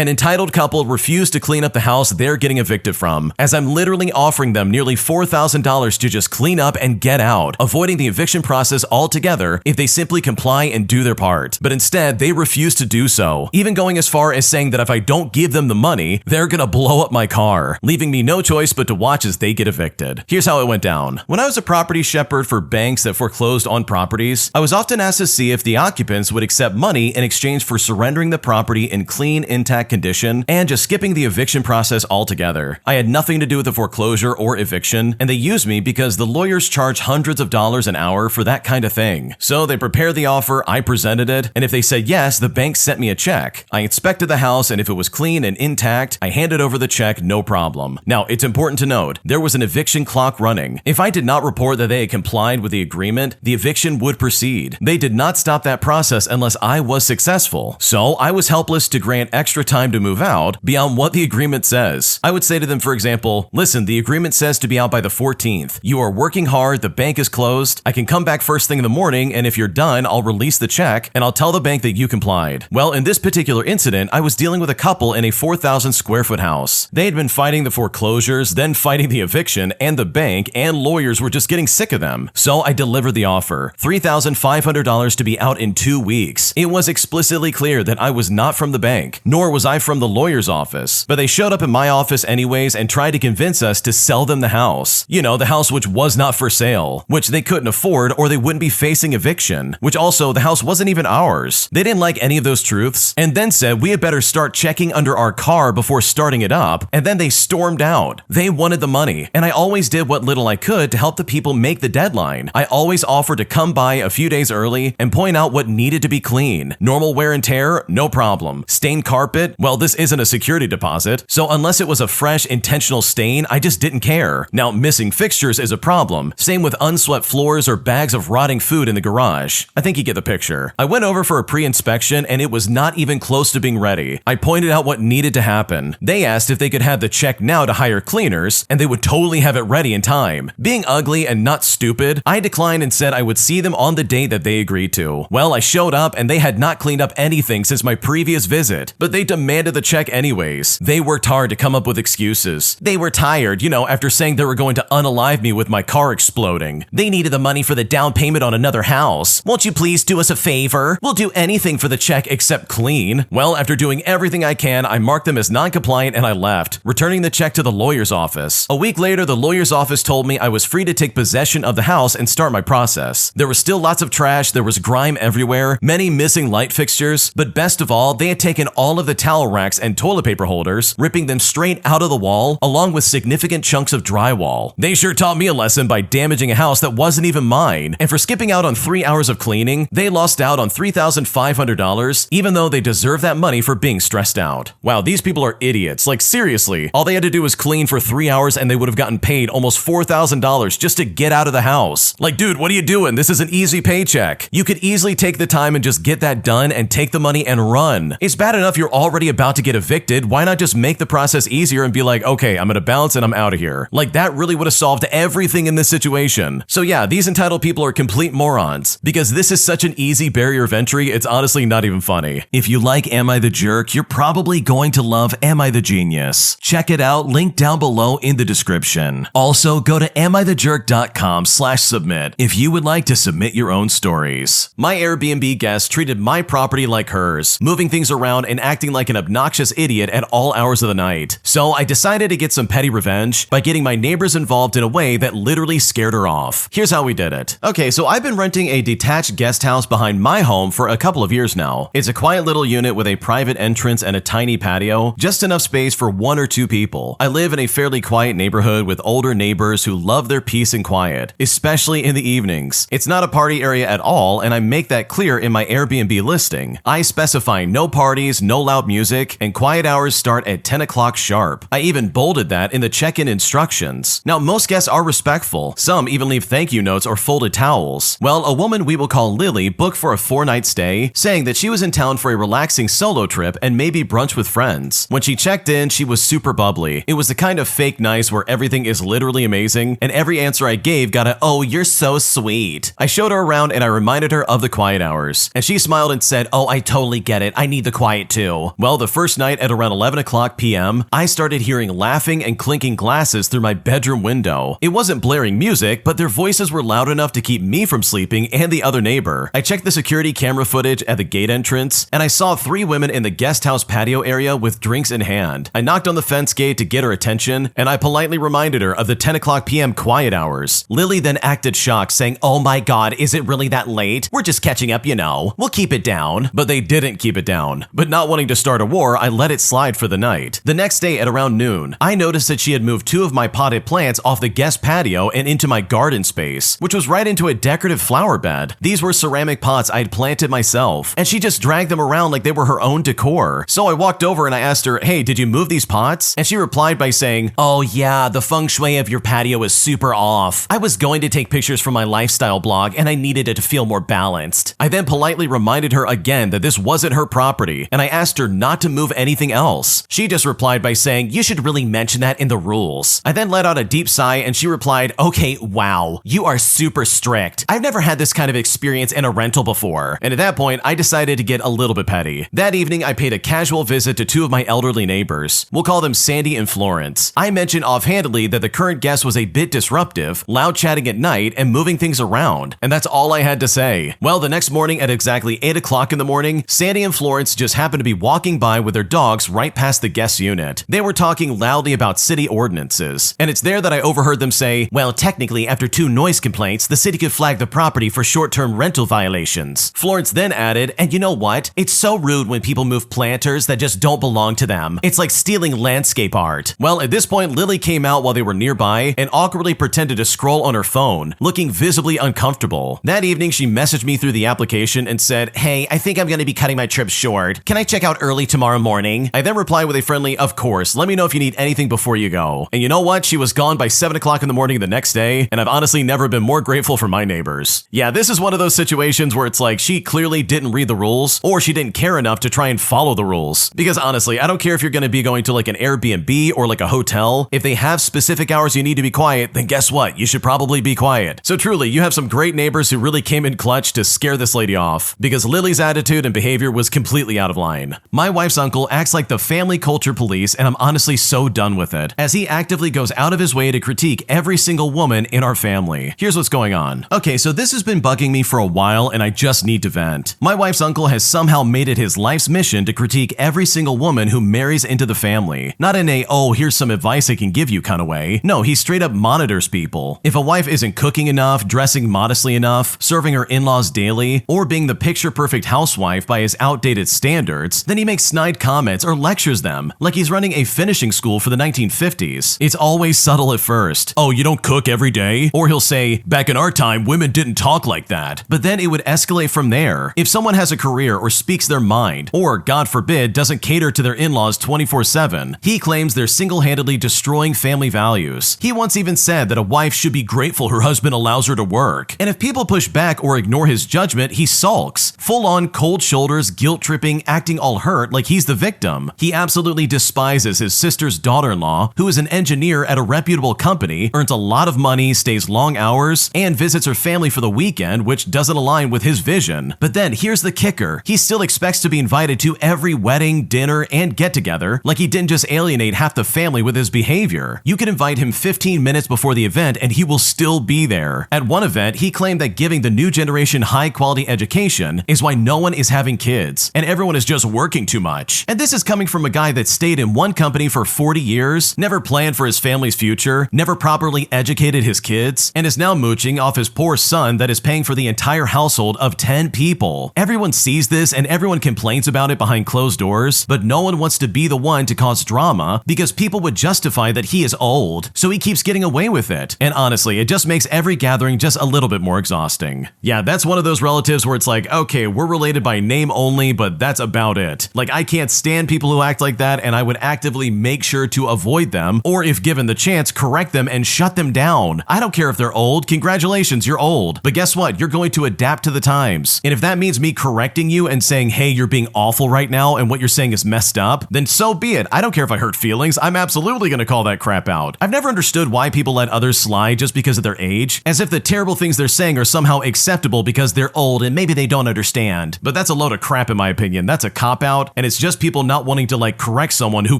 An entitled couple refused to clean up the house they're getting evicted from, as I'm literally offering them nearly $4,000 to just clean up and get out, avoiding the eviction process altogether if they simply comply and do their part. But instead, they refuse to do so, even going as far as saying that if I don't give them the money, they're gonna blow up my car, leaving me no choice but to watch as they get evicted. Here's how it went down. When I was a property shepherd for banks that foreclosed on properties, I was often asked to see if the occupants would accept money in exchange for surrendering the property in clean, intact condition and just skipping the eviction process altogether. I had nothing to do with the foreclosure or eviction, and they used me because the lawyers charge hundreds of dollars an hour for that kind of thing. So they prepared the offer, I presented it, and if they said yes, the bank sent me a check. I inspected the house, and if it was clean and intact, I handed over the check, no problem. Now, it's important to note, there was an eviction clock running. If I did not report that they had complied with the agreement, the eviction would proceed. They did not stop that process unless I was successful. So I was helpless to grant extra time to move out beyond what the agreement says. I would say to them, for example, listen, the agreement says to be out by the 14th. You are working hard, the bank is closed. I can come back first thing in the morning, and if you're done, I'll release the check and I'll tell the bank that you complied. Well, in this particular incident, I was dealing with a couple in a 4,000 square foot house. They had been fighting the foreclosures, then fighting the eviction, and the bank and lawyers were just getting sick of them. So I delivered the offer, $3,500 to be out in 2 weeks. It was explicitly clear that I was not from the bank, nor was I from the lawyer's office, but they showed up in my office anyways and tried to convince us to sell them the house. You know, the house which was not for sale, which they couldn't afford or they wouldn't be facing eviction, which also the house wasn't even ours. They didn't like any of those truths and then said we had better start checking under our car before starting it up, and then they stormed out. They wanted the money, and I always did what little I could to help the people make the deadline. I always offered to come by a few days early and point out what needed to be clean. Normal wear and tear, no problem. Stained carpet, well, this isn't a security deposit, so unless it was a fresh, intentional stain, I just didn't care. Now, missing fixtures is a problem. Same with unswept floors or bags of rotting food in the garage. I think you get the picture. I went over for a pre-inspection and it was not even close to being ready. I pointed out what needed to happen. They asked if they could have the check now to hire cleaners, and they would totally have it ready in time. Being ugly and not stupid, I declined and said I would see them on the date that they agreed to. Well, I showed up and they had not cleaned up anything since my previous visit, but they demanded the check anyways. They worked hard to come up with excuses. They were tired, after saying they were going to unalive me with my car exploding. They needed the money for the down payment on another house. Won't you please do us a favor? We'll do anything for the check except clean. Well, after doing everything I can, I marked them as non-compliant and I left, returning the check to the lawyer's office. A week later, the lawyer's office told me I was free to take possession of the house and start my process. There was still lots of trash, there was grime everywhere, many missing light fixtures, but best of all, they had taken all of the towel racks and toilet paper holders, ripping them straight out of the wall, along with significant chunks of drywall. They sure taught me a lesson by damaging a house that wasn't even mine, and for skipping out on 3 hours of cleaning, they lost out on $3,500, even though they deserve that money for being stressed out. Wow, these people are idiots. Like, seriously, all they had to do was clean for 3 hours and they would have gotten paid almost $4,000 just to get out of the house. Like, dude, what are you doing? This is an easy paycheck. You could easily take the time and just get that done and take the money and run. It's bad enough you're already about to get evicted. Why not just make the process easier and be like, okay, I'm gonna bounce and I'm out of here. Like, that really would have solved everything in this situation. So yeah, these entitled people are complete morons, because this is such an easy barrier of entry, it's honestly not even funny. If you like Am I the Jerk, you're probably going to love Am I the Genius. Check it out, link down below in the description. Also, go to amithejerk.com/submit if you would like to submit your own stories. My Airbnb guest treated my property like hers, moving things around and acting like an obnoxious idiot at all hours of the night. So I decided to get some petty revenge by getting my neighbors involved in a way that literally scared her off. Here's how we did it. Okay, so I've been renting a detached guest house behind my home for a couple of years now. It's a quiet little unit with a private entrance and a tiny patio, just enough space for 1 or 2 people. I live in a fairly quiet neighborhood with older neighbors who love their peace and quiet, especially in the evenings. It's not a party area at all, and I make that clear in my Airbnb listing. I specify no parties, no loud music, and quiet hours start at 10 o'clock sharp. I even bolded that in the check-in instructions. Now, most guests are respectful. Some even leave thank you notes or folded towels. Well, a woman we will call Lily booked for a 4-night stay, saying that she was in town for a relaxing solo trip and maybe brunch with friends. When she checked in, she was super bubbly. It was the kind of fake nice where everything is literally amazing, and every answer I gave got a, "Oh, you're so sweet." I showed her around and I reminded her of the quiet hours, and she smiled and said, "Oh, I totally get it. I need the quiet too." Well, Well, the first night at around 11 o'clock p.m., I started hearing laughing and clinking glasses through my bedroom window. It wasn't blaring music, but their voices were loud enough to keep me from sleeping and the other neighbor. I checked the security camera footage at the gate entrance, and I saw 3 women in the guest house patio area with drinks in hand. I knocked on the fence gate to get her attention, and I politely reminded her of the 10 o'clock p.m. quiet hours. Lily then acted shocked, saying, "Oh my god, is it really that late? We're just catching up, you know. We'll keep it down." But they didn't keep it down. But not wanting to start a war, I let it slide for the night. The next day at around noon, I noticed that she had moved 2 of my potted plants off the guest patio and into my garden space, which was right into a decorative flower bed. These were ceramic pots I'd planted myself, and she just dragged them around like they were her own decor. So I walked over and I asked her, "Hey, did you move these pots?" And she replied by saying, "Oh yeah, the feng shui of your patio is super off. I was going to take pictures from my lifestyle blog and I needed it to feel more balanced." I then politely reminded her again that this wasn't her property, and I asked her not to move anything else. She just replied by saying, "You should really mention that in the rules." I then let out a deep sigh and she replied, "Okay, wow, you are super strict. I've never had this kind of experience in a rental before." And at that point, I decided to get a little bit petty. That evening, I paid a casual visit to 2 of my elderly neighbors. We'll call them Sandy and Florence. I mentioned offhandedly that the current guest was a bit disruptive, loud chatting at night, and moving things around. And that's all I had to say. Well, the next morning at exactly 8 o'clock in the morning, Sandy and Florence just happened to be walking by with their dogs right past the guest unit. They were talking loudly about city ordinances. And it's there that I overheard them say, "Well, technically, after 2 noise complaints, the city could flag the property for short-term rental violations." Florence then added, "And you know what? It's so rude when people move planters that just don't belong to them. It's like stealing landscape art." Well, at this point, Lily came out while they were nearby and awkwardly pretended to scroll on her phone, looking visibly uncomfortable. That evening, she messaged me through the application and said, "Hey, I think I'm going to be cutting my trip short. Can I check out early tomorrow morning?" I then replied with a friendly, "Of course, let me know if you need anything before you go." And you know what? She was gone by 7 o'clock in the morning the next day, and I've honestly never been more grateful for my neighbors. Yeah, this is one of those situations where it's like she clearly didn't read the rules, or she didn't care enough to try and follow the rules. Because honestly, I don't care if you're going to be going to like an Airbnb or like a hotel. If they have specific hours you need to be quiet, then guess what? You should probably be quiet. So truly, you have some great neighbors who really came in clutch to scare this lady off, because Lily's attitude and behavior was completely out of line. My wife's uncle acts like the family culture police, and I'm honestly so done with it, as he actively goes out of his way to critique every single woman in our family. Here's what's going on. Okay, so this has been bugging me for a while, and I just need to vent. My wife's uncle has somehow made it his life's mission to critique every single woman who marries into the family. Not in a, "oh, here's some advice I can give you" kind of way. No, he straight up monitors people. If a wife isn't cooking enough, dressing modestly enough, serving her in-laws daily, or being the picture-perfect housewife by his outdated standards, then he makes snide comments or lectures them like he's running a finishing school for the 1950s. It's always subtle at first. "Oh, you don't cook every day?" Or he'll say, "Back in our time, women didn't talk like that." But then it would escalate from there. If someone has a career or speaks their mind, or God forbid, doesn't cater to their in-laws 24/7, he claims they're single-handedly destroying family values. He once even said that a wife should be grateful her husband allows her to work. And if people push back or ignore his judgment, he sulks. Full-on cold shoulders, guilt-tripping, acting all hurt like he's the victim. He absolutely despises his sister's daughter-in-law, who is an engineer at a reputable company, earns a lot of money, stays long hours, and visits her family for the weekend, which doesn't align with his vision. But then here's the kicker. He still expects to be invited to every wedding, dinner, and get-together, like he didn't just alienate half the family with his behavior. You can invite him 15 minutes before the event and he will still be there. At one event, he claimed that giving the new generation high-quality education is why no one is having kids, and everyone is just working too much. And this is coming from a guy that stayed in one company for 40 years, never planned for his family's future, never properly educated his kids, and is now mooching off his poor son that is paying for the entire household of 10 people. Everyone sees this and everyone complains about it behind closed doors, but no one wants to be the one to cause drama because people would justify that he is old, so he keeps getting away with it. And honestly, it just makes every gathering just a little bit more exhausting. Yeah, that's one of those relatives where it's like, okay, we're related by name only, but that's about it. Like, I can't stand people who act like that, and I would actively make sure to avoid them, or if given the chance, correct them and shut them down. I don't care if they're old. Congratulations, you're old. But guess what? You're going to adapt to the times. And if that means me correcting you and saying, hey, you're being awful right now and what you're saying is messed up, then so be it. I don't care if I hurt feelings. I'm absolutely going to call that crap out. I've never understood why people let others slide just because of their age, as if the terrible things they're saying are somehow acceptable because they're old and maybe they don't understand. But that's a load of crap in my opinion. That's a cop-out, and it's just people not wanting to like correct someone who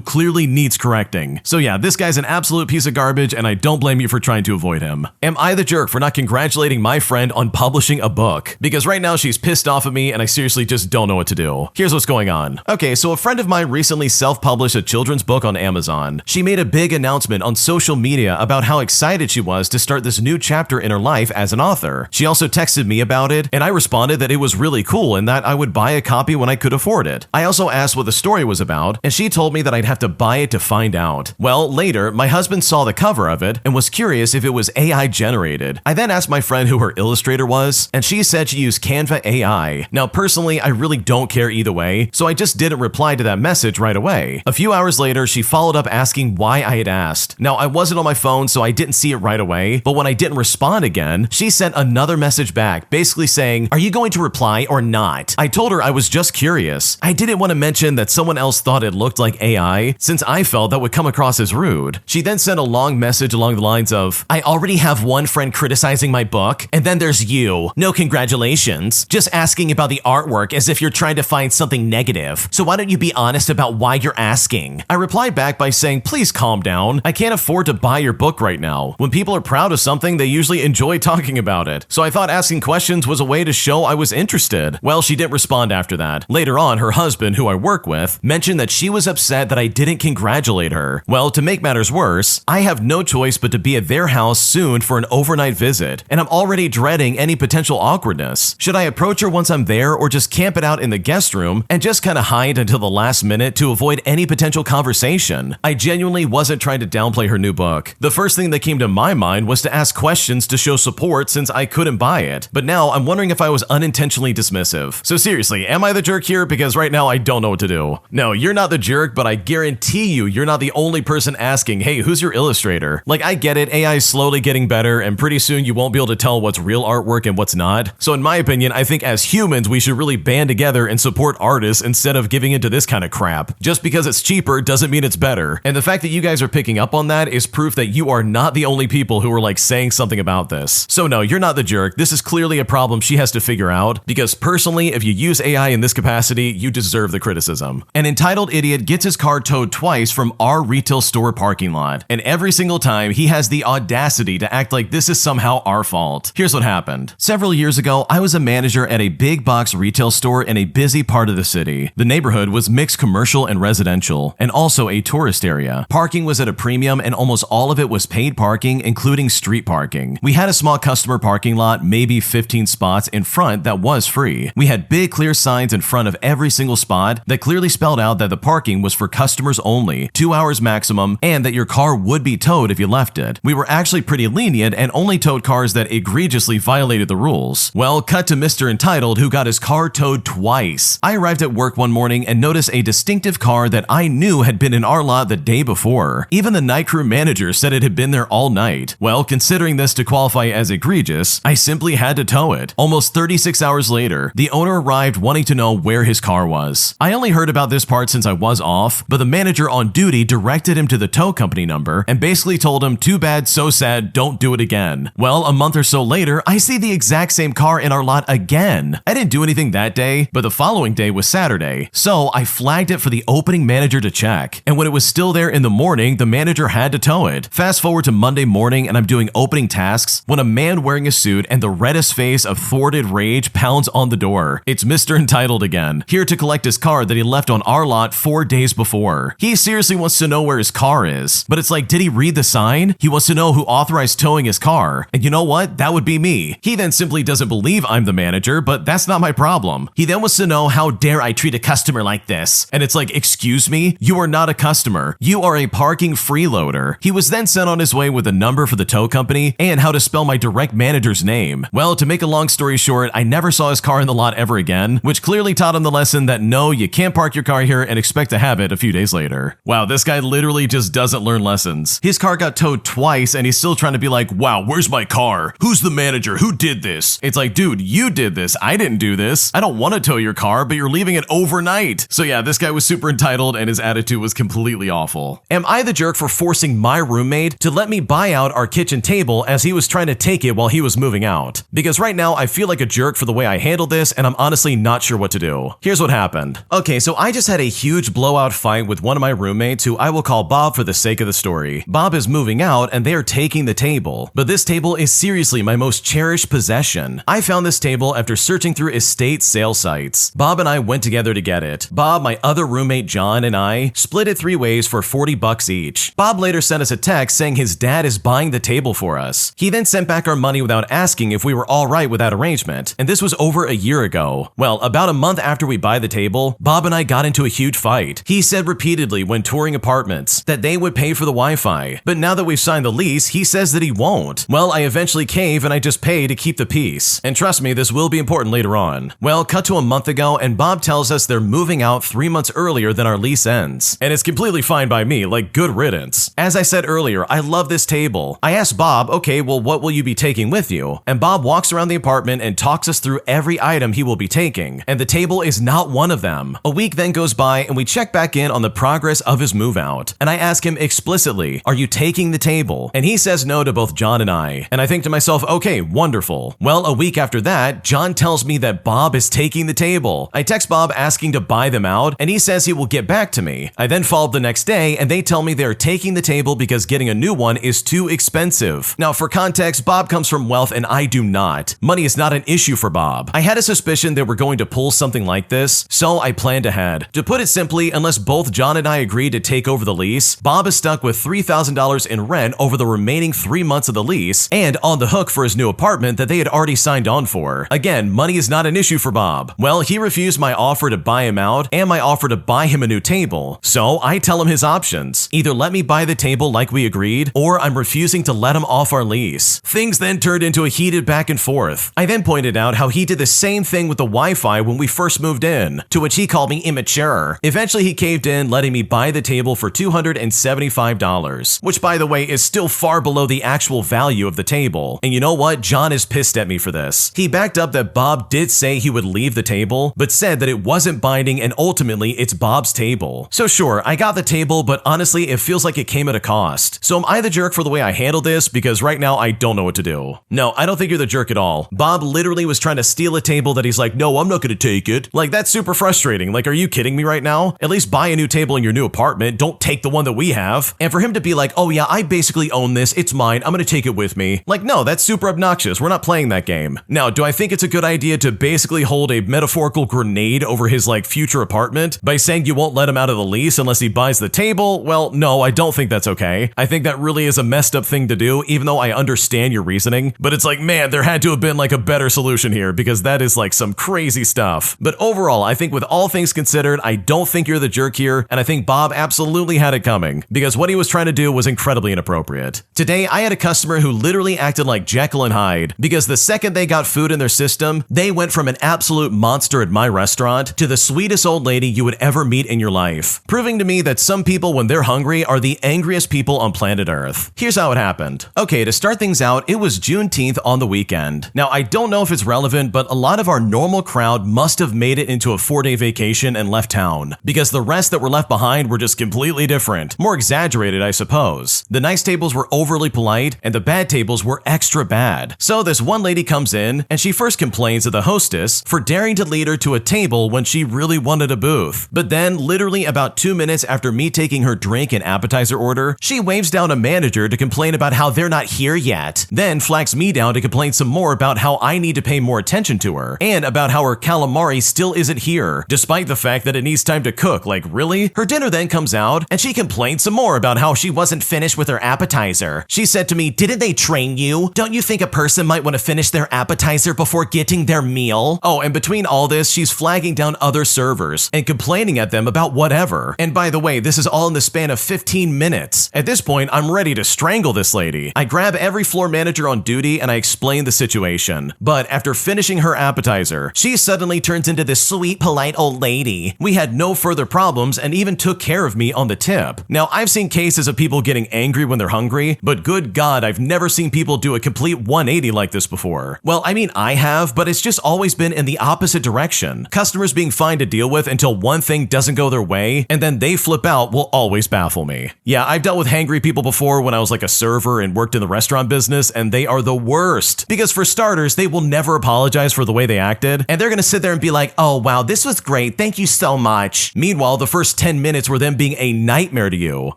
clearly needs correcting. So yeah, this guy's an absolute piece of garbage, and I don't blame you for trying to avoid him. Am I the jerk for not congratulating my friend on publishing a book? Because right now she's pissed off at me and I seriously just don't know what to do. Here's what's going on. Okay, so a friend of mine recently self-published a children's book on Amazon. She made a big announcement on social media about how excited she was to start this new chapter in her life as an author. She also texted me about it, and I responded that it was really cool and that I would buy a copy when I could afford it. I also asked what the story was about, and she told me that I'd have to buy it to find out. Well, later, my husband saw the cover of it and was curious if it was AI generated. I then asked my friend who her illustrator was, and she said she used Canva AI. Now, personally, I really don't care either way, so I just didn't reply to that message right away. A few hours later, she followed up asking why I had asked. Now, I wasn't on my phone, so I didn't see it right away, but when I didn't respond again, she sent another message back, basically saying, "Are you going to reply or not?" I told her I was just curious. I didn't want to mention that someone else thought it looked like AI, since I felt that would come across as rude. She then sent a long message along the lines of, "I already have one friend criticizing my book, and then there's you. No congratulations. Just asking about the artwork as if you're trying to find something negative. So why don't you be honest about why you're asking?" I replied back by saying, "Please calm down. I can't afford to buy your book right now. When people are proud of something, they usually enjoy talking about it. So I thought asking questions was a way to show I was interested." Well, she didn't respond after that. Later on, her husband, who I work with, mentioned that she was upset that I didn't congratulate her. Well, to make matters worse, I have no choice but to be at their house soon for an overnight visit, and I'm already dreading any potential awkwardness. Should I approach her once I'm there, or just camp it out in the guest room and just kind of hide until the last minute to avoid any potential conversation? I genuinely wasn't trying to downplay her new book. The first thing that came to my mind was to ask questions to show support since I couldn't buy it. But now I'm wondering if I was unintentionally dismissive. So seriously, am I the jerk here? Because right now I don't know what to do. No, you're not the jerk, but I guarantee you're not the only person asking, "Hey, who's your illustrator?" Like, I get it, AI is slowly getting better, and pretty soon you won't be able to tell what's real artwork and what's not. So in my opinion, I think as humans, we should really band together and support artists instead of giving into this kind of crap. Just because it's cheaper doesn't mean it's better. And the fact that you guys are picking up on that is proof that you are not the only people who are like saying something about this. So no, you're not the jerk. This is clearly a problem she has to figure out, because personally, if you use AI in this capacity, you deserve the criticism. An entitled idiot gets his car towed twice from our retail store parking lot, and every single time he has the audacity to act like this is somehow our fault. Here's what happened. Several years ago, I was a manager at a big box retail store in a busy part of the city. The neighborhood was mixed commercial and residential, and also a tourist area. Parking was at a premium, and almost all of it was paid parking, including street parking. We had a small customer parking lot, maybe 15 spots in front, that was free. We had big clear signs in front of every single spot that clearly spelled out that the parking was for customers only, 2 hours maximum, and that your car would be towed if you left it. We were actually pretty lenient and only towed cars that egregiously violated the rules. Well, cut to Mr. Entitled, who got his car towed twice. I arrived at work one morning and noticed a distinctive car that I knew had been in our lot the day before. Even the night crew manager said it had been there all night. Well, considering this to qualify as egregious, I simply had to tow it. Almost 36 hours later, the owner arrived wanting to know where his car was. I only heard about this part since I was off, but the manager on duty directed him to the tow company number and basically told him, "Too bad, so sad, don't do it again." Well, a month or so later, I see the exact same car in our lot again. I didn't do anything that day, but the following day was Saturday, so I flagged it for the opening manager to check. And when it was still there in the morning, the manager had to tow it. Fast forward to Monday morning, and I'm doing opening tasks when a man wearing a suit and the reddest face of thwarted rage pounds on the door. It's Mr. Entitled again, here to collect his car that he left on our lot 4 days before. He seriously wants to know where his car is, but it's like, did he read the sign? He wants to know who authorized towing his car, and you know what? That would be me. He then simply doesn't believe I'm the manager, but that's not my problem. He then wants to know, how dare I treat a customer like this? And it's like, excuse me? You are not a customer. You are a parking freeloader. He was then sent on his way with a number for the tow company and how to spell my direct manager's name. Well, to make a long story short, I never saw his car in the lot ever again, which clearly taught him the lesson that no, you can't park your car here and expect to have it a few days later. Wow, this guy literally just doesn't learn lessons. His car got towed twice and he's still trying to be like, wow, where's my car? Who's the manager? Who did this? It's like, dude, you did this. I didn't do this. I don't want to tow your car, but you're leaving it overnight. So yeah, this guy was super entitled and his attitude was completely awful. Am I the jerk for forcing my roommate to let me buy out our kitchen table as he was trying to take it while he was moving out? Because right now I feel like a jerk for the way I handled this, and I'm honestly not sure what to do. Here's what happened. Okay, so I just had a huge blowout fight with one of my roommates who I will call Bob for the sake of the story. Bob is moving out and they are taking the table. But this table is seriously my most cherished possession. I found this table after searching through estate sale sites. Bob and I went together to get it. Bob, my other roommate John, and I split it 3 ways for $40 each. Bob later sent us a text saying his dad is buying the table for us. He then sent back our money without asking if we were all right with that arrangement, and this was over a year ago. Well, about a month after we buy the table, Bob and I got into a huge fight. He said repeatedly when touring apartments that they would pay for the Wi-Fi, but now that we've signed the lease, he says that he won't. Well, I eventually cave and I just pay to keep the peace. And trust me, this will be important later on. Well, cut to a month ago and Bob tells us they're moving out 3 months earlier than our lease ends. And it's completely fine by me, like good riddance. As I said earlier, I love this table. I asked Bob, okay, well, what will you be taking with you? And Bob walks around the apartment and talks us through every item he will be taking. And the table is not one of them. A week then goes by and we check back in on the progress of his move out. And I ask him explicitly, are you taking the table? And he says no to both John and I. And I think to myself, okay, wonderful. Well, a week after that, John tells me that Bob is taking the table. I text Bob asking to buy them out, and he says he will get back to me. I then followed the next day, and they tell me they're taking the table because getting a new one is too expensive. Now, for context, Bob comes from wealth and I do not. Money is not an issue for Bob. I had a suspicion they were going to pull something like this, so I planned ahead. To put it simply, unless both John and I agreed to take over the lease, Bob is stuck with $3,000 in rent over the remaining 3 months of the lease and on the hook for his new apartment that they had already signed on for. Again, money is not an issue for Bob. Well, he refused my offer to buy him out and my offer to buy him a new table. So I tell him his options. Either let me buy the table like we agreed, or I'm refusing to let him off our lease. Things then turned into a heated back and forth. I then pointed out how he did the same thing with the Wi-Fi when we first moved in, to which he called me immature. Eventually he caved in, letting me buy the table for $275, which by the way is still far below the actual value of the table. And you know what? John is pissed at me for this. He backed up that Bob did say he would leave the table, but said that it wasn't binding and ultimately it's Bob's table. So sure, I got the table, but honestly, it feels like it came at a cost. So am I the jerk for the way I handled this? Because right now I don't know what to do. No, I don't think you're the jerk at all. Bob literally was trying to steal a table that he's like, no, I'm not gonna take it. Like, that's super frustrating. Like, are you kidding me right now? At least buy a new table in your new apartment. Don't take the one that we have. And for him to be like, oh yeah, I basically own this. It's mine. I'm gonna take it with me. Like, no, that's super obnoxious. We're not playing that game. Now, do I think it's a good idea to basically hold a metaphorical grenade over his like future apartment by saying you won't let him out of the lease unless he buys the table? Well, no, I don't think that's okay. I think that really is a messed up thing to do, even though I understand your reasoning. But it's like, man, there had to have been like a better solution here because that is like some crazy stuff. But overall, I think with all things considered, I don't think you're the jerk here, and I think Bob absolutely had it coming because what he was trying to do was incredibly inappropriate. Today, I had a customer who literally acted like Jekyll and Hyde because the second they got food in their system, they went from an absolute monster at my restaurant to the sweetest old lady you would ever meet in your life, proving to me that some people when they're hungry are the angriest people on planet Earth. Here's how it happened. Okay, to start things out, it was Juneteenth on the weekend. Now, I don't know if it's relevant, but a lot of our normal crowd must have made it into a 4-day vacation and left town because the rest that were left behind were just completely different, more exaggerated, I suppose. The nice tables were overly polite and the bad tables were extra bad. So this one lady comes in and she first complains of the hostess for daring to lead her to a table when she really wanted a booth. But then, literally about 2 minutes after me taking her drink and appetizer order, she waves down a manager to complain about how they're not here yet, then flags me down to complain some more about how I need to pay more attention to her, and about how her calamari still isn't here, despite the fact that it needs time to cook. Like, really? Her dinner then comes out, and she complains some more about how she wasn't finished with her appetizer. She said to me, didn't they train you? Don't you think a person might want to finish their appetizer before getting their meal? Oh, and between all this, she's flagging down other servers and complaining at them about whatever. And by the way, this is all in the span of 15 minutes. At this point, I'm ready to strangle this lady. I grab every floor manager on duty and I explain the situation. But after finishing her appetizer, she suddenly turns into this sweet, polite old lady. We had no further problems and even took care of me on the tip. Now, I've seen cases of people getting angry when they're hungry, but good God, I've never seen people do a complete 180 like this before. Well, I mean, I have, but it's just always been in the opposite direction. Customers being fine to deal with until one thing doesn't go their way, and then they flip out will always baffle me. Yeah, I've dealt with hangry people before when I was like a server and worked in the restaurant business, and they are the worst. Because for starters, they will never apologize for the way they acted, and they're gonna sit there and be like, oh wow, this was great. great. Thank you so much. Meanwhile, the first 10 minutes were them being a nightmare to you.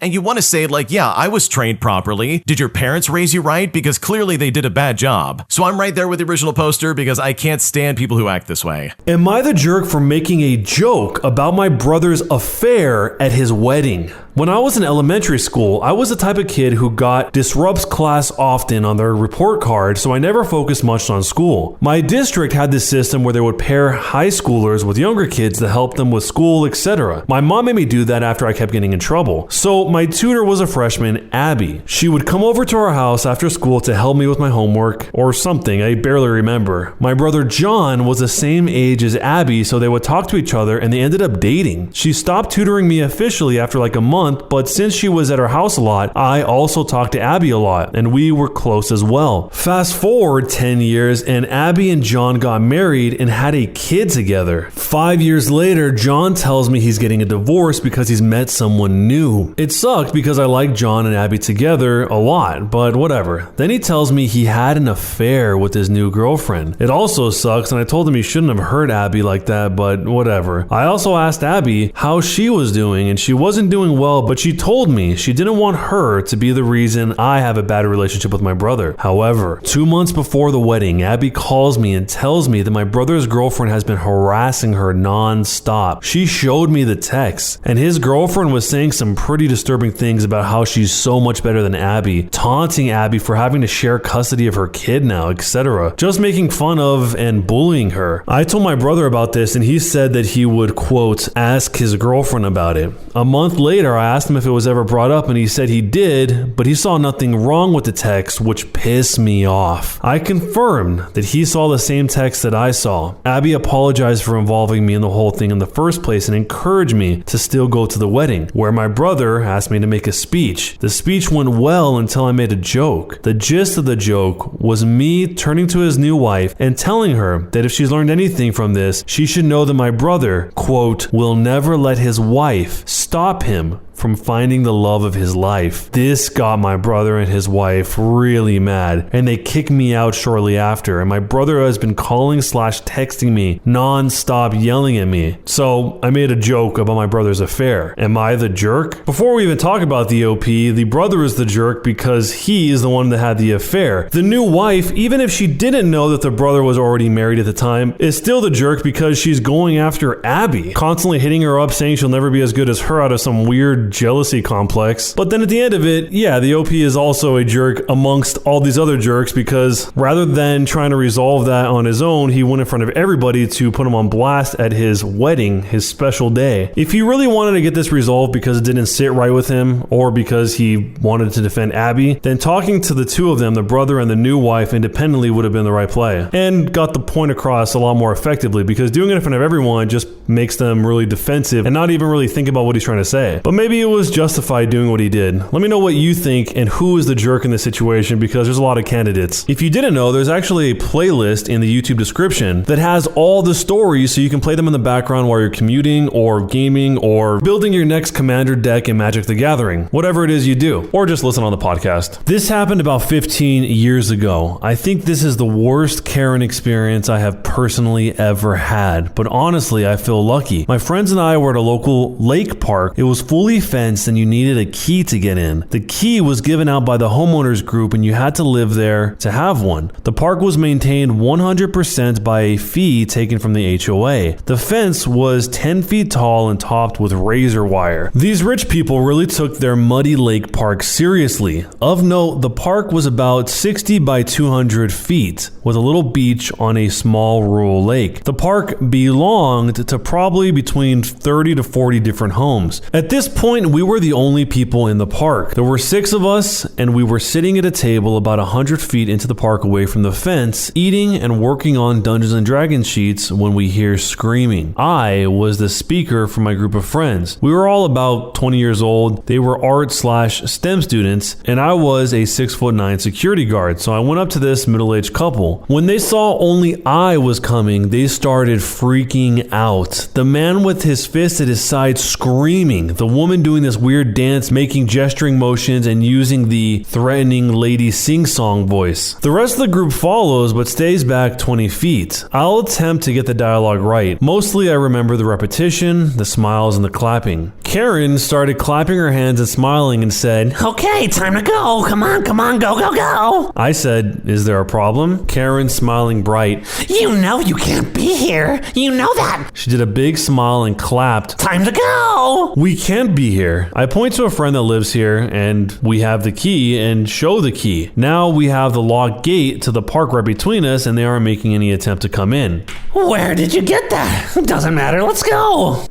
And you want to say like, yeah, I was trained properly. Did your parents raise you right? Because clearly they did a bad job. So I'm right there with the original poster because I can't stand people who act this way. Am I the jerk for making a joke about my brother's affair at his wedding? When I was in elementary school, I was the type of kid who got disrupts class often on their report card, so I never focused much on school. My district had this system where they would pair high schoolers with younger kids to help them with school, etc. My mom made me do that after I kept getting in trouble. So my tutor was a freshman, Abby. She would come over to our house after school to help me with my homework or something, I barely remember. My brother John was the same age as Abby, so they would talk to each other and they ended up dating. She stopped tutoring me officially after like a month, but since she was at our house a lot, I also talked to Abby a lot, and we were close as well. Fast forward 10 years, and Abby and John got married and had a kid together. 5 years later, John tells me he's getting a divorce because he's met someone new. It sucked because I like John and Abby together a lot, but whatever. Then he tells me he had an affair with his new girlfriend. It also sucks, and I told him he shouldn't have hurt Abby like that, but whatever. I also asked Abby how she was doing, and she wasn't doing well, but she told me she didn't want her to be the reason I have a bad relationship with my brother. However, 2 months before the wedding, Abby calls me and tells me that my brother's girlfriend has been harassing her non-stop. She showed me the text, and his girlfriend was saying some pretty disturbing things about how she's so much better than Abby, taunting Abby for having to share custody of her kid now, etc. Just making fun of and bullying her. I told my brother about this, and he said that he would, quote, ask his girlfriend about it. A month later, I asked him if it was ever brought up, and he said he did, but he saw nothing wrong with the text, which pissed me off. I confirmed that he saw the same text that I saw. Abby apologized for involving me in the whole thing in the first place and encouraged me to still go to the wedding, where my brother asked me to make a speech. The speech went well until I made a joke. The gist of the joke was me turning to his new wife and telling her that if she's learned anything from this, she should know that my brother, quote, will never let his wife stop him from finding the love of his life. This got my brother and his wife really mad, and they kicked me out shortly after, and my brother has been calling/texting me non-stop, yelling at me. So I made a joke about my brother's affair. Am I the jerk? Before we even talk about the OP, the brother is the jerk because he is the one that had the affair. The new wife, even if she didn't know that the brother was already married at the time, is still the jerk because she's going after Abby, constantly hitting her up saying she'll never be as good as her out of some weird jealousy complex. But then at the end of it, yeah, the OP is also a jerk amongst all these other jerks because rather than trying to resolve that on his own, he went in front of everybody to put him on blast at his wedding, his special day. If he really wanted to get this resolved because it didn't sit right with him or because he wanted to defend Abby, then talking to the two of them, the brother and the new wife, independently would have been the right play and got the point across a lot more effectively, because doing it in front of everyone just makes them really defensive and not even really think about what he's trying to say. But maybe it was justified doing what he did. Let me know what you think and who is the jerk in this situation, because there's a lot of candidates. If you didn't know, there's actually a playlist in the YouTube description that has all the stories so you can play them in the background while you're commuting or gaming or building your next commander deck in Magic the Gathering, whatever it is you do, or just listen on the podcast. This happened about 15 years ago. I think this is the worst Karen experience I have personally ever had, but honestly, I feel lucky. My friends and I were at a local lake park. It was fully fenced and you needed a key to get in. The key was given out by the homeowners group and you had to live there to have one. The park was maintained 100% by a fee taken from the HOA. The fence was 10 feet tall and topped with razor wire. These rich people really took their muddy lake park seriously. Of note, the park was about 60 by 200 feet with a little beach on a small rural lake. The park belonged to probably between 30 to 40 different homes. At this point, we were the only people in the park. There were 6 of us, and we were sitting at a table about 100 feet into the park away from the fence, eating and working on Dungeons and Dragons sheets when we hear screaming. I was the speaker for my group of friends. We were all about 20 years old. They were art/STEM students, and I was a 6'9" security guard, so I went up to this middle-aged couple. When they saw only I was coming, they started freaking out. The man with his fist at his side screaming. The woman doing this weird dance, making gesturing motions, and using the threatening lady sing-song voice. The rest of the group follows, but stays back 20 feet. I'll attempt to get the dialogue right. Mostly I remember the repetition, the smiles, and the clapping. Karen started clapping her hands and smiling and said, "Okay, time to go. Come on, go. I said, "Is there a problem?" Karen, smiling bright, You know you can't be here. You know that. she did a big smile and clapped. Time to go. We can't be here. I point to a friend that lives here, and we have the key and show the key. Now we have the locked gate to the park right between us, and they aren't making any attempt to come in. Where did you get that? Doesn't matter. Let's go.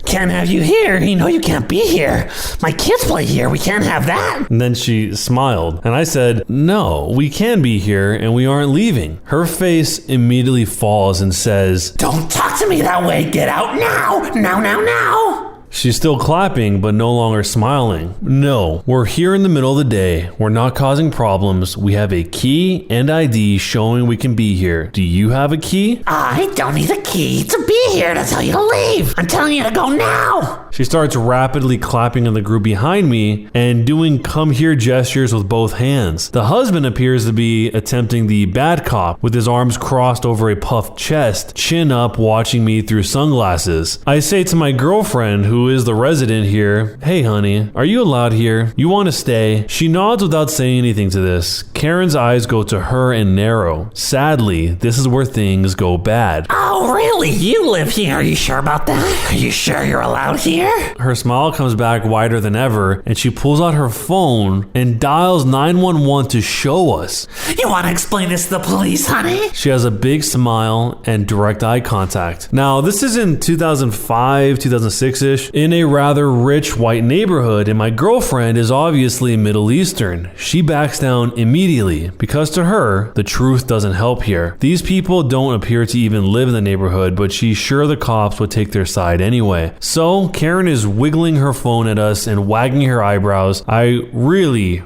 Can't have you here. You know you can't be here. My kids play here. We can't have that. And then she smiled, and I said, "No, we can be here, and we aren't leaving." Her face immediately falls and says, Don't talk to me that way. Get out now. Now. She's still clapping, but no longer smiling. "No, we're here in the middle of the day. We're not causing problems. We have a key and ID showing we can be here. Do you have a key?" I don't need a key to be here to tell you to leave. I'm telling you to go now. She starts rapidly clapping in the group behind me and doing come here gestures with both hands. The husband appears to be attempting the bad cop with his arms crossed over a puffed chest, chin up, watching me through sunglasses. I say to my girlfriend, who is the resident here, "Hey honey, are you allowed here? You want to stay?" She nods without saying anything to this. Karen's eyes go to her and narrow. Sadly, this is where things go bad. Oh, really? You live here? Are you sure about that? Are you sure you're allowed here? Her smile comes back wider than ever, and she pulls out her phone and dials 911 to show us. You want to explain this to the police, honey? She has a big smile and direct eye contact. Now, this is in 2005, 2006-ish, in a rather rich white neighborhood, and my girlfriend is obviously Middle Eastern. She backs down immediately, because to her, the truth doesn't help here. These people don't appear to even live in the neighborhood, but she's sure the cops would take their side anyway. So, Karen is wiggling her phone at us and wagging her eyebrows. I really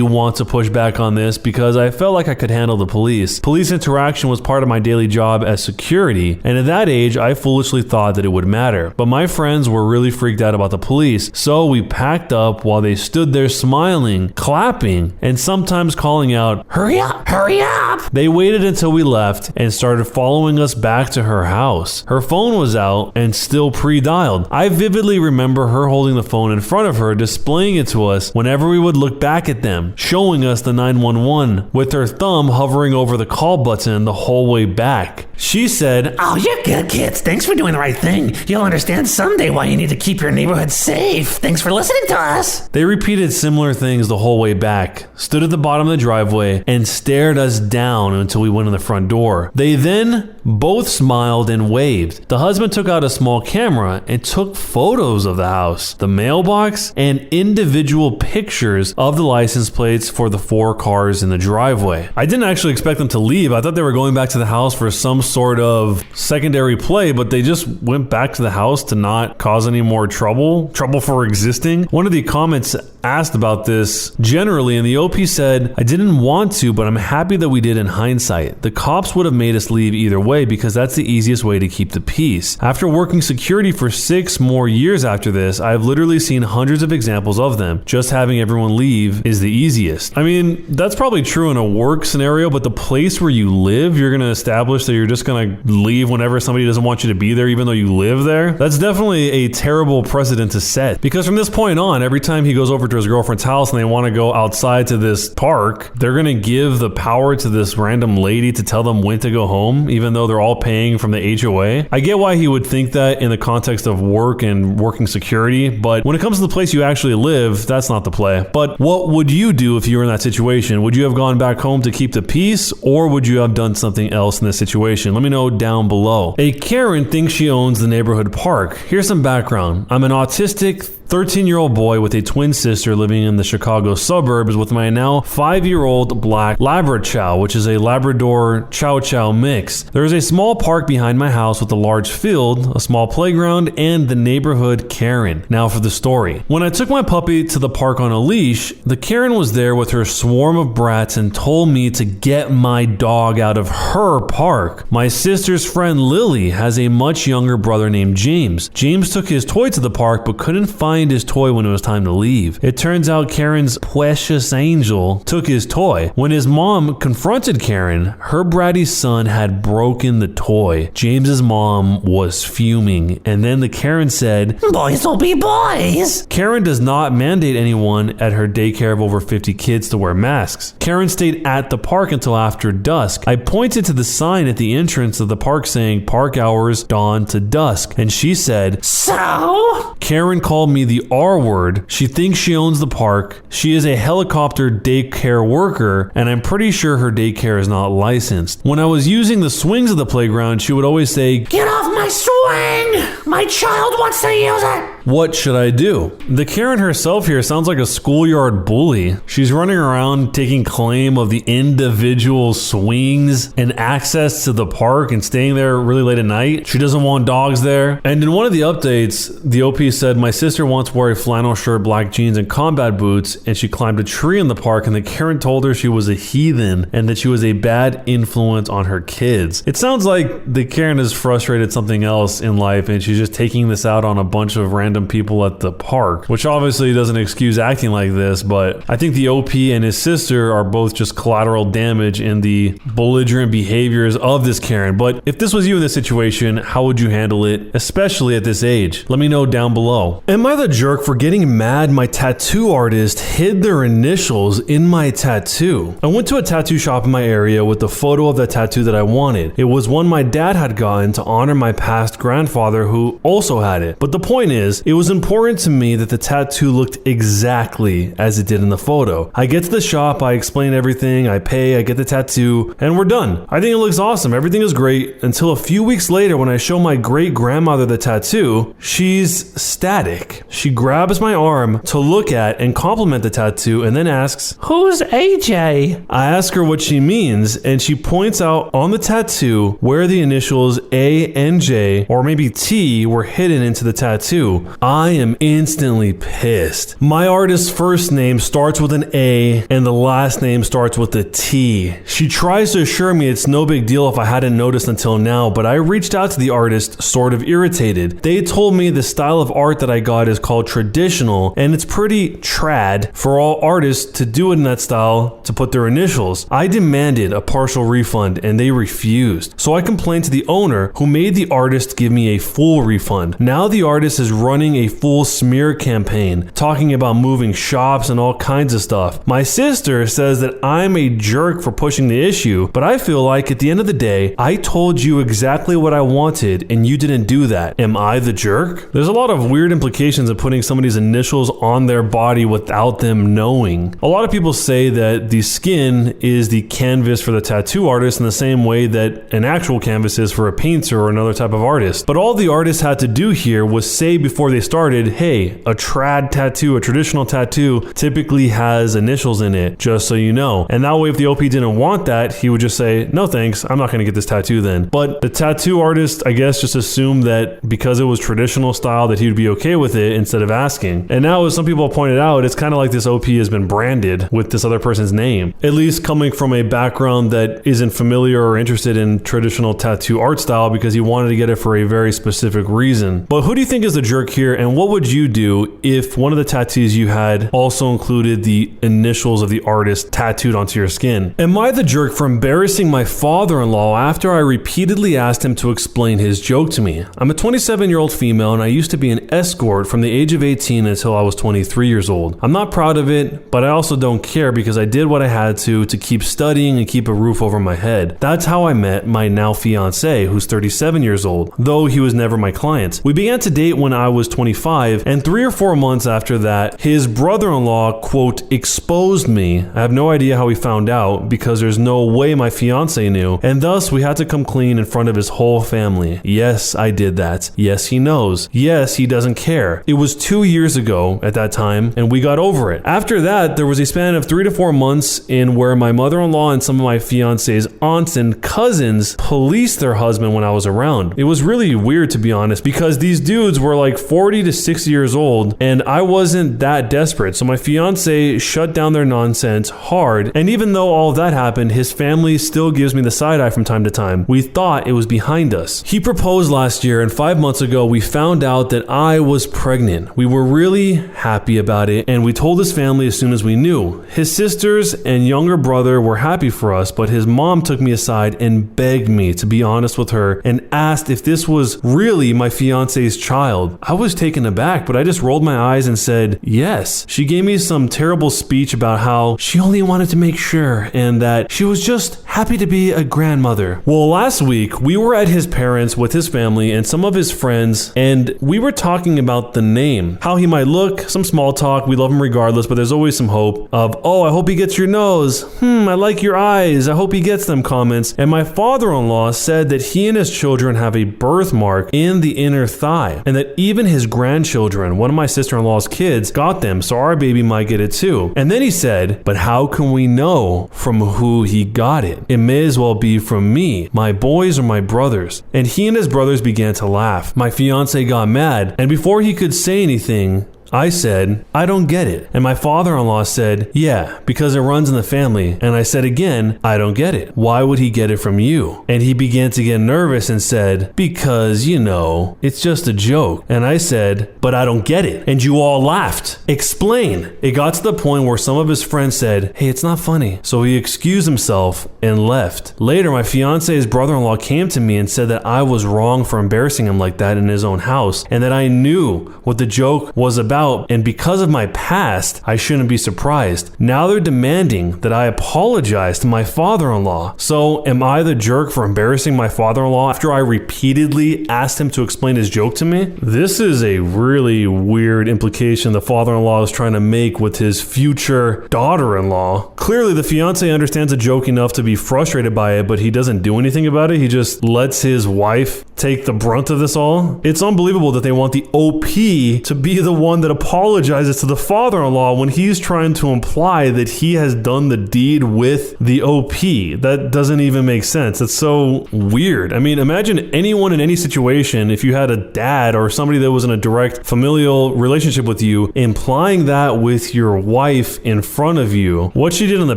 want to push back on this because I felt like I could handle the police. Police interaction was part of my daily job as security, and at that age, I foolishly thought that it would matter. But my friends were really freaked out about the police, so we packed up while they stood there smiling, clapping, and sometimes calling out, Hurry up! Hurry up! They waited until we left and started following us back to her house. Her phone was out and still pre-dialed. I vividly remember her holding the phone in front of her, displaying it to us whenever we would look back at them, showing us the 911 with her thumb hovering over the call button the whole way back. She said, "Oh, you're good, kids. Thanks for doing the right thing. You'll understand someday why you need to keep your neighborhood safe. Thanks for listening to us." They repeated similar things the whole way back, stood at the bottom of the driveway, and stared us down until we went in the front door. They then both smiled and waved. The husband took out a small camera and took photos of the house, the mailbox, and individual pictures of the license plates for the 4 cars in the driveway. I didn't actually expect them to leave. I thought they were going back to the house for some sort of secondary play, but they just went back to the house to not cause any more trouble for existing. One of the comments asked about this generally, and the OP said, "I didn't want to, but I'm happy that we did in hindsight. The cops would have made us leave either way because that's the easiest way to keep the peace. After working security for 6 more years after this, I've literally seen hundreds of examples of them. Just having everyone leave is the easiest." I mean, that's probably true in a work scenario, but the place where you live, you're going to establish that you're just going to leave whenever somebody doesn't want you to be there, even though you live there. That's definitely a terrible precedent to set, because from this point on, every time he goes over to his girlfriend's house and they want to go outside to this park, they're going to give the power to this random lady to tell them when to go home, even though they're all paying from the HOA. I get why he would think that in the context of work and working security, but when it comes to the place you actually live, that's not the play. But what would you do if you were in that situation? Would you have gone back home to keep the peace, or would you have done something else in this situation? Let me know down below. A Karen thinks she owns the neighborhood park. Here's some background. I'm an autistic 13-year-old boy with a twin sister living in the Chicago suburbs with my now 5-year-old black Labrador Chow, which is a Labrador Chow Chow mix. There is a small park behind my house with a large field, a small playground, and the neighborhood Karen. Now for the story. When I took my puppy to the park on a leash, the Karen was there with her swarm of brats and told me to get my dog out of her park. My sister's friend Lily has a much younger brother named James. James took his toy to the park but couldn't find find his toy when it was time to leave. It turns out Karen's precious angel took his toy. When his mom confronted Karen, her bratty son had broken the toy. James's mom was fuming, and then the Karen said, "Boys will be boys." Karen does not mandate anyone at her daycare of over 50 kids to wear masks. Karen stayed at the park until after dusk. I pointed to the sign at the entrance of the park saying park hours dawn to dusk, and she said, "So?" Karen called me the R word. She thinks she owns the park. She is a helicopter daycare worker, and I'm pretty sure her daycare is not licensed. When I was using the swings of the playground, she would always say, "Get off my swing! My child wants to use it!" "What should I do?" The Karen herself here sounds like a schoolyard bully. She's running around taking claim of the individual swings and access to the park and staying there really late at night. She doesn't want dogs there. And in one of the updates, the OP said, "My sister once wore a flannel shirt, black jeans, and combat boots, and she climbed a tree in the park, and the Karen told her she was a heathen and that she was a bad influence on her kids." It sounds like the Karen is frustrated something else in life, and she's just taking this out on a bunch of random people at the park, which obviously doesn't excuse acting like this, but I think the OP and his sister are both just collateral damage in the belligerent behaviors of this Karen. But if this was you in this situation, how would you handle it, especially at this age? Let me know down below. Am I the jerk for getting mad my tattoo artist hid their initials in my tattoo? I went to a tattoo shop in my area with the photo of the tattoo that I wanted. It was one my dad had gotten to honor my past grandfather who also had it. But the point is, it was important to me that the tattoo looked exactly as it did in the photo. I get to the shop, I explain everything, I pay, I get the tattoo, and we're done. I think it looks awesome. Everything is great until a few weeks later when I show my great grandmother the tattoo. She's static. She grabs my arm to look at and compliment the tattoo and then asks, "Who's AJ?" I ask her what she means, and she points out on the tattoo where the initials A and J, or maybe T, were hidden into the tattoo. I am instantly pissed. My artist's first name starts with an A, and the last name starts with a T. She tries to assure me it's no big deal if I hadn't noticed until now, but I reached out to the artist sort of irritated. They told me the style of art that I got is called traditional, and it's pretty trad for all artists to do it in that style to put their initials. I demanded a partial refund and they refused. So I complained to the owner who made the artist give me a full refund. Now the artist is running a full smear campaign, talking about moving shops and all kinds of stuff. My sister says that I'm a jerk for pushing the issue, but I feel like at the end of the day, I told you exactly what I wanted and you didn't do that. Am I the jerk? There's a lot of weird implications of putting somebody's initials on their body without them knowing. A lot of people say that the skin is the canvas for the tattoo artist in the same way that an actual canvas is for a painter or another type of artist. But all the artist had to do here was say before they started, hey, a trad tattoo, a traditional tattoo typically has initials in it, just so you know. And that way if the OP didn't want that, he would just say, no thanks, I'm not going to get this tattoo then. But the tattoo artist, I guess, just assumed that because it was traditional style that he would be okay with it instead of asking. And now, as some people have pointed out, it's kind of like this OP has been branded with this other person's name. At least coming from a background that isn't familiar or interested in traditional tattoo art style because he wanted to get it for a very specific reason. But who do you think is the jerk here, and what would you do if one of the tattoos you had also included the initials of the artist tattooed onto your skin? Am I the jerk for embarrassing my father-in-law after I repeatedly asked him to explain his joke to me? I'm a 27-year-old female and I used to be an escort from the age of 18 until I was 23 years old. I'm not proud of it, but I also don't care because I did what I had to keep studying and keep a roof over my head. That's how I met my now fiance, who's 37 years old, though he was never my client. We began to date when I was 25, and 3 or 4 months after that, his brother-in-law, quote, exposed me. I have no idea how he found out because there's no way my fiance knew, and thus we had to come clean in front of his whole family. Yes, I did that. Yes, he knows. Yes, he doesn't care. It was 2 years ago at that time, and we got over it. After that, there was a span of 3 to 4 months in where my mother-in-law and some of my fiance's aunts and cousins policed their husband when I was around. It was really weird, to be honest. honest, because these dudes were like 40 to 60 years old, and I wasn't that desperate. So my fiance shut down their nonsense hard, and even though all of that happened, his family still gives me the side eye from time to time. We thought it was behind us. He proposed last year, and 5 months ago, we found out that I was pregnant. We were really happy about it, and we told his family as soon as we knew. His sisters and younger brother were happy for us, but his mom took me aside and begged me to be honest with her and asked if this was really my fiance's child. I was taken aback, but I just rolled my eyes and said, yes. She gave me some terrible speech about how she only wanted to make sure and that she was just happy to be a grandmother. Well, last week, we were at his parents with his family and some of his friends, and we were talking about the name, how he might look, some small talk. We love him regardless, but there's always some hope of, oh, I hope he gets your nose. I like your eyes. I hope he gets them comments. And my father-in-law said that he and his children have a birthmark in the inner thigh, and that even his grandchildren, one of my sister-in-law's kids, got them, so our baby might get it too. And then he said, but how can we know from who he got it? It may as well be from me, my boys, or my brothers. And he and his brothers began to laugh. My fiance got mad, and before he could say anything, I said, I don't get it. And my father-in-law said, yeah, because it runs in the family. And I said again, I don't get it. Why would he get it from you? And he began to get nervous and said, because, it's just a joke. And I said, but I don't get it. And you all laughed. Explain. It got to the point where some of his friends said, hey, it's not funny. So he excused himself and left. Later, my fiance's brother-in-law came to me and said that I was wrong for embarrassing him like that in his own house, and that I knew what the joke was about. And because of my past, I shouldn't be surprised. Now they're demanding that I apologize to my father-in-law. So am I the jerk for embarrassing my father-in-law after I repeatedly asked him to explain his joke to me? This is a really weird implication the father-in-law is trying to make with his future daughter-in-law. Clearly, the fiance understands a joke enough to be frustrated by it, but he doesn't do anything about it. He just lets his wife take the brunt of this all. It's unbelievable that they want the OP to be the one that apologizes to the father-in-law when he's trying to imply that he has done the deed with the OP. That doesn't even make sense. It's so weird. I mean, imagine anyone in any situation, if you had a dad or somebody that was in a direct familial relationship with you, implying that with your wife in front of you. What she did in the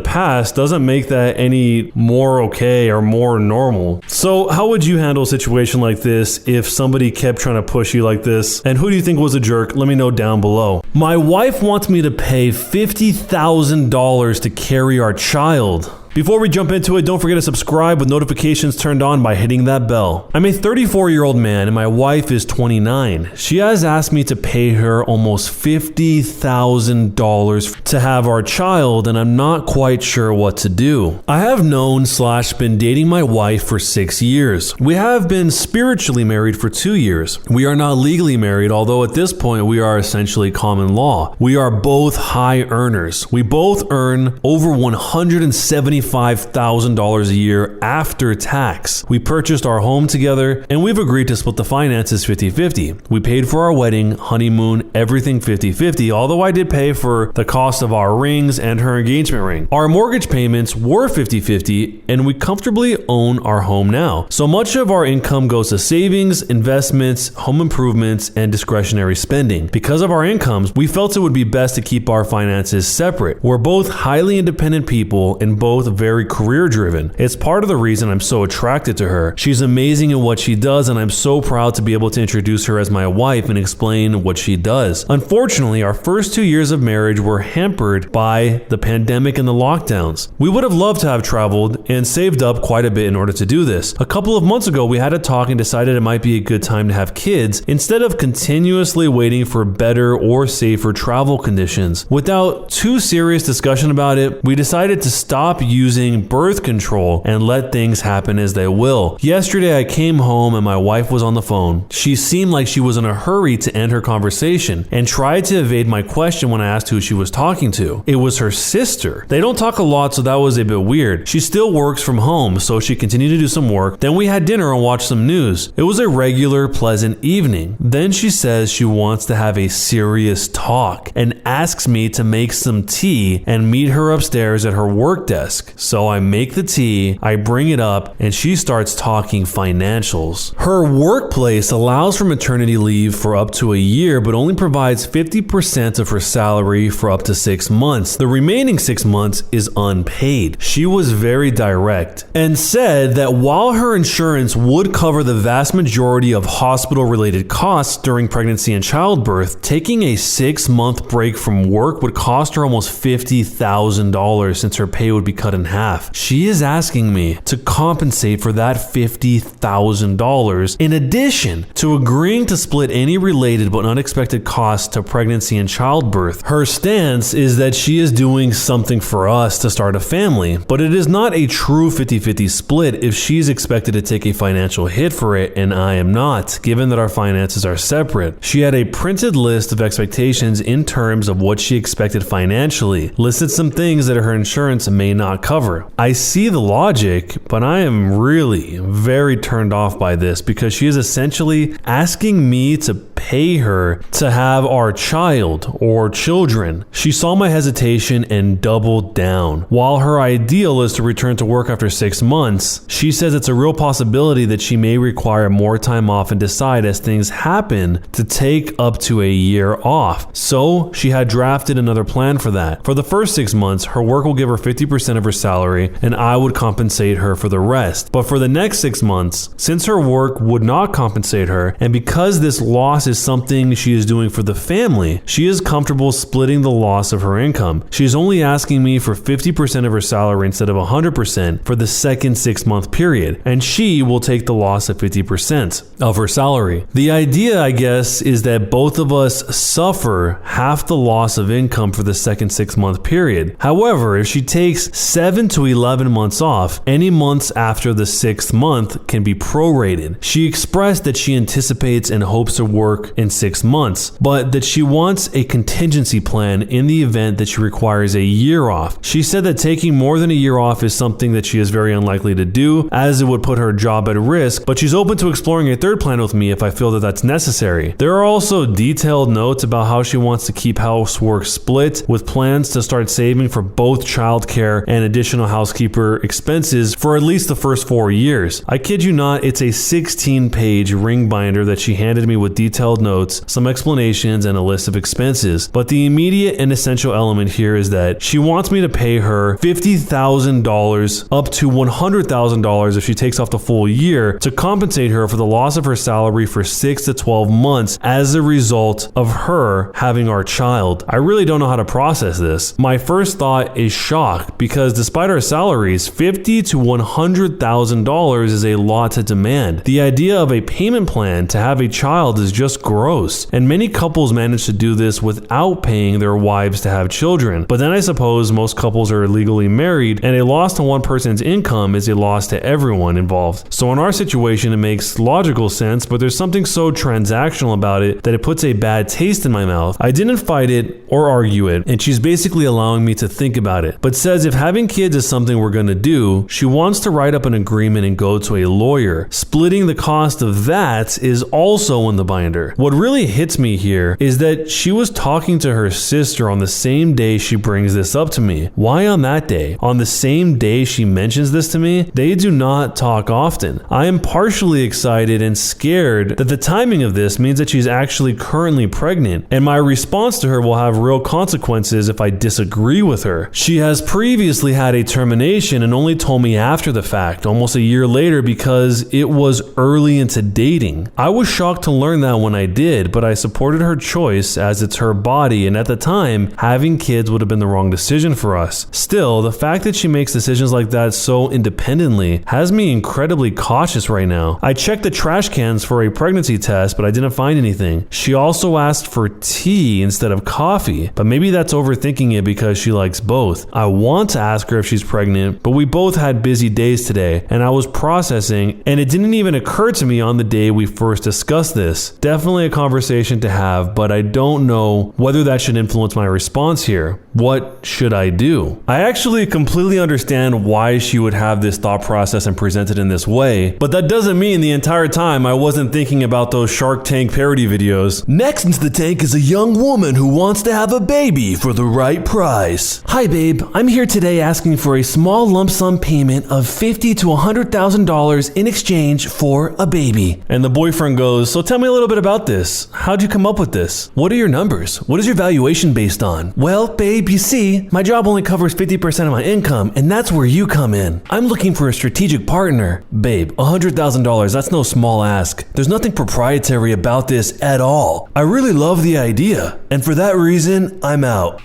past doesn't make that any more okay or more normal. So how would you handle a situation like this if somebody kept trying to push you like this? And who do you think was a jerk? Let me know down below. My wife wants me to pay $50,000 to carry our child. Before we jump into it, don't forget to subscribe with notifications turned on by hitting that bell. I'm a 34-year-old man and my wife is 29. She has asked me to pay her almost $50,000 to have our child, and I'm not quite sure what to do. I have been dating my wife for 6 years. We have been spiritually married for 2 years. We are not legally married, although at this point we are essentially common law. We are both high earners. We both earn over $175,000 a year after tax. We purchased our home together and we've agreed to split the finances 50-50. We paid for our wedding, honeymoon, everything 50-50, although I did pay for the cost of our rings and her engagement ring. Our mortgage payments were 50-50 and we comfortably own our home now. So much of our income goes to savings, investments, home improvements, and discretionary spending. Because of our incomes, we felt it would be best to keep our finances separate. We're both highly independent people and both very career driven. It's part of the reason I'm so attracted to her. She's amazing in what she does, and I'm so proud to be able to introduce her as my wife and explain what she does. Unfortunately, our first 2 years of marriage were hampered by the pandemic and the lockdowns. We would have loved to have traveled and saved up quite a bit in order to do this. A couple of months ago, we had a talk and decided it might be a good time to have kids instead of continuously waiting for better or safer travel conditions. Without too serious discussion about it, we decided to stop using birth control and let things happen as they will. Yesterday, I came home and my wife was on the phone. She seemed like she was in a hurry to end her conversation and tried to evade my question when I asked who she was talking to. It was her sister. They don't talk a lot, so that was a bit weird. She still works from home, so she continued to do some work. Then we had dinner and watched some news. It was a regular, pleasant evening. Then she says she wants to have a serious talk and asks me to make some tea and meet her upstairs at her work desk. risk. So I make the tea, I bring it up, and she starts talking financials. Her workplace allows for maternity leave for up to a year, but only provides 50% of her salary for up to 6 months. The remaining 6 months is unpaid. She was very direct and said that while her insurance would cover the vast majority of hospital-related costs during pregnancy and childbirth, taking a 6-month break from work would cost her almost $50,000 since her pay would be cut in half. She is asking me to compensate for that $50,000 in addition to agreeing to split any related but unexpected costs to pregnancy and childbirth. Her stance is that she is doing something for us to start a family, but it is not a true 50-50 split if she's expected to take a financial hit for it and I am not, given that our finances are separate. She had a printed list of expectations in terms of what she expected financially, listed some things that her insurance may not cover. I see the logic, but I am really very turned off by this because she is essentially asking me to pay her to have our child or children. She saw my hesitation and doubled down. While her ideal is to return to work after 6 months, she says it's a real possibility that she may require more time off and decide as things happen to take up to a year off. So she had drafted another plan for that. For the first 6 months, her work will give her 50% of her salary and I would compensate her for the rest. But for the next 6 months, since her work would not compensate her, and because this loss is something she is doing for the family, she is comfortable splitting the loss of her income. She is only asking me for 50% of her salary instead of 100% for the second 6-month period, and she will take the loss of 50% of her salary. The idea, I guess, is that both of us suffer half the loss of income for the second 6-month period. However, if she takes 7 to 11 months off, any months after the 6th month can be prorated. She expressed that she anticipates and hopes to work in 6 months, but that she wants a contingency plan in the event that she requires a year off. She said that taking more than a year off is something that she is very unlikely to do, as it would put her job at risk, but she's open to exploring a third plan with me if I feel that that's necessary. There are also detailed notes about how she wants to keep housework split, with plans to start saving for both childcare and additional housekeeper expenses for at least the first 4 years. I kid you not, it's a 16-page ring binder that she handed me with detailed notes, some explanations, and a list of expenses. But the immediate and essential element here is that she wants me to pay her $50,000 up to $100,000 if she takes off the full year to compensate her for the loss of her salary for 6 to 12 months as a result of her having our child. I really don't know how to process this. My first thought is shock because despite our salaries, $50,000 to $100,000 is a lot to demand. The idea of a payment plan to have a child is just gross, and many couples manage to do this without paying their wives to have children. But then I suppose most couples are legally married, and a loss to one person's income is a loss to everyone involved. So in our situation, it makes logical sense, but there's something so transactional about it that it puts a bad taste in my mouth. I didn't fight it or argue it, and she's basically allowing me to think about it, but says if having kids is something we're going to do, she wants to write up an agreement and go to a lawyer. Splitting the cost of that is also in the binder. What really hits me here is that she was talking to her sister on the same day she brings this up to me. Why on that day? On the same day she mentions this to me? They do not talk often. I am partially excited and scared that the timing of this means that she's actually currently pregnant, and my response to her will have real consequences if I disagree with her. She has previously had a termination and only told me after the fact, almost a year later, because it was early into dating. I was shocked to learn that when I did, but I supported her choice as it's her body, and at the time, having kids would have been the wrong decision for us. Still, the fact that she makes decisions like that so independently has me incredibly cautious right now. I checked the trash cans for a pregnancy test, but I didn't find anything. She also asked for tea instead of coffee, but maybe that's overthinking it because she likes both. I want to ask her if she's pregnant, but we both had busy days today, and I was processing, and it didn't even occur to me on the day we first discussed this. Definitely definitely a conversation to have, but I don't know whether that should influence my response here. What should I do? I actually completely understand why she would have this thought process and present it in this way, but that doesn't mean the entire time I wasn't thinking about those Shark Tank parody videos. Next into the tank is a young woman who wants to have a baby for the right price. Hi babe, I'm here today asking for a small lump sum payment of $50,000 to $100,000 in exchange for a baby. And the boyfriend goes, so tell me a little bit about this. How'd you come up with this? What are your numbers? What is your valuation based on? Well, babe, you see, my job only covers 50% of my income, and that's where you come in. I'm looking for a strategic partner. Babe, $100,000, that's no small ask. There's nothing proprietary about this at all. I really love the idea, and for that reason, I'm out.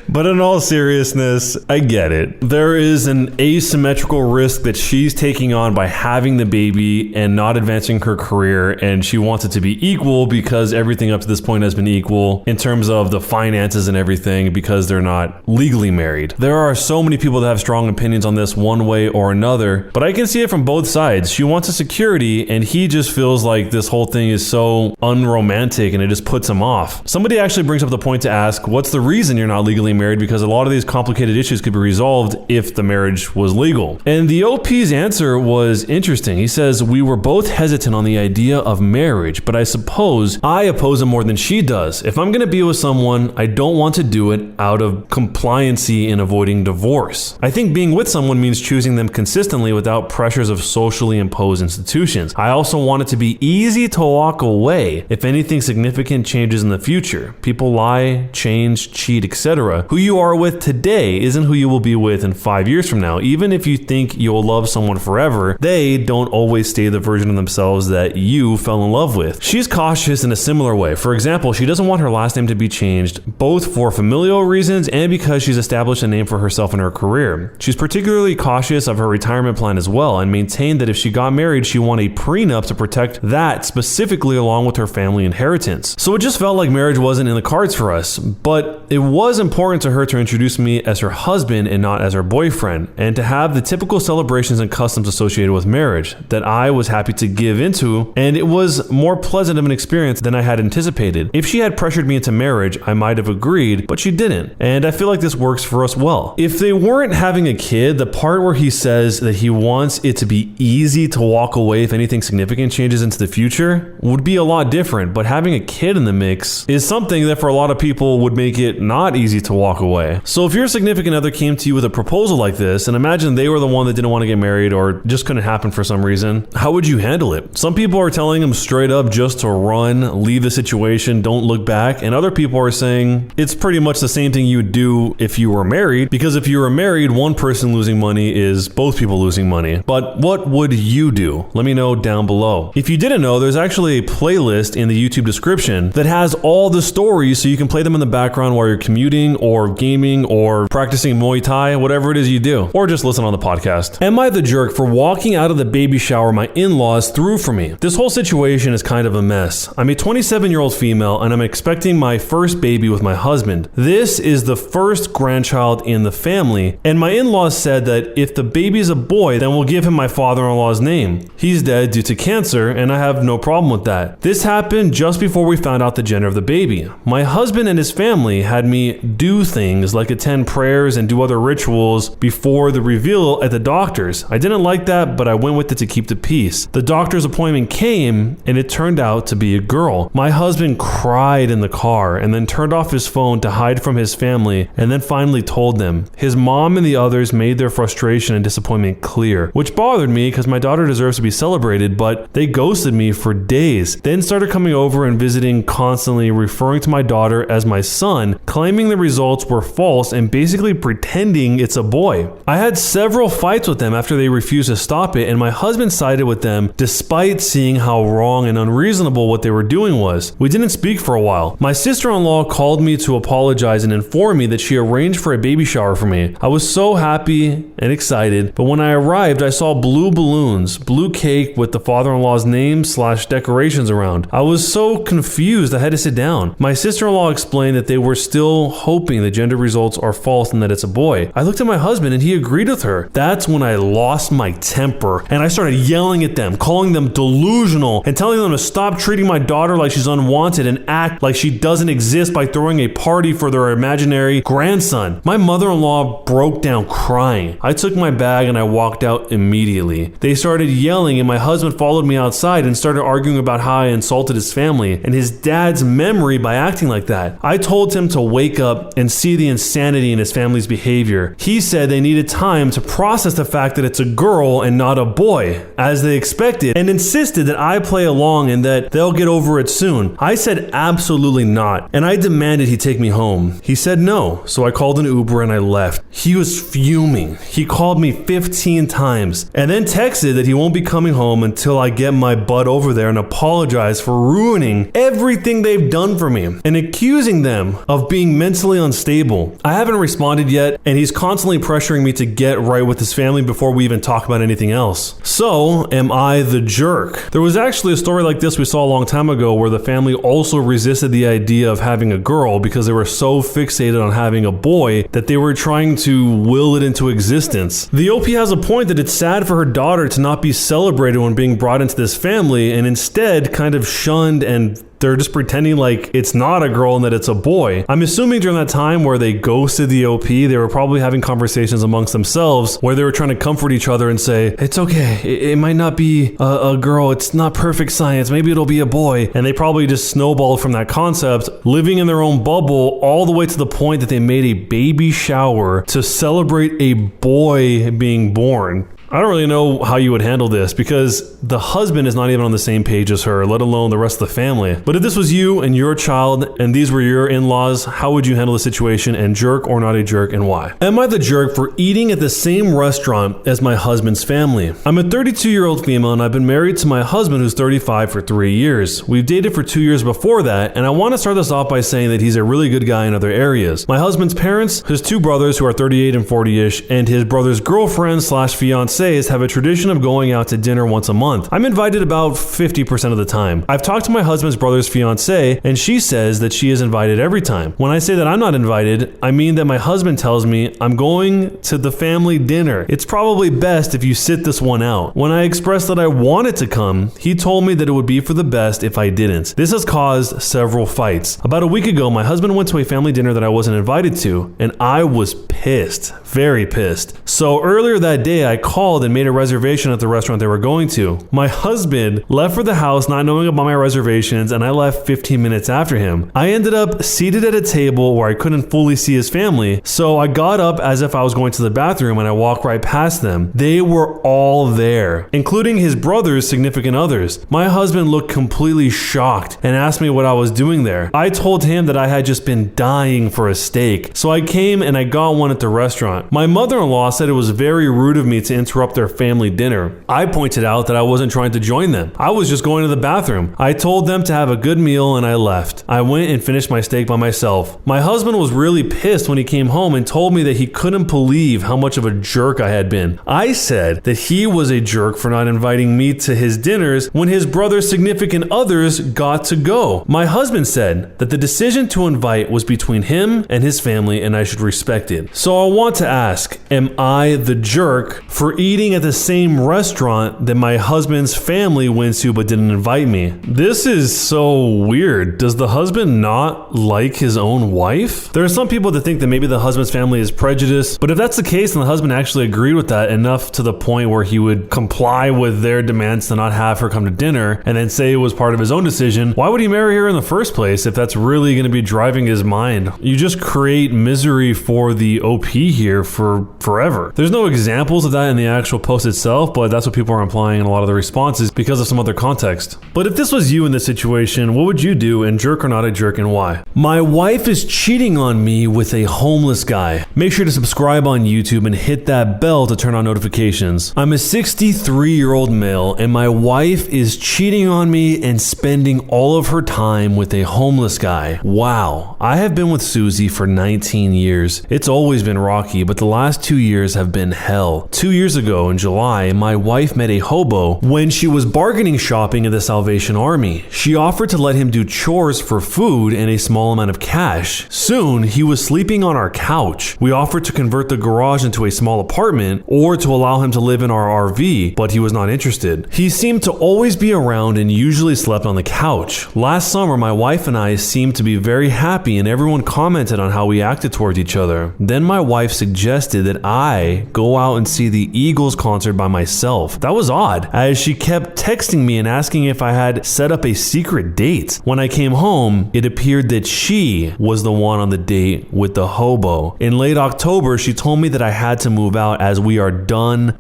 But in all seriousness, I get it. There is an asymmetrical risk that she's taking on by having the baby and not advancing her career, and she wants it to be equal because everything up to this point has been equal in terms of the finances and everything because they're not legally married. There are so many people that have strong opinions on this one way or another, but I can see it from both sides. She wants a security, and he just feels like this whole thing is so unromantic and it just puts him off. Somebody actually brings up the point to ask, what's the reason you're not legally married? Because a lot of these complicated issues could be resolved if the marriage was legal. And the OP's answer was interesting. He says, we were both hesitant on the idea of marriage, but I suppose I oppose it more than she does. If I'm going to be with someone, I don't want to do it out of compliancy and avoiding divorce. I think being with someone means choosing them consistently without pressures of socially imposed institutions. I also want it to be easy to walk away if anything significant changes in the future. People lie, change, cheat, etc. Who you are with today isn't who you will be with in 5 years from now. Even if you think you'll love someone forever, they don't always stay the version of themselves that you fell in love with. She's cautious in a similar way. For example, she doesn't want her last name to be changed, both for familial reasons and because she's established a name for herself in her career. She's particularly cautious of her retirement plan as well, and maintained that if she got married, she wanted a prenup to protect that specifically along with her family inheritance. So it just felt like marriage wasn't in the cards for us, but it was important to her to introduce me as her husband and not as her boyfriend, and to have the typical celebrations and customs associated with marriage that I was happy to give into, and it was more pleasant of an experience than I had anticipated. If she had pressured me into marriage, I might have agreed, but she didn't, and I feel like this works for us well. If they weren't having a kid, the part where he says that he wants it to be easy to walk away if anything significant changes into the future would be a lot different, but having a kid in the mix is something that for a lot of people would make it not easy to walk away. So if your significant other came to you with a proposal like this, and imagine they were the one that didn't want to get married or just couldn't happen for some reason, how would you handle it? Some people are telling them straight up just to run, leave the situation, don't look back, and other people are saying it's pretty much the same thing you would do if you were married, because if you were married, one person losing money is both people losing money. But what would you do? Let me know down below. If you didn't know, there's actually a playlist in the YouTube description that has all the stories so you can play them in the background while you're commuting or gaming or practicing Muay Thai, whatever it is you do, or just listen on the podcast. Am I the jerk for walking out of the baby shower my in-laws threw for me? This whole situation is kind of a mess. I'm a 27-year-old female and I'm expecting my first baby with my husband. This is the first grandchild in the family, and my in-laws said that if the baby's a boy, then we'll give him my father-in-law's name. He's dead due to cancer, and I have no problem with that. This happened just before we found out the gender of the baby. My husband and his family had me do things like attend prayers and do other rituals before the reveal at the doctor's. I didn't like that, but I went with it to keep the peace. The doctor's appointment came, and it turned out to be a girl. My husband cried in the car and then turned off his phone to hide from his family, and then finally told them. His mom and the others made their frustration and disappointment clear, which bothered me because my daughter deserves to be celebrated, but they ghosted me for days, then started coming over and visiting constantly, referring to my daughter as my son, claiming the results were false and basically pretending it's a boy. I had several fights with them after they refused to stop it, and my husband sided with them despite seeing how wrong and unreasonable what they were doing was. We didn't speak for a while. My sister-in-law called me to apologize and inform me that she arranged for a baby shower for me. I was so happy and excited, but when I arrived, I saw blue balloons, blue cake with the father-in-law's name / decorations around. I was so confused I had to sit down. My sister-in-law explained that they were still hoping the gender results are false and that it's a boy. I looked at my husband and he agreed with her. That's when I lost my temper and I started yelling at them, calling them delusional and telling them to stop treating my daughter like she's unwanted and act like she doesn't exist by throwing a party for their imaginary grandson. My mother-in-law broke down crying. I took my bag and I walked out immediately. They started yelling and my husband followed me outside and started arguing about how I insulted his family and his dad's memory by acting like that. I told him to wake up and see the insanity in his family's behavior. He said they needed time to process the fact that it's a girl and not a boy, as they expected, and insisted that I play along and that they'll get over it soon. I said absolutely not, and I demanded he take me home. He said no, so I called an Uber and I left. He was fuming. He called me 15 times and then texted that he won't be coming home until I get my butt over there and apologize for ruining everything they've done for me and accusing them of being mentally unstable. I haven't responded yet, and he's constantly pressuring me to get right with his family before we even talk about anything else. So, am I the jerk? There was actually a story like this we saw a long time ago where the family also resisted the idea of having a girl because they were so fixated on having a boy that they were trying to will it into existence. The OP has a point that it's sad for her daughter to not be celebrated when being brought into this family and instead kind of shunned, and they're just pretending like it's not a girl and that it's a boy. I'm assuming during that time where they ghosted the OP, they were probably having conversations amongst themselves where they were trying to comfort each other and say, it's okay, it might not be a girl, it's not perfect science, maybe it'll be a boy. And they probably just snowballed from that concept, living in their own bubble all the way to the point that they made a baby shower to celebrate a boy being born. I don't really know how you would handle this because the husband is not even on the same page as her, let alone the rest of the family. But if this was you and your child and these were your in-laws, how would you handle the situation, and jerk or not a jerk, and why? Am I the jerk for eating at the same restaurant as my husband's family? I'm a 32-year-old female and I've been married to my husband who's 35 for 3 years. We've dated for 2 years before that, and I want to start this off by saying that he's a really good guy in other areas. My husband's parents, his two brothers who are 38 and 40-ish, and his brother's girlfriend / fiance have a tradition of going out to dinner once a month. I'm invited about 50% of the time. I've talked to my husband's brother's fiance, and she says that she is invited every time. When I say that I'm not invited, I mean that my husband tells me I'm going to the family dinner. It's probably best if you sit this one out. When I expressed that I wanted to come, he told me that it would be for the best if I didn't. This has caused several fights. About a week ago, my husband went to a family dinner that I wasn't invited to, and I was pissed. Very pissed. So earlier that day, I called and made a reservation at the restaurant they were going to. My husband left for the house not knowing about my reservations, and I left 15 minutes after him. I ended up seated at a table where I couldn't fully see his family, so I got up as if I was going to the bathroom and I walked right past them. They were all there, including his brother's significant others. My husband looked completely shocked and asked me what I was doing there. I told him that I had just been dying for a steak, so I came and I got one at the restaurant. My mother-in-law said it was very rude of me to interrupt their family dinner. I pointed out that I wasn't trying to join them. I was just going to the bathroom. I told them to have a good meal and I left. I went and finished my steak by myself. My husband was really pissed when he came home and told me that he couldn't believe how much of a jerk I had been. I said that he was a jerk for not inviting me to his dinners when his brother's significant others got to go. My husband said that the decision to invite was between him and his family and I should respect it. So I want to ask, am I the jerk for eating at the same restaurant that my husband's family went to but didn't invite me? This is so weird. Does the husband not like his own wife? There are some people that think that maybe the husband's family is prejudiced, but if that's the case and the husband actually agreed with that enough to the point where he would comply with their demands to not have her come to dinner and then say it was part of his own decision, why would he marry her in the first place if that's really going to be driving his mind? You just create misery for the OP here for forever. There's no examples of that in the actual post itself, but that's what people are implying in a lot of the responses because of some other context. But if this was you in this situation, what would you do, and jerk or not a jerk, and why? My wife is cheating on me with a homeless guy. Make sure to subscribe on YouTube and hit that bell to turn on notifications. I'm a 63-year-old male and my wife is cheating on me and spending all of her time with a homeless guy. Wow. I have been with Susie for 19 years. It's always been rocky, but the last 2 years have been hell. 2 years ago, ago in July, my wife met a hobo when she was bargaining shopping at the Salvation Army. She offered to let him do chores for food and a small amount of cash. Soon, he was sleeping on our couch. We offered to convert the garage into a small apartment or to allow him to live in our RV, but he was not interested. He seemed to always be around and usually slept on the couch. Last summer, my wife and I seemed to be very happy and everyone commented on how we acted towards each other. Then my wife suggested that I go out and see the Eagles concert by myself. That was odd, as she kept texting me and asking if I had set up a secret date. When I came home, it appeared that she was the one on the date with the hobo. In late October, she told me that I had to move out as we are done.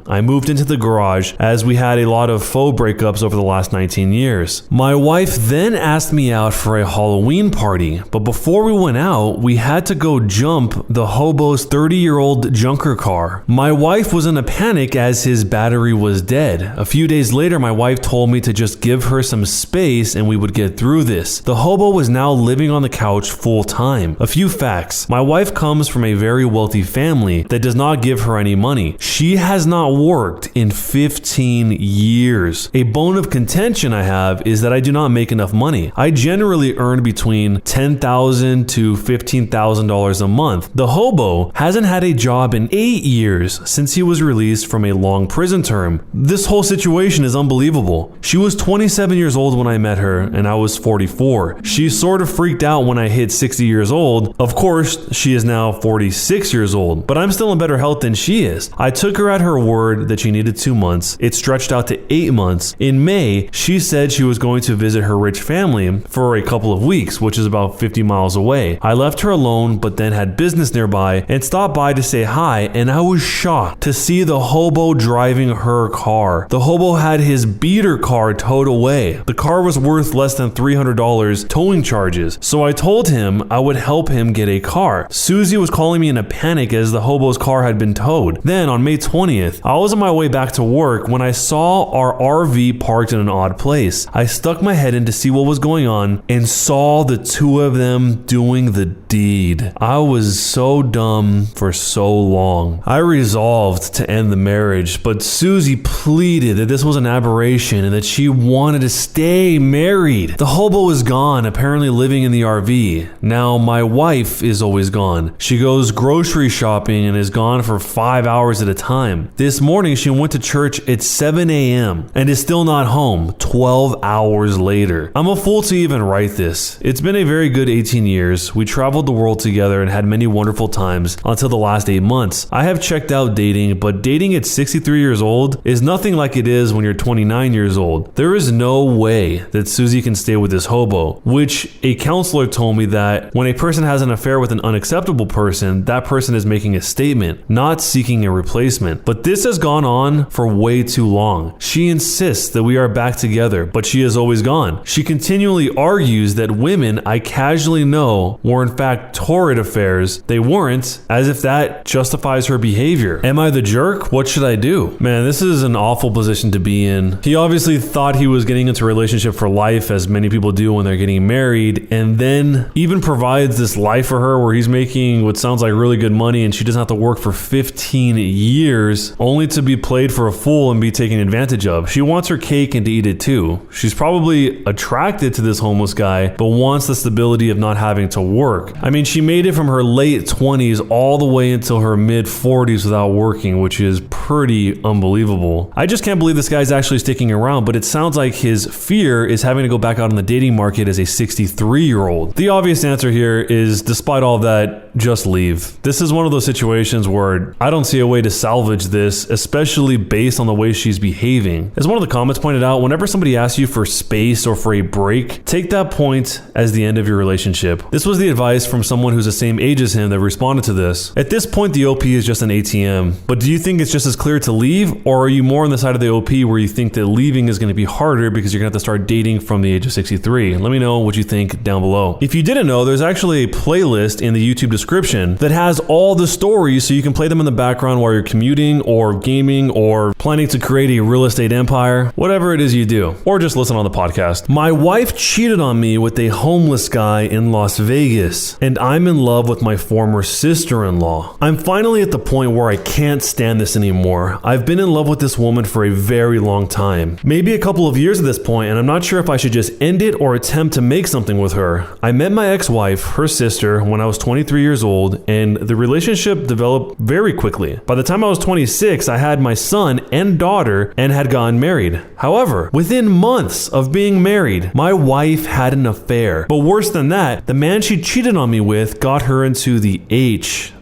I moved into the garage as we had a lot of faux breakups over the last 19 years. My wife then asked me out for a Halloween party, but before we went out, we had to go jump the hobo's 30-year-old junker car. My wife was in a panic as his battery was dead. A few days later, my wife told me to just give her some space and we would get through this. The hobo was now living on the couch full time. A few facts. My wife comes from a very wealthy family that does not give her any money. She has not worked in 15 years. A bone of contention I have is that I do not make enough money. I generally earn between $10,000 to $15,000 a month. The hobo hasn't had a job in 8 years since he was released from a long prison term. This whole situation is unbelievable. She was 27 years old when I met her and I was 44. She sort of freaked out when I hit 60 years old. Of course, she is now 46 years old, but I'm still in better health than she is. I took her at her word that she needed 2 months. It stretched out to 8 months. In May, she said she was going to visit her rich family for a couple of weeks, which is about 50 miles away. I left her alone, but then had business nearby and stopped by to say hi, and I was shocked to see the hobo driving her car. The hobo had his beater car towed away. The car was worth less than $300 towing charges, so I told him I would help him get a car. Susie was calling me in a panic as the hobo's car had been towed. Then on May 20th, I was on my way back to work when I saw our RV parked in an odd place. I stuck my head in to see what was going on and saw the two of them doing the deed. I was so dumb for so long. I resolved to end the marriage, but Susie pleaded that this was an aberration and that she wanted to stay married. The hobo is gone, apparently living in the RV. Now my wife is always gone. She goes grocery shopping and is gone for 5 hours at a time. This morning she went to church at 7 a.m. and is still not home 12 hours later. I'm a fool to even write this. It's been a very good 18 years. We traveled the world together and had many wonderful times until the last 8 months. I have checked out dating, but dating at 63 years old is nothing like it is when you're 29 years old. There is no way that Susie can stay with this hobo, which a counselor told me that when a person has an affair with an unacceptable person, that person is making a statement, not seeking a replacement. But this has gone on for way too long. She insists that we are back together, but she is always gone. She continually argues that women I casually know were in fact torrid affairs. They weren't, as if that justifies her behavior. Am I the jerk? What should I do? Man, this is an awful position to be in. He obviously thought he was getting into a relationship for life, as many people do when they're getting married, and then even provides this life for her where he's making what sounds like really good money and she doesn't have to work for 15 years only to be played for a fool and be taken advantage of. She wants her cake and to eat it too. She's probably attracted to this homeless guy, but wants the stability of not having to work. I mean, she made it from her late 20s all the way until her mid 40s without working, which is pretty unbelievable. I just can't believe this guy's actually sticking around, but it sounds like his fear is having to go back out on the dating market as a 63-year-old. The obvious answer here is, despite all that, just leave. This is one of those situations where I don't see a way to salvage this, especially based on the way she's behaving. As one of the comments pointed out, whenever somebody asks you for space or for a break, take that point as the end of your relationship. This was the advice from someone who's the same age as him that responded to this. At this point, the OP is just an ATM, but do you think it's just as clear to leave, or are you more on the side of the OP where you think that leaving is going to be harder because you're going to have to start dating from the age of 63? Let me know what you think down below. If you didn't know, there's actually a playlist in the YouTube description that has all the stories so you can play them in the background while you're commuting or gaming or planning to create a real estate empire, whatever it is you do, or just listen on the podcast. My wife cheated on me with a homeless guy in Las Vegas, and I'm in love with my former sister-in-law. I'm finally at the point where I can't stand this anymore. I've been in love with this woman for a very long time. Maybe a couple of years at this point, and I'm not sure if I should just end it or attempt to make something with her. I met my ex-wife, her sister, when I was 23 years old, and the relationship developed very quickly. By the time I was 26, I had my son and daughter and had gotten married. However, within months of being married, my wife had an affair. But worse than that, the man she cheated on me with got her into the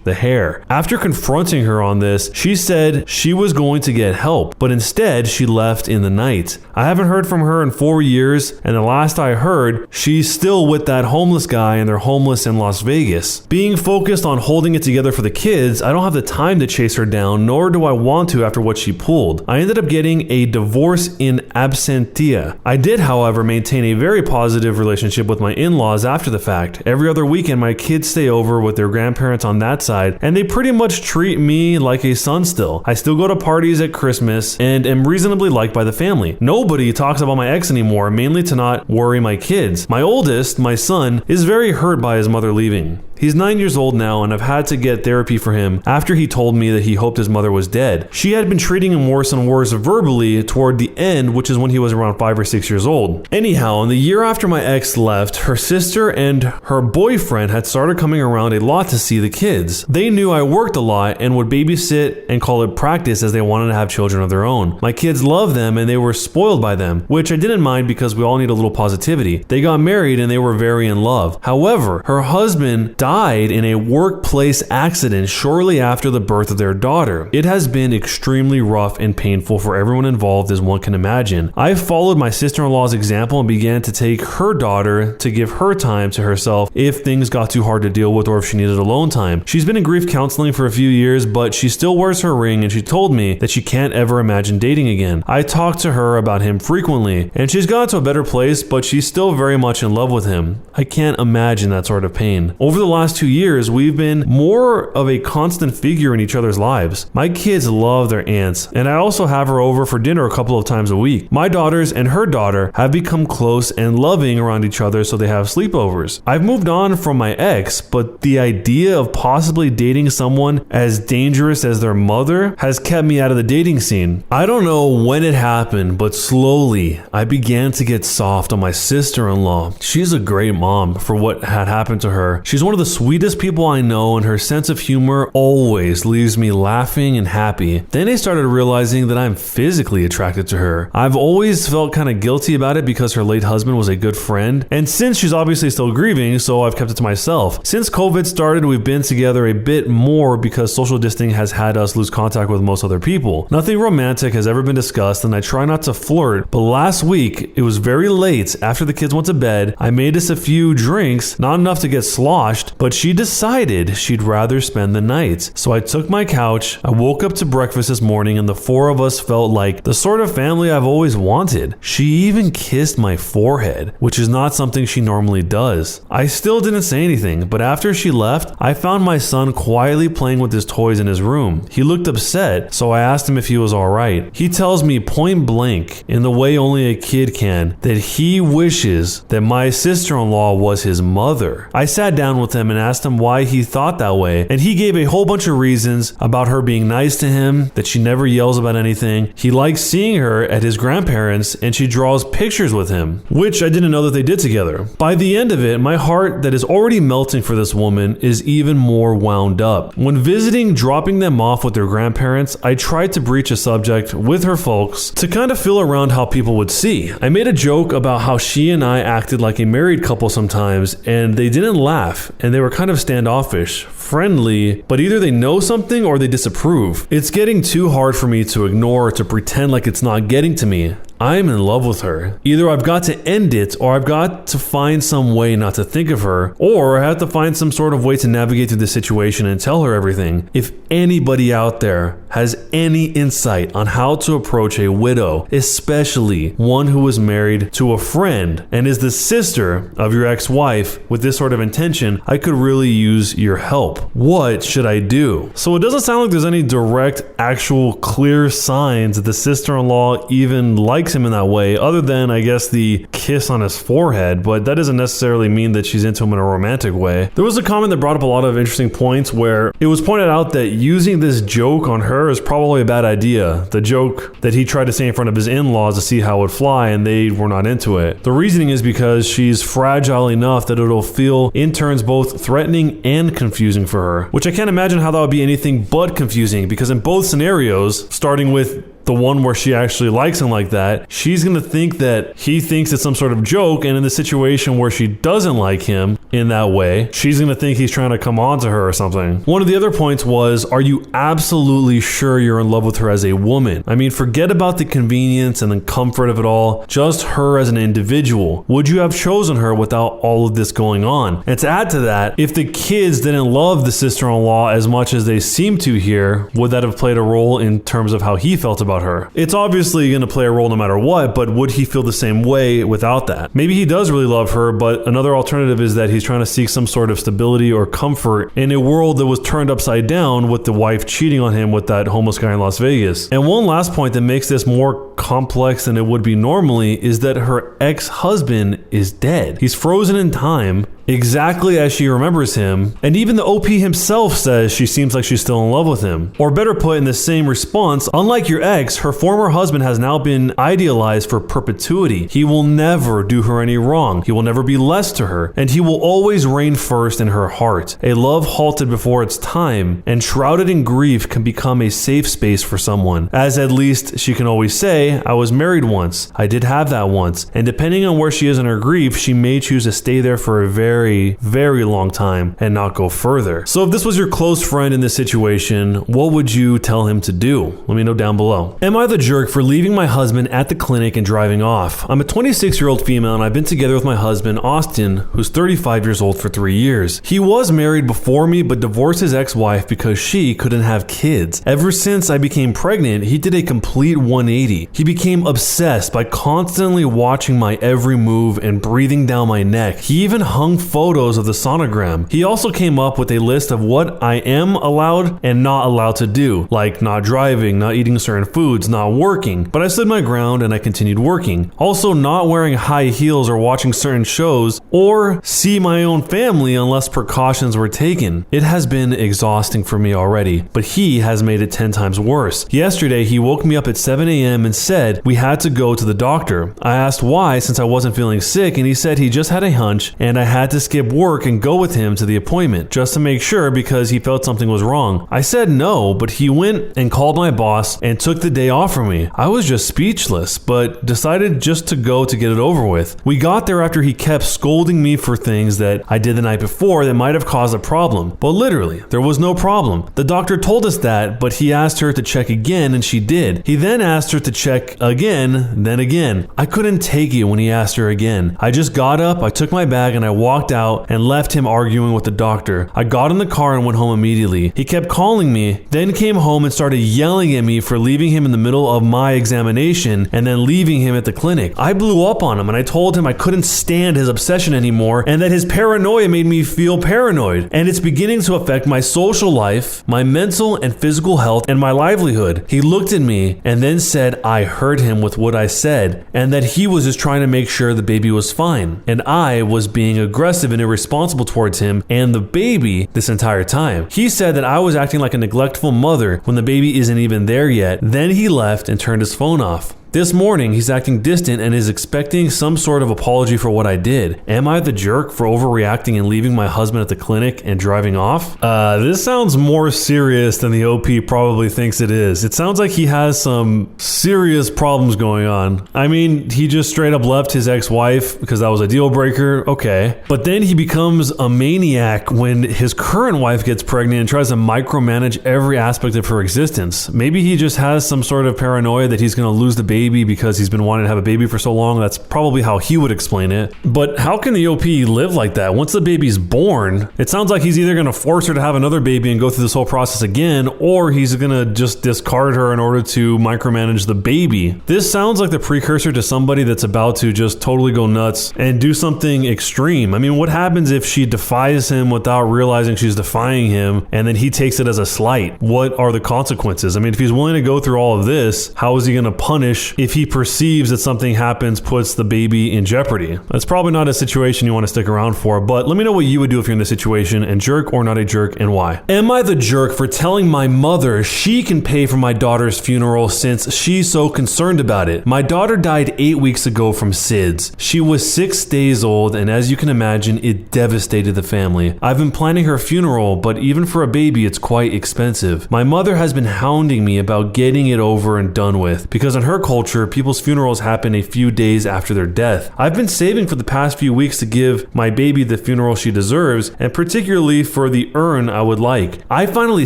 hair. After confronting her on this, she said she was going to get help, but instead she left in the night. I haven't heard from her in 4 years, and the last I heard, she's still with that homeless guy and they're homeless in Las Vegas. Being focused on holding it together for the kids, I don't have the time to chase her down, nor do I want to after what she pulled. I ended up getting a divorce in absentia. I did, however, maintain a very positive relationship with my in-laws after the fact. Every other weekend, my kids stay over with their grandparents on that side, and they pretty much treat me like a son still. I still go to parties at Christmas and am reasonably liked by the family. Nobody talks about my ex anymore, mainly to not worry my kids. My oldest, my son, is very hurt by his mother leaving. He's 9 years old now, and I've had to get therapy for him after he told me that he hoped his mother was dead. She had been treating him worse and worse verbally toward the end, which is when he was around 5 or 6 years old. Anyhow, in the year after my ex left, her sister and her boyfriend had started coming around a lot to see the kids. They knew I worked a lot and would babysit and call it practice as they wanted to have children of their own. My kids loved them and they were spoiled by them, which I didn't mind because we all need a little positivity. They got married and they were very in love. However, her husband died in a workplace accident shortly after the birth of their daughter. It has been extremely rough and painful for everyone involved, as one can imagine. I followed my sister-in-law's example and began to take her daughter to give her time to herself if things got too hard to deal with or if she needed alone time. She's been in grief counseling for a few years, but she still wears her ring and she told me that she can't ever imagine dating again. I talked to her about him frequently and she's gotten to a better place, but she's still very much in love with him. I can't imagine that sort of pain. Over the last 2 years, we've been more of a constant figure in each other's lives. My kids love their aunts, and I also have her over for dinner a couple of times a week. My daughters and her daughter have become close and loving around each other, so they have sleepovers. I've moved on from my ex, but the idea of possibly dating someone as dangerous as their mother has kept me out of the dating scene. I don't know when it happened, but slowly I began to get soft on my sister-in-law. She's a great mom for what had happened to her. She's one of the sweetest people I know, and her sense of humor always leaves me laughing and happy. Then I started realizing that I'm physically attracted to her. I've always felt kind of guilty about it because her late husband was a good friend, and since she's obviously still grieving, so I've kept it to myself. Since COVID started, we've been together a bit more because social distancing has had us lose contact with most other people. Nothing romantic has ever been discussed, and I try not to flirt, but last week, it was very late after the kids went to bed. I made us a few drinks, not enough to get sloshed, but she decided she'd rather spend the night. So I took my couch, I woke up to breakfast this morning, and the four of us felt like the sort of family I've always wanted. She even kissed my forehead, which is not something she normally does. I still didn't say anything, but after she left, I found my son quietly playing with his toys in his room. He looked upset, so I asked him if he was alright. He tells me point blank, in the way only a kid can, that he wishes that my sister-in-law was his mother. I sat down with him and asked him why he thought that way, and he gave a whole bunch of reasons about her being nice to him, that she never yells about anything. He likes seeing her at his grandparents, and she draws pictures with him, which I didn't know that they did together. By the end of it, my heart that is already melting for this woman is even more wound up. When visiting, dropping them off with their grandparents, I tried to breach a subject with her folks to kind of feel around how people would see. I made a joke about how she and I acted like a married couple sometimes, and they didn't laugh, and they were kind of standoffish, friendly, but either they know something or they disapprove. It's getting too hard for me to ignore or to pretend like it's not getting to me. I'm in love with her. Either I've got to end it, or I've got to find some way not to think of her, or I have to find some sort of way to navigate through the situation and tell her everything. If anybody out there has any insight on how to approach a widow, especially one who was married to a friend and is the sister of your ex-wife with this sort of intention, I could really use your help. What should I do? So it doesn't sound like there's any direct, actual, clear signs that the sister-in-law even likes him in that way, other than, I guess, the kiss kiss on his forehead, but that doesn't necessarily mean that she's into him in a romantic way. There was a comment that brought up a lot of interesting points where it was pointed out that using this joke on her is probably a bad idea. The joke that he tried to say in front of his in-laws to see how it would fly, and they were not into it. The reasoning is because she's fragile enough that it'll feel in turns both threatening and confusing for her, which I can't imagine how that would be anything but confusing, because in both scenarios, starting with the one where she actually likes him like that, she's going to think that he thinks it's some sort of joke, and in the situation where she doesn't like him in that way, she's going to think he's trying to come on to her or something. One of the other points was, are you absolutely sure you're in love with her as a woman? I mean, forget about the convenience and the comfort of it all, just her as an individual. Would you have chosen her without all of this going on? And to add to that, if the kids didn't love the sister-in-law as much as they seem to here, would that have played a role in terms of how he felt about her? It's obviously going to play a role no matter what, but would he feel the same way without that? Maybe he does really love her, but another alternative is that he's trying to seek some sort of stability or comfort in a world that was turned upside down with the wife cheating on him with that homeless guy in Las Vegas. And one last point that makes this more complex than it would be normally is that her ex-husband is dead. He's frozen in time, exactly as she remembers him, and even the OP himself says she seems like she's still in love with him. Or better put, in the same response, unlike your ex, her former husband has now been idealized for perpetuity. He will never do her any wrong. He will never be less to her, and he will always reign first in her heart. A love halted before its time and shrouded in grief can become a safe space for someone, as at least she can always say, I was married once. I did have that once. And depending on where she is in her grief, she may choose to stay there for a very, very long time and not go further. So if this was your close friend in this situation, what would you tell him to do? Let me know down below. Am I the jerk for leaving my husband at the clinic and driving off? I'm a 26-year-old female and I've been together with my husband, Austin, who's 35 years old, for 3 years. He was married before me but divorced his ex-wife because she couldn't have kids. Ever since I became pregnant, he did a complete 180. He became obsessed by constantly watching my every move and breathing down my neck. He even hung photos of the sonogram. He also came up with a list of what I am allowed and not allowed to do, like not driving, not eating certain foods, not working. But I stood my ground and I continued working. Also not wearing high heels or watching certain shows or see my own family unless precautions were taken. It has been exhausting for me already, but he has made it 10 times worse. Yesterday, he woke me up at 7 a.m. and said we had to go to the doctor. I asked why since I wasn't feeling sick, and he said he just had a hunch and I had to skip work and go with him to the appointment just to make sure because he felt something was wrong. I said no, but he went and called my boss and took the day off from me. I was just speechless, but decided just to go to get it over with. We got there after he kept scolding me for things that I did the night before that might have caused a problem. But literally, there was no problem. The doctor told us that, but he asked her to check again and she did. He then asked her to check again, then again. I couldn't take it when he asked her again. I just got up, I took my bag and I walked out and left him arguing with the doctor. I got in the car and went home immediately. He kept calling me, then came home and started yelling at me for leaving him in the middle of my examination and then leaving him at the clinic. I blew up on him and I told him I couldn't stand his obsession anymore and that his paranoia made me feel paranoid. And it's beginning to affect my social life, my mental and physical health, and my livelihood. He looked at me and then said I hurt him with what I said and that he was just trying to make sure the baby was fine. And I was being aggressive and irresponsible towards him and the baby this entire time. He said that I was acting like a neglectful mother when the baby isn't even there yet. Then he left and turned his phone off. This morning, he's acting distant and is expecting some sort of apology for what I did. Am I the jerk for overreacting and leaving my husband at the clinic and driving off? This sounds more serious than the OP probably thinks it is. It sounds like he has some serious problems going on. I mean, he just straight up left his ex-wife because that was a deal breaker. Okay. But then he becomes a maniac when his current wife gets pregnant and tries to micromanage every aspect of her existence. Maybe he just has some sort of paranoia that he's going to lose the baby because he's been wanting to have a baby for so long. That's probably how he would explain it. But how can the OP live like that? Once the baby's born, it sounds like he's either going to force her to have another baby and go through this whole process again, or he's going to just discard her in order to micromanage the baby. This sounds like the precursor to somebody that's about to just totally go nuts and do something extreme. I mean, what happens if she defies him without realizing she's defying him and then he takes it as a slight? What are the consequences? I mean, if he's willing to go through all of this, how is he going to punish which, if he perceives that something happens, puts the baby in jeopardy. That's probably not a situation you want to stick around for, but let me know what you would do if you're in this situation, and jerk or not a jerk, and why. Am I the jerk for telling my mother she can pay for my daughter's funeral since she's so concerned about it? My daughter died 8 weeks ago from SIDS. She was 6 days old, and as you can imagine, it devastated the family. I've been planning her funeral, but even for a baby, it's quite expensive. My mother has been hounding me about getting it over and done with, because in her culture, people's funerals happen a few days after their death. I've been saving for the past few weeks to give my baby the funeral she deserves, and particularly for the urn I would like. I finally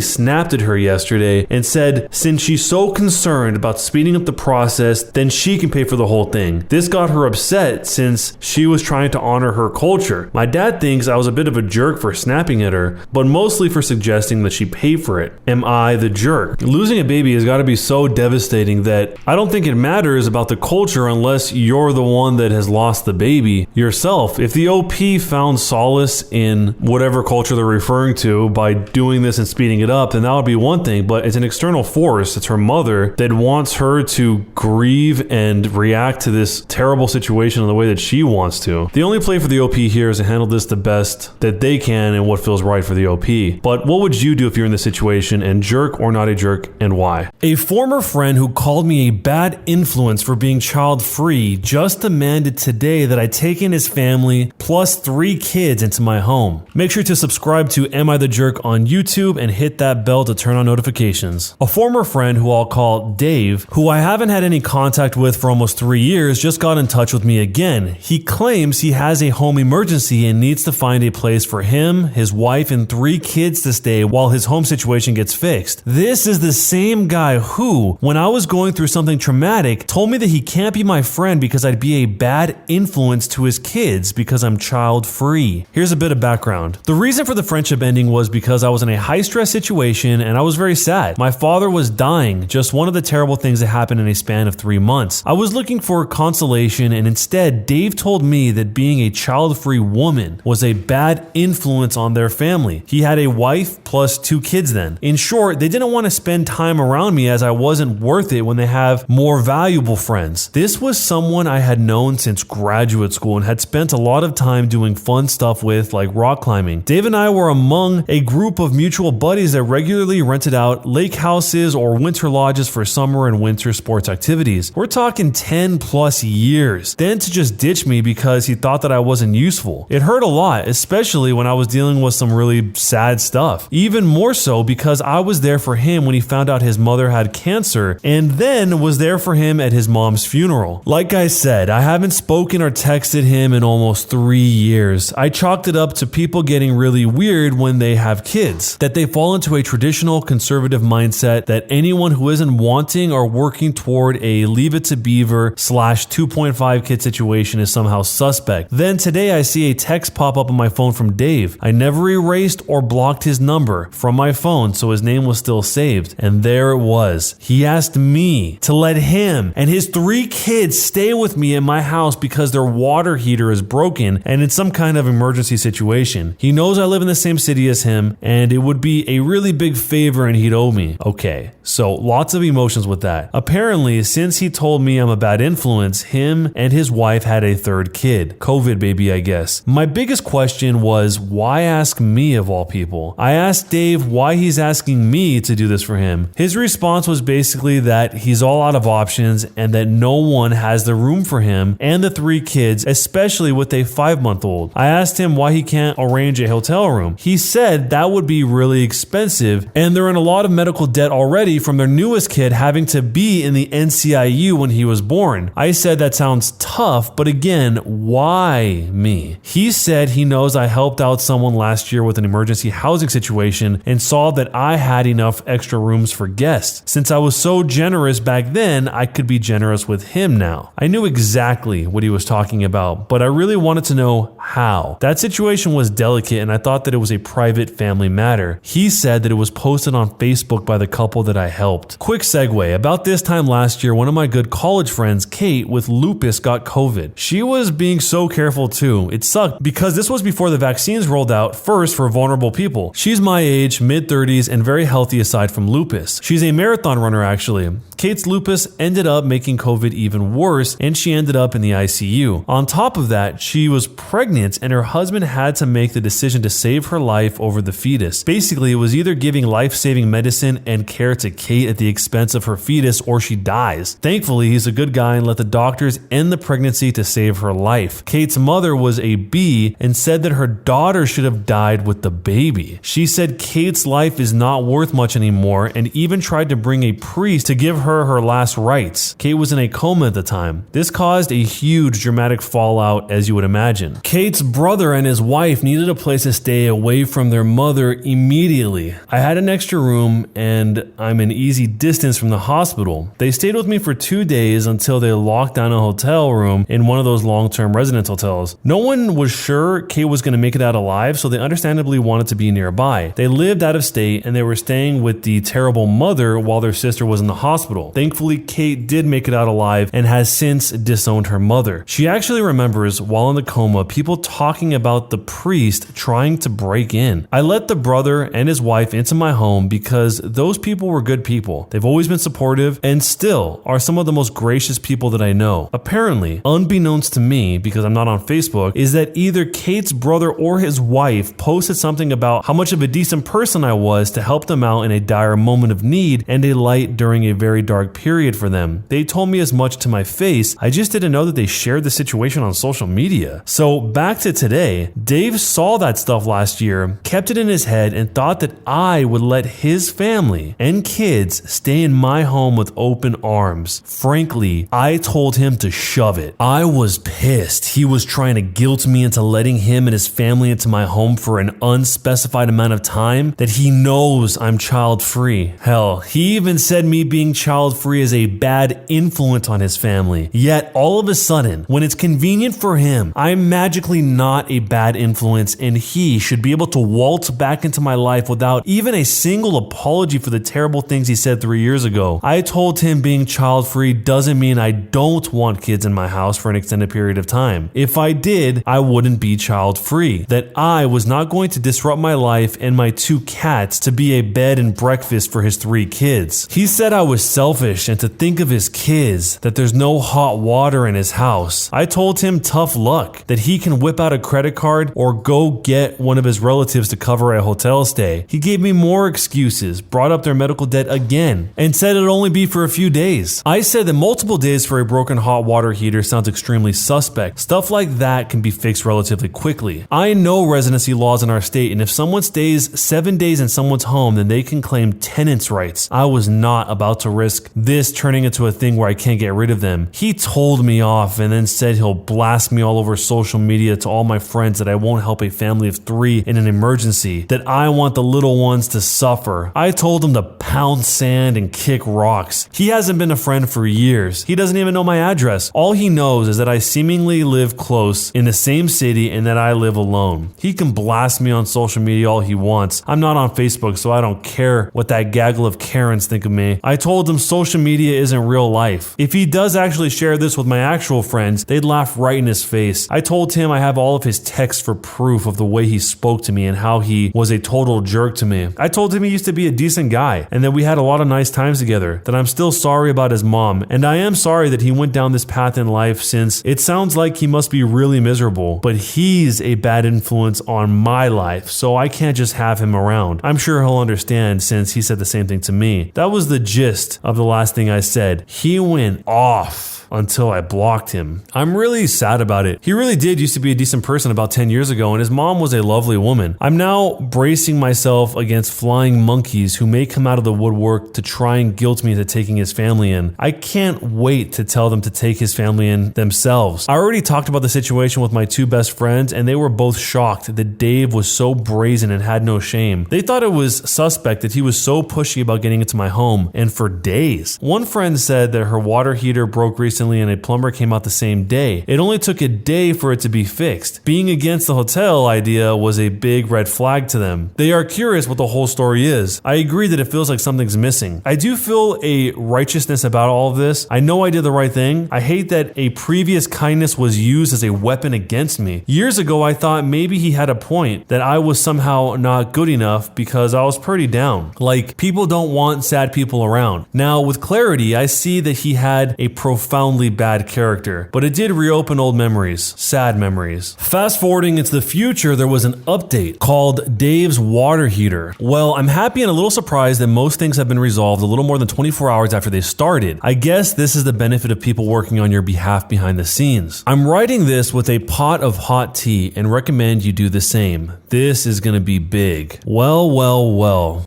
snapped at her yesterday and said, since she's so concerned about speeding up the process, then she can pay for the whole thing. This got her upset since she was trying to honor her culture. My dad thinks I was a bit of a jerk for snapping at her, but mostly for suggesting that she pay for it. Am I the jerk? Losing a baby has got to be so devastating that I don't think it matters about the culture unless you're the one that has lost the baby yourself. If the OP found solace in whatever culture they're referring to by doing this and speeding it up, then that would be one thing, but it's an external force. It's her mother that wants her to grieve and react to this terrible situation in the way that she wants to. The only play for the OP here is to handle this the best that they can and what feels right for the OP. But what would you do if you're in this situation, and jerk or not a jerk, and why? A former friend who called me a bad influence for being child-free just demanded today that I take in his family plus 3 kids into my home. Make sure to subscribe to Am I the Jerk on YouTube and hit that bell to turn on notifications. A former friend who I'll call Dave, who I haven't had any contact with for almost 3 years, just got in touch with me again. He claims he has a home emergency and needs to find a place for him, his wife, and 3 kids to stay while his home situation gets fixed. This is the same guy who, when I was going through something traumatic, told me that he can't be my friend because I'd be a bad influence to his kids because I'm child-free. Here's a bit of background. The reason for the friendship ending was because I was in a high-stress situation and I was very sad. My father was dying, just one of the terrible things that happened in a span of 3 months. I was looking for consolation, and instead, Dave told me that being a child-free woman was a bad influence on their family. He had a wife plus 2 kids then. In short, they didn't want to spend time around me as I wasn't worth it when they have more valuable friends. This was someone I had known since graduate school and had spent a lot of time doing fun stuff with, like rock climbing. Dave and I were among a group of mutual buddies that regularly rented out lake houses or winter lodges for summer and winter sports activities. We're talking 10 plus years. Then to just ditch me because he thought that I wasn't useful. It hurt a lot, especially when I was dealing with some really sad stuff. Even more so because I was there for him when he found out his mother had cancer, and then was there for him at his mom's funeral. Like I said, I haven't spoken or texted him in almost 3 years. I chalked it up to people getting really weird when they have kids, that they fall into a traditional conservative mindset that anyone who isn't wanting or working toward a Leave It to Beaver / 2.5 kid situation is somehow suspect. Then today I see a text pop up on my phone from Dave. I never erased or blocked his number from my phone, so his name was still saved. And there it was. He asked me to let him and his 3 kids stay with me in my house because their water heater is broken and it's some kind of emergency situation. He knows I live in the same city as him and it would be a really big favor and he'd owe me. Okay, so lots of emotions with that. Apparently, since he told me I'm a bad influence, him and his wife had a 3rd kid. COVID baby, I guess. My biggest question was, why ask me of all people? I asked Dave why he's asking me to do this for him. His response was basically that he's all out of options and that no one has the room for him and the 3 kids, especially with a 5-month-old. I asked him why he can't arrange a hotel room. He said that would be really expensive and they're in a lot of medical debt already from their newest kid having to be in the NCIU when he was born. I said that sounds tough, but again, why me? He said he knows I helped out someone last year with an emergency housing situation and saw that I had enough extra rooms for guests. Since I was so generous back then, I could be generous with him now. I knew exactly what he was talking about, but I really wanted to know how. That situation was delicate and I thought that it was a private family matter. He said that it was posted on Facebook by the couple that I helped. Quick segue, about this time last year, one of my good college friends, Kate, with lupus got COVID. She was being so careful too. It sucked because this was before the vaccines rolled out first for vulnerable people. She's my age, mid-30s, and very healthy aside from lupus. She's a marathon runner actually. Kate's lupus ended up making COVID even worse, and she ended up in the ICU. On top of that, she was pregnant, and her husband had to make the decision to save her life over the fetus. Basically, it was either giving life-saving medicine and care to Kate at the expense of her fetus, or she dies. Thankfully, he's a good guy and let the doctors end the pregnancy to save her life. Kate's mother was a B and said that her daughter should have died with the baby. She said Kate's life is not worth much anymore and even tried to bring a priest to give her her last rites. Kate was in a coma at the time. This caused a huge dramatic fallout, as you would imagine. Kate's brother and his wife needed a place to stay away from their mother immediately. I had an extra room and I'm an easy distance from the hospital. They stayed with me for 2 days until they locked down a hotel room in one of those long-term residence hotels. No one was sure Kate was going to make it out alive, so they understandably wanted to be nearby. They lived out of state and they were staying with the terrible mother while their sister was in the hospital. Thankfully, Kate did make it out alive and has since disowned her mother. She actually remembers, while in the coma, people talking about the priest trying to break in. I let the brother and his wife into my home because those people were good people. They've always been supportive and still are some of the most gracious people that I know. Apparently, unbeknownst to me, because I'm not on Facebook, is that either Kate's brother or his wife posted something about how much of a decent person I was to help them out in a dire moment of need and a light during a very dark period for them. They told me as much to my face. I just didn't know that they shared the situation on social media. So back to today, Dave saw that stuff last year, kept it in his head, and thought that I would let his family and kids stay in my home with open arms. Frankly, I told him to shove it. I was pissed. He was trying to guilt me into letting him and his family into my home for an unspecified amount of time that he knows I'm child-free. Hell, he even said me being child-free is a bad influence on his family. Yet, all of a sudden, when it's convenient for him, I'm magically not a bad influence and he should be able to waltz back into my life without even a single apology for the terrible things he said 3 years ago. I told him being child-free doesn't mean I don't want kids in my house for an extended period of time. If I did, I wouldn't be child-free. That I was not going to disrupt my life and my 2 cats to be a bed and breakfast for his 3 kids. He said I was selfish and to think of his kids, that there's no hot water in his house. I told him tough luck, that he can whip out a credit card or go get one of his relatives to cover a hotel stay. He gave me more excuses, brought up their medical debt again, and said it'd only be for a few days. I said that multiple days for a broken hot water heater sounds extremely suspect. Stuff like that can be fixed relatively quickly. I know residency laws in our state, and if someone stays 7 days in someone's home, then they can claim tenants' rights. I was not about to risk this turning into a thing where I can't get rid of them. He told me off and then said he'll blast me all over social media to all my friends that I won't help a family of 3 in an emergency, that I want the little ones to suffer. I told him to pound sand and kick rocks. He hasn't been a friend for years. He doesn't even know my address. All he knows is that I seemingly live close in the same city and that I live alone. He can blast me on social media all he wants. I'm not on Facebook, so I don't care what that gaggle of Karens think of me. I told him social media isn't real life. If he does actually share this with my actual friends, they'd laugh right in his face. I told him I have all of his texts for proof of the way he spoke to me and how he was a total jerk to me. I told him he used to be a decent guy and that we had a lot of nice times together, that I'm still sorry about his mom, and I am sorry that he went down this path in life, since it sounds like he must be really miserable, but he's a bad influence on my life, so I can't just have him around. I'm sure he'll understand since he said the same thing to me. That was the gist of the last thing I said. He went off until I blocked him. I'm really sad about it. He really did used to be a decent person about 10 years ago, and his mom was a lovely woman. I'm now bracing myself against flying monkeys who may come out of the woodwork to try and guilt me into taking his family in. I can't wait to tell them to take his family in themselves. I already talked about the situation with my 2 best friends, and they were both shocked that Dave was so brazen and had no shame. They thought it was suspect that he was so pushy about getting into my home, and for days. One friend said that her water heater broke recently recently and a plumber came out the same day. It only took a day for it to be fixed. Being against the hotel idea was a big red flag to them. They are curious what the whole story is. I agree that it feels like something's missing. I do feel a righteousness about all of this. I know I did the right thing. I hate that a previous kindness was used as a weapon against me. Years ago, I thought maybe he had a point, that I was somehow not good enough because I was pretty down. Like, people don't want sad people around. Now, with clarity, I see that he had a profoundly bad character, but it did reopen old memories, sad memories. Fast forwarding into the future, there was an update called Dave's water heater. Well, I'm happy and a little surprised that most things have been resolved a little more than 24 hours after they started. I guess this is the benefit of people working on your behalf behind the scenes. I'm writing this with a pot of hot tea and recommend you do the same. This is gonna be big. Well,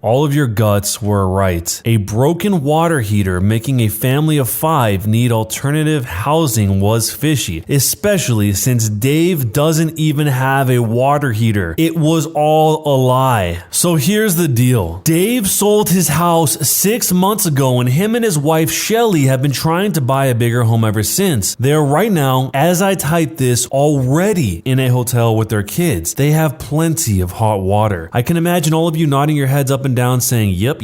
all of your guts were right. A broken water heater making a family of 5 need alternative housing was fishy, especially since Dave doesn't even have a water heater. It was all a lie. So here's the deal. Dave sold his house 6 months ago and him and his wife Shelly have been trying to buy a bigger home ever since. They're right now, as I type this, already in a hotel with their kids. They have plenty of hot water. I can imagine all of you nodding your heads up and down saying, yep.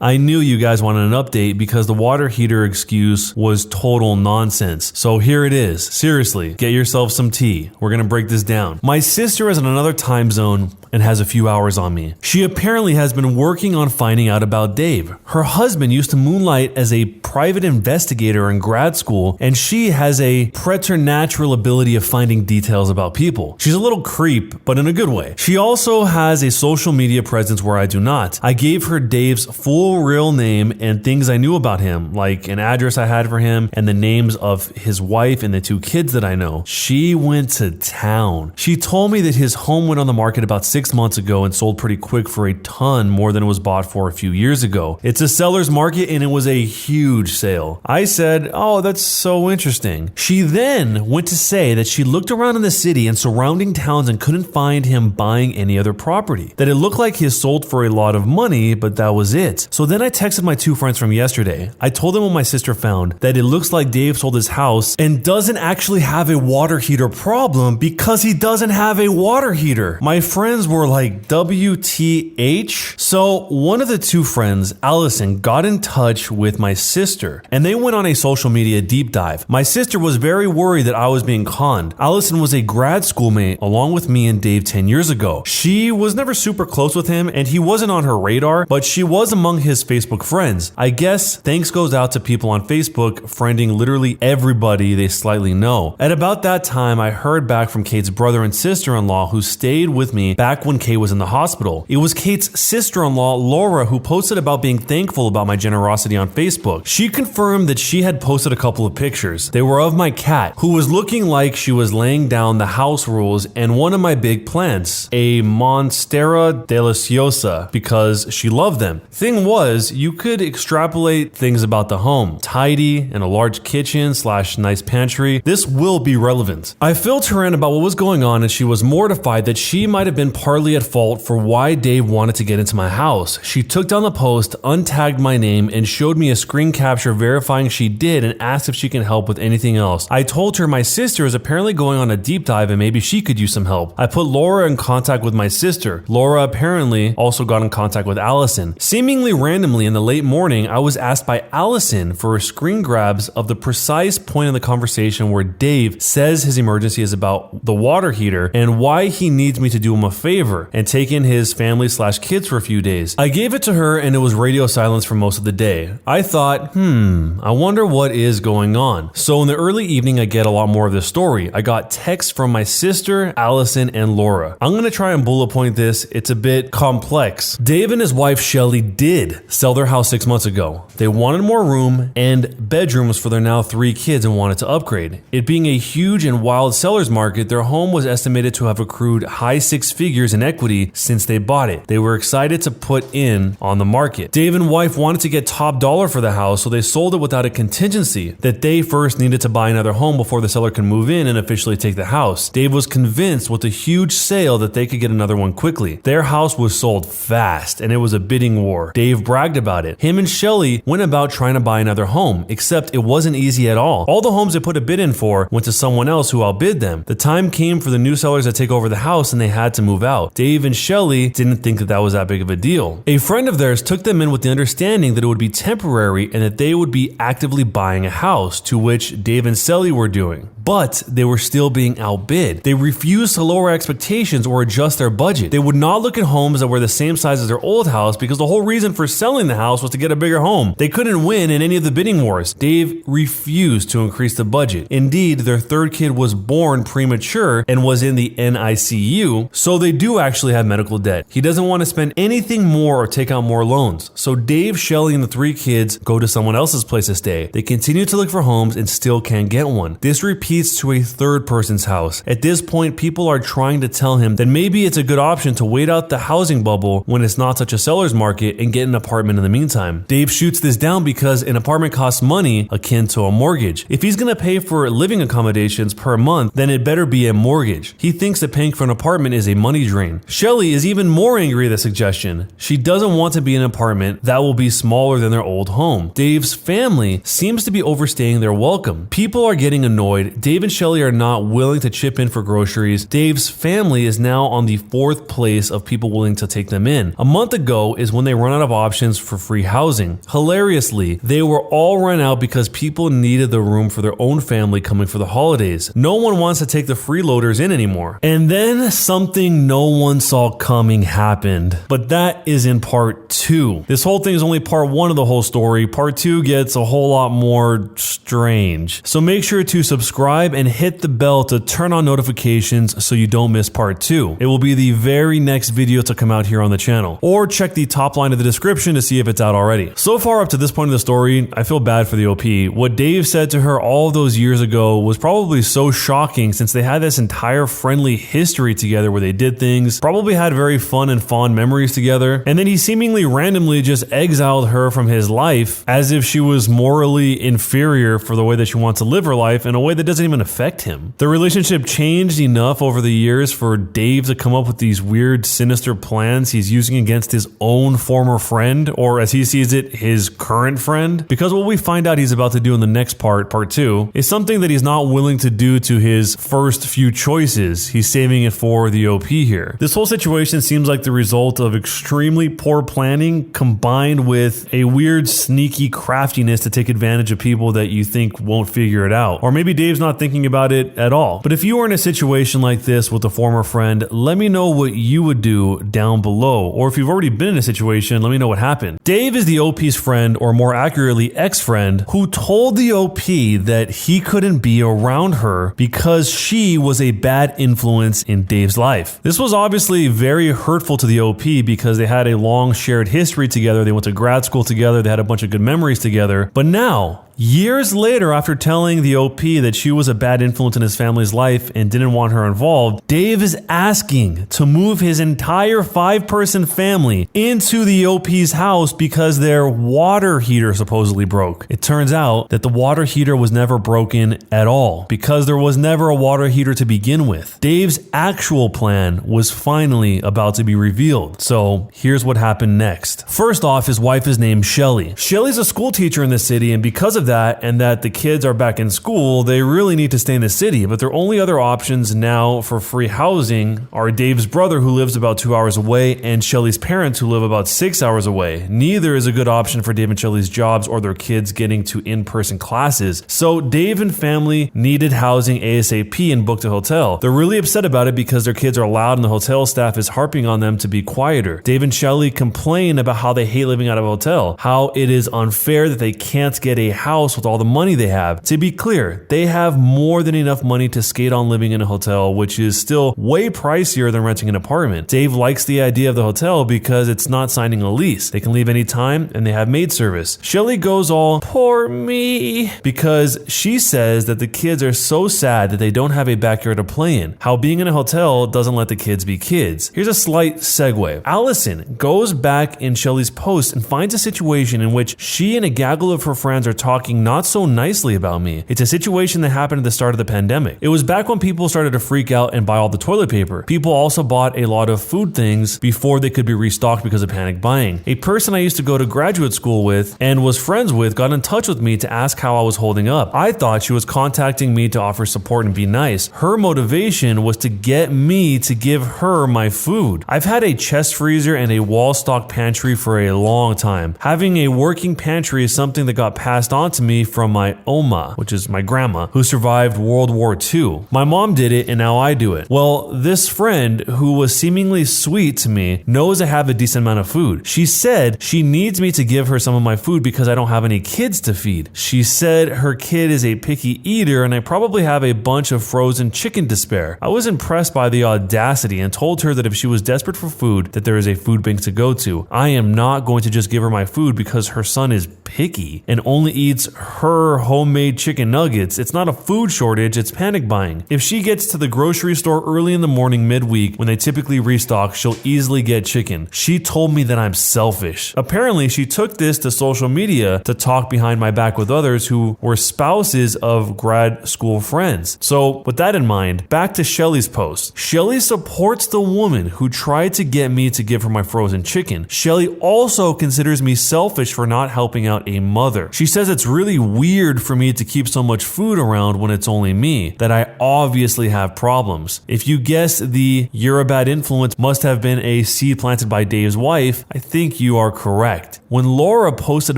I knew you guys wanted an update because the water heater excuse was total nonsense. So here it is. Seriously, get yourself some tea. We're gonna break this down. My sister is in another time zone and has a few hours on me. She apparently has been working on finding out about Dave. Her husband used to moonlight as a private investigator in grad school, and she has a preternatural ability of finding details about people. She's a little creep, but in a good way. She also has a social media presence where I do not. I gave her Dave's full real name and things I knew about him, like an address I had for him and the names of his wife and the 2 kids that I know. She went to town. She told me that his home went on the market about 6 months ago and sold pretty quick for a ton more than it was bought for a few years ago. It's a seller's market and it was a huge sale. I said, oh, that's so interesting. She then went to say that she looked around in the city and surrounding towns and couldn't find him buying any other property. That it looked like he sold for a lot of money, but that was it. So then I texted my 2 friends from yesterday. I told them what my sister found, that it looks like Dave sold his house and doesn't actually have a water heater problem because he doesn't have a water heater. My friends were like, WTH? So one of the 2 friends, Allison, got in touch with my sister and they went on a social media deep dive. My sister was very worried that I was being conned. Allison was a grad schoolmate along with me and Dave 10 years ago. She was never super close with him and he wasn't on her radar, but she was among his Facebook friends. I guess thanks goes out to people on Facebook friending literally everybody they slightly know. At about that time, I heard back from Kate's brother and sister-in-law who stayed with me back when Kate was in the hospital. It was Kate's sister-in-law, Laura, who posted about being thankful about my generosity on Facebook. She confirmed that she had posted a couple of pictures. They were of my cat, who was looking like she was laying down the house rules and one of my big plants, a Monstera deliciosa, because she loved them. Thing was, you could extrapolate things about the home. Tidy and a large kitchen / nice pantry. This will be relevant. I filled her in about what was going on and she was mortified that she might have been partly at fault for why Dave wanted to get into my house. She took down the post, untagged my name, and showed me a screen capture verifying she did and asked if she can help with anything else. I told her my sister is apparently going on a deep dive and maybe she could use some help. I put Laura in contact with my sister. Laura apparently also got in contact with Allison. Seemingly randomly in the late morning, I was asked by Allison for screen grabs of the precise point in the conversation where Dave says his emergency is about the water heater and why he needs me to do him a favor and take in his family / kids for a few days. I gave it to her and it was radio silence for most of the day. I thought, I wonder what is going on. So in the early evening, I get a lot more of this story. I got texts from my sister, Allison, and Laura. I'm going to try and bullet point this. It's a bit complex. Dave and his wife, Shelly, did sell their house 6 months ago. They wanted more room and bedrooms for their now 3 kids and wanted to upgrade. It being a huge and wild seller's market, their home was estimated to have accrued high 6 figures figures in equity since they bought it. They were excited to put in on the market. Dave and wife wanted to get top dollar for the house, so they sold it without a contingency that they first needed to buy another home before the seller can move in and officially take the house. Dave was convinced with a huge sale that they could get another one quickly. Their house was sold fast and it was a bidding war. Dave bragged about it. Him and Shelly went about trying to buy another home, except it wasn't easy at all. All the homes they put a bid in for went to someone else who outbid them. The time came for the new sellers to take over the house and they had to move out. Dave and Shelly didn't think that was that big of a deal. A friend of theirs took them in with the understanding that it would be temporary and that they would be actively buying a house, to which Dave and Shelly were doing. But they were still being outbid. They refused to lower expectations or adjust their budget. They would not look at homes that were the same size as their old house because the whole reason for selling the house was to get a bigger home. They couldn't win in any of the bidding wars. Dave refused to increase the budget. Indeed, their third kid was born premature and was in the NICU, so they do actually have medical debt. He doesn't want to spend anything more or take out more loans. So Dave, Shelly, and the three kids go to someone else's place to stay. They continue to look for homes and still can't get one. This repeats to a third person's house. At this point, people are trying to tell him that maybe it's a good option to wait out the housing bubble when it's not such a seller's market and get an apartment in the meantime. Dave shoots this down because an apartment costs money akin to a mortgage. If he's going to pay for living accommodations per month, then it better be a mortgage. He thinks that paying for an apartment is a money drain. Shelly is even more angry at the suggestion. She doesn't want to be in an apartment that will be smaller than their old home. Dave's family seems to be overstaying their welcome. People are getting annoyed. Dave and Shelly are not willing to chip in for groceries. Dave's family is now on the fourth place of people willing to take them in. A month ago is when they run out of options for free housing. Hilariously, they were all run out because people needed the room for their own family coming for the holidays. No one wants to take the freeloaders in anymore. And then something no one saw coming happened. But that is in part 2. This whole thing is only part 1 of the whole story. Part 2 gets a whole lot more strange. So make sure to subscribe and hit the bell to turn on notifications so you don't miss part 2. It will be the very next video to come out here on the channel. Or check the top line of the description to see if it's out already. So far up to this point of the story, I feel bad for the OP. What Dave said to her all those years ago was probably so shocking since they had this entire friendly history together where they did things, probably had very fun and fond memories together, and then he seemingly randomly just exiled her from his life as if she was morally inferior for the way that she wants to live her life in a way that doesn't even affect him. The relationship changed enough over the years for Dave to come up with these weird, sinister plans he's using against his own former friend, or as he sees it, his current friend. Because what we find out he's about to do in the next part 2, is something that he's not willing to do to his first few choices. He's saving it for the OP here. This whole situation seems like the result of extremely poor planning combined with a weird, sneaky craftiness to take advantage of people that you think won't figure it out. Or maybe Dave's not thinking about it at all. But if you were in a situation like this with a former friend, let me know what you would do down below. Or if you've already been in a situation, let me know what happened. Dave is the OP's friend, or more accurately, ex-friend, who told the OP that he couldn't be around her because she was a bad influence in Dave's life. This was obviously very hurtful to the OP because they had a long shared history together. They went to grad school together. They had a bunch of good memories together. But now, years later, after telling the OP that she was a bad influence in his family's life and didn't want her involved, Dave is asking to move his entire 5-person family into the OP's house because their water heater supposedly broke. It turns out that the water heater was never broken at all because there was never a water heater to begin with. Dave's actual plan was finally about to be revealed. So here's what happened next. First off, his wife is named Shelly. Shelly's a school teacher in the city, and because of that and that the kids are back in school, they really need to stay in the city. But their only other options now for free housing are Dave's brother, who lives about 2 hours away, and Shelly's parents, who live about 6 hours away. Neither is a good option for Dave and Shelly's jobs or their kids getting to in-person classes. So Dave and family needed housing ASAP and booked a hotel. They're really upset about it because their kids are loud and the hotel staff is harping on them to be quieter. Dave and Shelly complain about how they hate living out of a hotel, how it is unfair that they can't get a house house with all the money they have. To be clear, they have more than enough money to skate on living in a hotel, which is still way pricier than renting an apartment. Dave likes the idea of the hotel because it's not signing a lease. They can leave anytime and they have maid service. Shelly goes all, poor me, because she says that the kids are so sad that they don't have a backyard to play in. How being in a hotel doesn't let the kids be kids. Here's a slight segue. Allison goes back in Shelly's post and finds a situation in which she and a gaggle of her friends are talking not so nicely about me. It's a situation that happened at the start of the pandemic. It was back when people started to freak out and buy all the toilet paper. People also bought a lot of food things before they could be restocked because of panic buying. A person I used to go to graduate school with and was friends with got in touch with me to ask how I was holding up. I thought she was contacting me to offer support and be nice. Her motivation was to get me to give her my food. I've had a chest freezer and a wall stock pantry for a long time. Having a working pantry is something that got passed on to me from my Oma, which is my grandma, who survived World War II. My mom did it and now I do it. Well, this friend, who was seemingly sweet to me, knows I have a decent amount of food. She said she needs me to give her some of my food because I don't have any kids to feed. She said her kid is a picky eater and I probably have a bunch of frozen chicken to spare. I was impressed by the audacity and told her that if she was desperate for food, that there is a food bank to go to. I am not going to just give her my food because her son is picky and only eats her homemade chicken nuggets. It's not a food shortage, it's panic buying. If she gets to the grocery store early in the morning midweek when they typically restock, she'll easily get chicken. She told me that I'm selfish. Apparently, she took this to social media to talk behind my back with others who were spouses of grad school friends. So with that in mind, back to Shelly's post. Shelly supports the woman who tried to get me to give her my frozen chicken. Shelly also considers me selfish for not helping out a mother. She says it's really weird for me to keep so much food around when it's only me, that I obviously have problems. If you guess the "you're a bad influence" must have been a seed planted by Dave's wife, I think you are correct. When Laura posted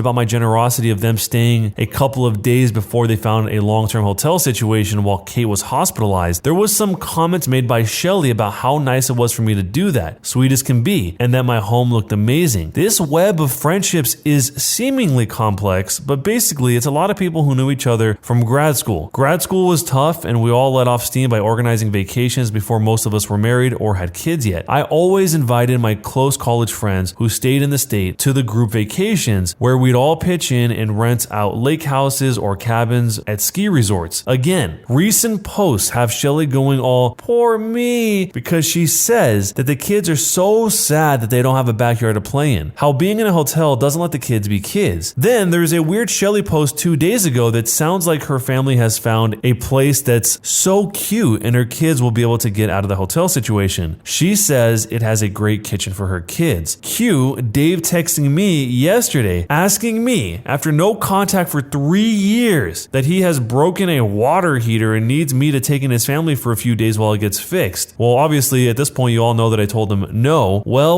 about my generosity of them staying a couple of days before they found a long-term hotel situation while Kate was hospitalized, there was some comments made by Shelly about how nice it was for me to do that, sweet as can be, and that my home looked amazing. This web of friendships is seemingly complex, but basically it's a lot of people who knew each other from grad school. Grad school was tough and we all let off steam by organizing vacations before most of us were married or had kids yet. I always invited my close college friends who stayed in the state to the group vacations where we'd all pitch in and rent out lake houses or cabins at ski resorts. Again, recent posts have Shelly going all, poor me, because she says that the kids are so sad that they don't have a backyard to play in. How being in a hotel doesn't let the kids be kids. Then there's a weird Shelly post 2 days ago that sounds like her family has found a place that's so cute and her kids will be able to get out of the hotel situation. She says it has a great kitchen for her kids. Cue Dave texting me yesterday asking me, after no contact for 3 years, that he has broken a water heater and needs me to take in his family for a few days while it gets fixed. Well, obviously at this point you all know that I told him no. Well.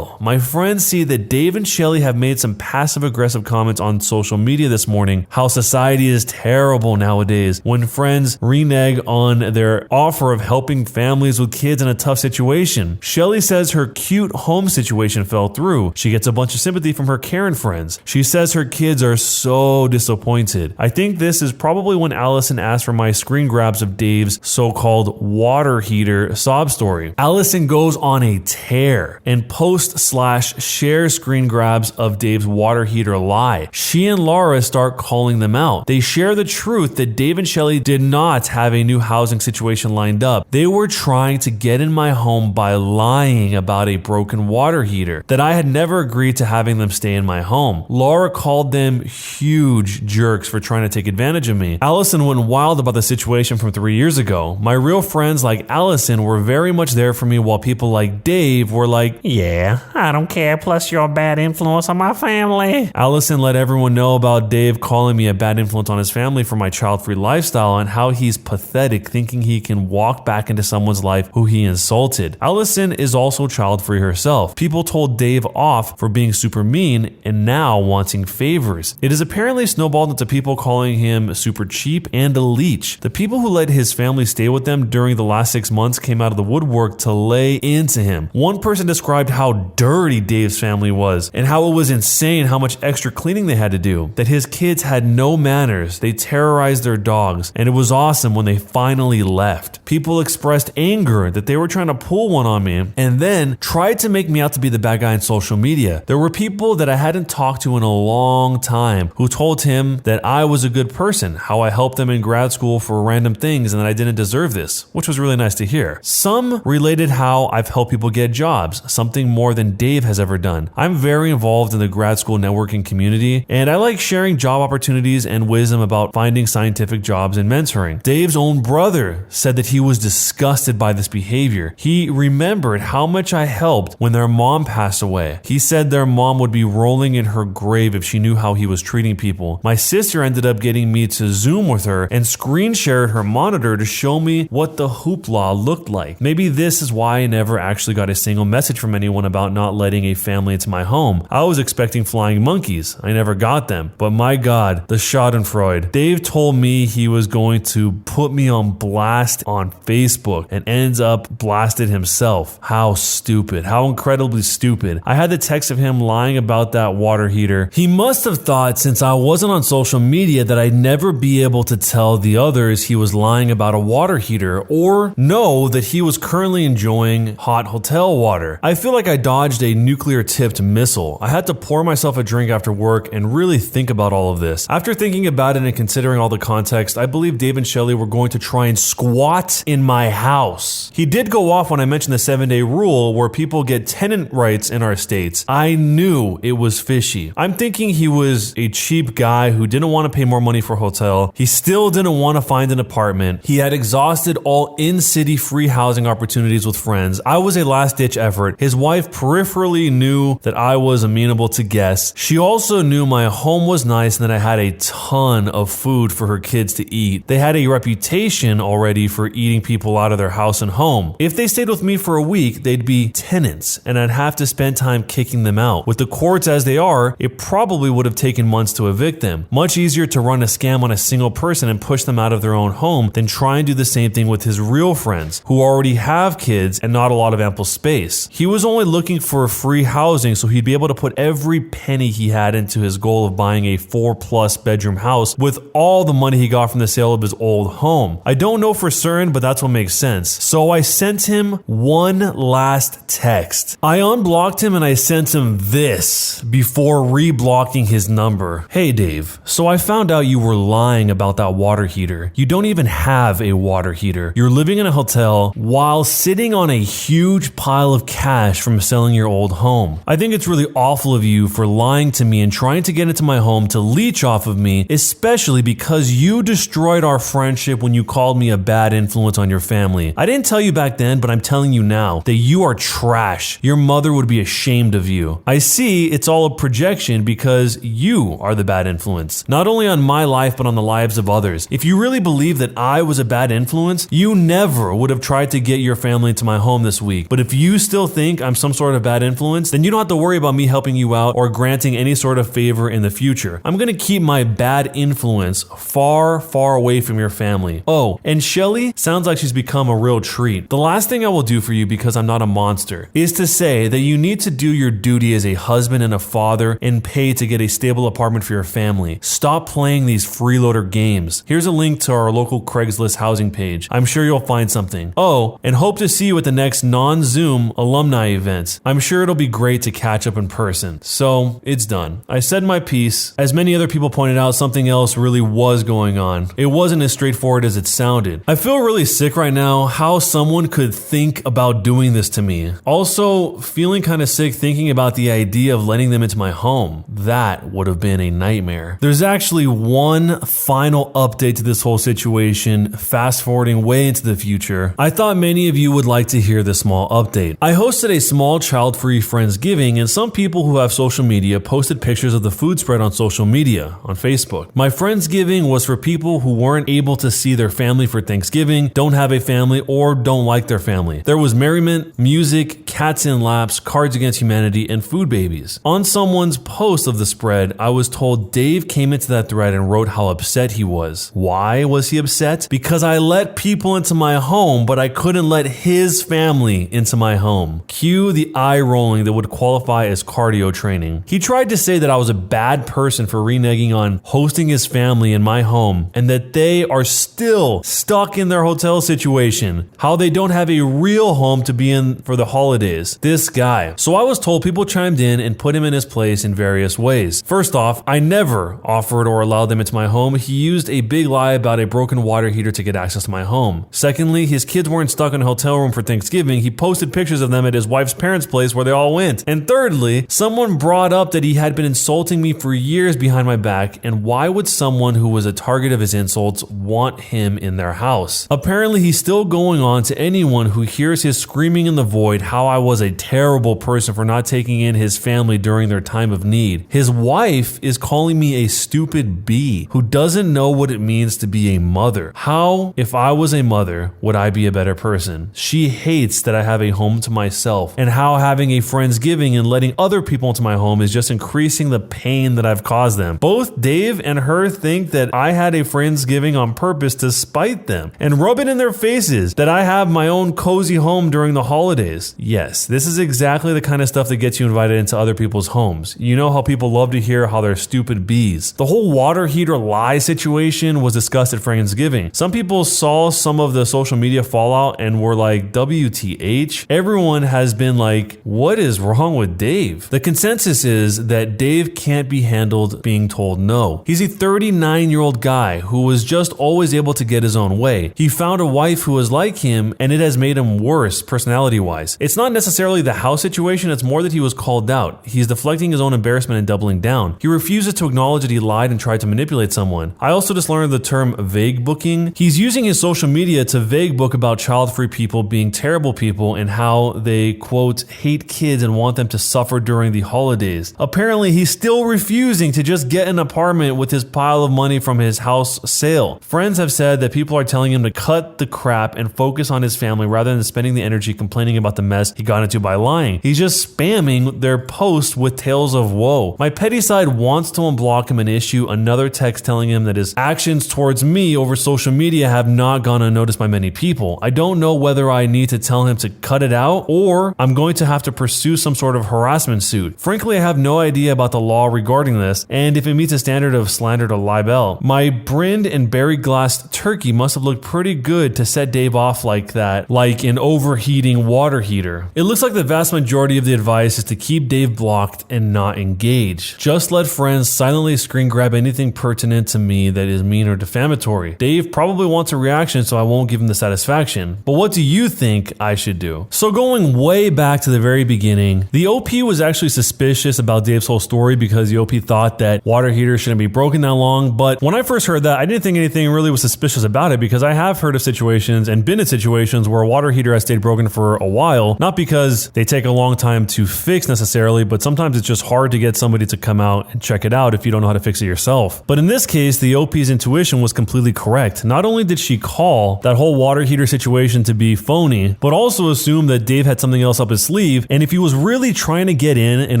My friends see that Dave and Shelly have made some passive aggressive comments on social media this morning, how society is terrible nowadays when friends renege on their offer of helping families with kids in a tough situation. Shelly says her cute home situation fell through. She gets a bunch of sympathy from her Karen friends. She says her kids are so disappointed. I think this is probably when Allison asked for my screen grabs of Dave's so-called water heater sob story. Allison goes on a tear and post/share screen grabs of Dave's water heater lie. She and Laura start calling them out. They share the truth that Dave and Shelly did not have a new housing situation lined up. They were trying to get in my home by lying about a broken water heater, that I had never agreed to having them stay in my home. Laura called them huge jerks for trying to take advantage of me. Allison went wild about the situation from 3 years ago. My real friends like Allison were very much there for me, while people like Dave were like, Yeah, I don't care, plus you're a bad influence on my family. Allison let everyone know about Dave calling me a bad influence on his family for my child-free lifestyle and how he's pathetic thinking he can walk back into someone's life who he insulted. Allison is also child-free herself. People told Dave off for being super mean and now wanting favors. It is apparently snowballed into people calling him super cheap and a leech. The people who let his family stay with them during the last 6 months came out of the woodwork to lay into him. One person described how dirty Dave's family was and how it was insane how much extra cleaning they had to do, that his kids had no manners. They terrorized their dogs, and it was awesome when they finally left. People expressed anger that they were trying to pull one on me and then tried to make me out to be the bad guy on social media. There were people that I hadn't talked to in a long time who told him that I was a good person, how I helped them in grad school for random things and that I didn't deserve this, which was really nice to hear. Some related how I've helped people get jobs, something more than Dave has ever done. I'm very involved in the grad school networking community, and I like sharing job opportunities and wisdom about finding scientific jobs and mentoring. Dave's own brother said that he was disgusted by this behavior. He remembered how much I helped when their mom passed away. He said their mom would be rolling in her grave if she knew how he was treating people. My sister ended up getting me to Zoom with her and screen shared her monitor to show me what the hoopla looked like. Maybe this is why I never actually got a single message from anyone about not letting a family into my home. I was expecting flying monkeys. I never got them. But my God, the schadenfreude. Dave told me he was going to put me on blast on Facebook and ends up blasted himself. How stupid. How incredibly stupid. I had the text of him lying about that water heater. He must have thought since I wasn't on social media that I'd never be able to tell the others he was lying about a water heater or know that he was currently enjoying hot hotel water. I feel like I dodged a nuclear-tipped missile. I had to pour myself a drink after work and really think about all of this. After thinking about it and considering all the context, I believe Dave and Shelley were going to try and squat in my house. He did go off when I mentioned the 7-day rule where people get tenant rights in our states. I knew it was fishy. I'm thinking he was a cheap guy who didn't want to pay more money for a hotel. He still didn't want to find an apartment. He had exhausted all in-city free housing opportunities with friends. I was a last-ditch effort. His wife peripherally knew that I was amenable to guests. She also knew my home was nice and that I had a ton of food for her kids to eat. They had a reputation already for eating people out of their house and home. If they stayed with me for a week, they'd be tenants, and I'd have to spend time kicking them out. With the courts as they are, it probably would have taken months to evict them. Much easier to run a scam on a single person and push them out of their own home than try and do the same thing with his real friends, who already have kids and not a lot of ample space. He was only looking for free housing so he'd be able to put every penny he had into his goal of buying a 4+ bedroom house with all the money he got from the sale of his old home. I don't know for certain, but that's what makes sense. So I sent him one last text. I unblocked him and I sent him this before reblocking his number. Hey Dave, so I found out you were lying about that water heater. You don't even have a water heater. You're living in a hotel while sitting on a huge pile of cash from selling your old home. I think it's really awful of you for lying to me and trying to get into my home to leech off of me, especially because you destroyed our friendship when you called me a bad influence on your family. I didn't tell you back then, but I'm telling you now that you are trash. Your mother would be ashamed of you. I see it's all a projection because you are the bad influence, not only on my life but on the lives of others. If you really believe that I was a bad influence, you never would have tried to get your family into my home this week. But if you still think I'm some sort of bad influence, then you don't have to worry about me helping you out or granting any sort of favor in the future. I'm gonna keep my bad influence far, far away from your family. Oh, and Shelley sounds like she's become a real treat. The last thing I will do for you, because I'm not a monster, is to say that you need to do your duty as a husband and a father and pay to get a stable apartment for your family. Stop playing these freeloader games. Here's a link to our local Craigslist housing page. I'm sure you'll find something. Oh, and hope to see you at the next non-Zoom alumni event. I'm sure it'll be great to catch up in person. So, it's done. I said my piece. As many other people pointed out, something else really was going on. It wasn't as straightforward as it sounded. I feel really sick right now how someone could think about doing this to me. Also, feeling kind of sick thinking about the idea of letting them into my home. That would have been a nightmare. There's actually one final update to this whole situation, fast forwarding way into the future. I thought many of you would like to hear this small update. I hosted a small child-free Friendsgiving, and some people who have social media posted pictures of the food spread on social media, on Facebook. My Friendsgiving was for people who weren't able to see their family for Thanksgiving, don't have a family, or don't like their family. There was merriment, music, cats in laps, Cards Against Humanity, and food babies. On someone's post of the spread, I was told Dave came into that thread and wrote how upset he was. Why was he upset? Because I let people into my home, but I couldn't let his family into my home. Cue the eye rolling that would qualify as cardio training. He tried to say that I was a bad person for for reneging on hosting his family in my home, and that they are still stuck in their hotel situation. How they don't have a real home to be in for the holidays. This guy. So I was told people chimed in and put him in his place in various ways. First off, I never offered or allowed them into my home. He used a big lie about a broken water heater to get access to my home. Secondly, his kids weren't stuck in a hotel room for Thanksgiving. He posted pictures of them at his wife's parents' place where they all went. And thirdly, someone brought up that he had been insulting me for years behind my back, and why would someone who was a target of his insults want him in their house? Apparently, he's still going on to anyone who hears his screaming in the void how I was a terrible person for not taking in his family during their time of need. His wife is calling me a stupid bee who doesn't know what it means to be a mother. How, if I was a mother, would I be a better person? She hates that I have a home to myself, and how having a Friendsgiving and letting other people into my home is just increasing the pain that I've caused them. Both Dave and her think that I had a Friendsgiving on purpose to spite them and rub it in their faces that I have my own cozy home during the holidays. Yes, this is exactly the kind of stuff that gets you invited into other people's homes. You know how people love to hear how they're stupid bees. The whole water heater lie situation was discussed at Friendsgiving. Some people saw some of the social media fallout and were like, WTH? Everyone has been like, what is wrong with Dave? The consensus is that Dave can't be handled being told no. He's a 39-year-old guy who was just always able to get his own way. He found a wife who was like him, and it has made him worse personality-wise. It's not necessarily the house situation, it's more that he was called out. He's deflecting his own embarrassment and doubling down. He refuses to acknowledge that he lied and tried to manipulate someone. I also just learned the term vague booking. He's using his social media to vague book about child-free people being terrible people and how they, quote, hate kids and want them to suffer during the holidays. Apparently, he's still refusing to just get an apartment with his pile of money from his house sale. Friends have said that people are telling him to cut the crap and focus on his family rather than spending the energy complaining about the mess he got into by lying. He's just spamming their posts with tales of woe. My petty side wants to unblock him and issue another text telling him that his actions towards me over social media have not gone unnoticed by many people. I don't know whether I need to tell him to cut it out or I'm going to have to pursue some sort of harassment suit. Frankly, I have no idea about the law regarding this and if it meets a standard of slander to libel. My brinned and berry glassed turkey must have looked pretty good to set Dave off like that, like an overheating water heater. It looks like the vast majority of the advice is to keep Dave blocked and not engage. Just let friends silently screen grab anything pertinent to me that is mean or defamatory. Dave probably wants a reaction, so I won't give him the satisfaction. But what do you think I should do? So going way back to the very beginning, the OP was actually suspicious about Dave's whole story because the OP thought that water heaters shouldn't be broken that long. But when I first heard that, I didn't think anything really was suspicious about it because I have heard of situations and been in situations where a water heater has stayed broken for a while, not because they take a long time to fix necessarily, but sometimes it's just hard to get somebody to come out and check it out if you don't know how to fix it yourself. But in this case, the OP's intuition was completely correct. Not only did she call that whole water heater situation to be phony, but also assume that Dave had something else up his sleeve, and if he was really trying to get in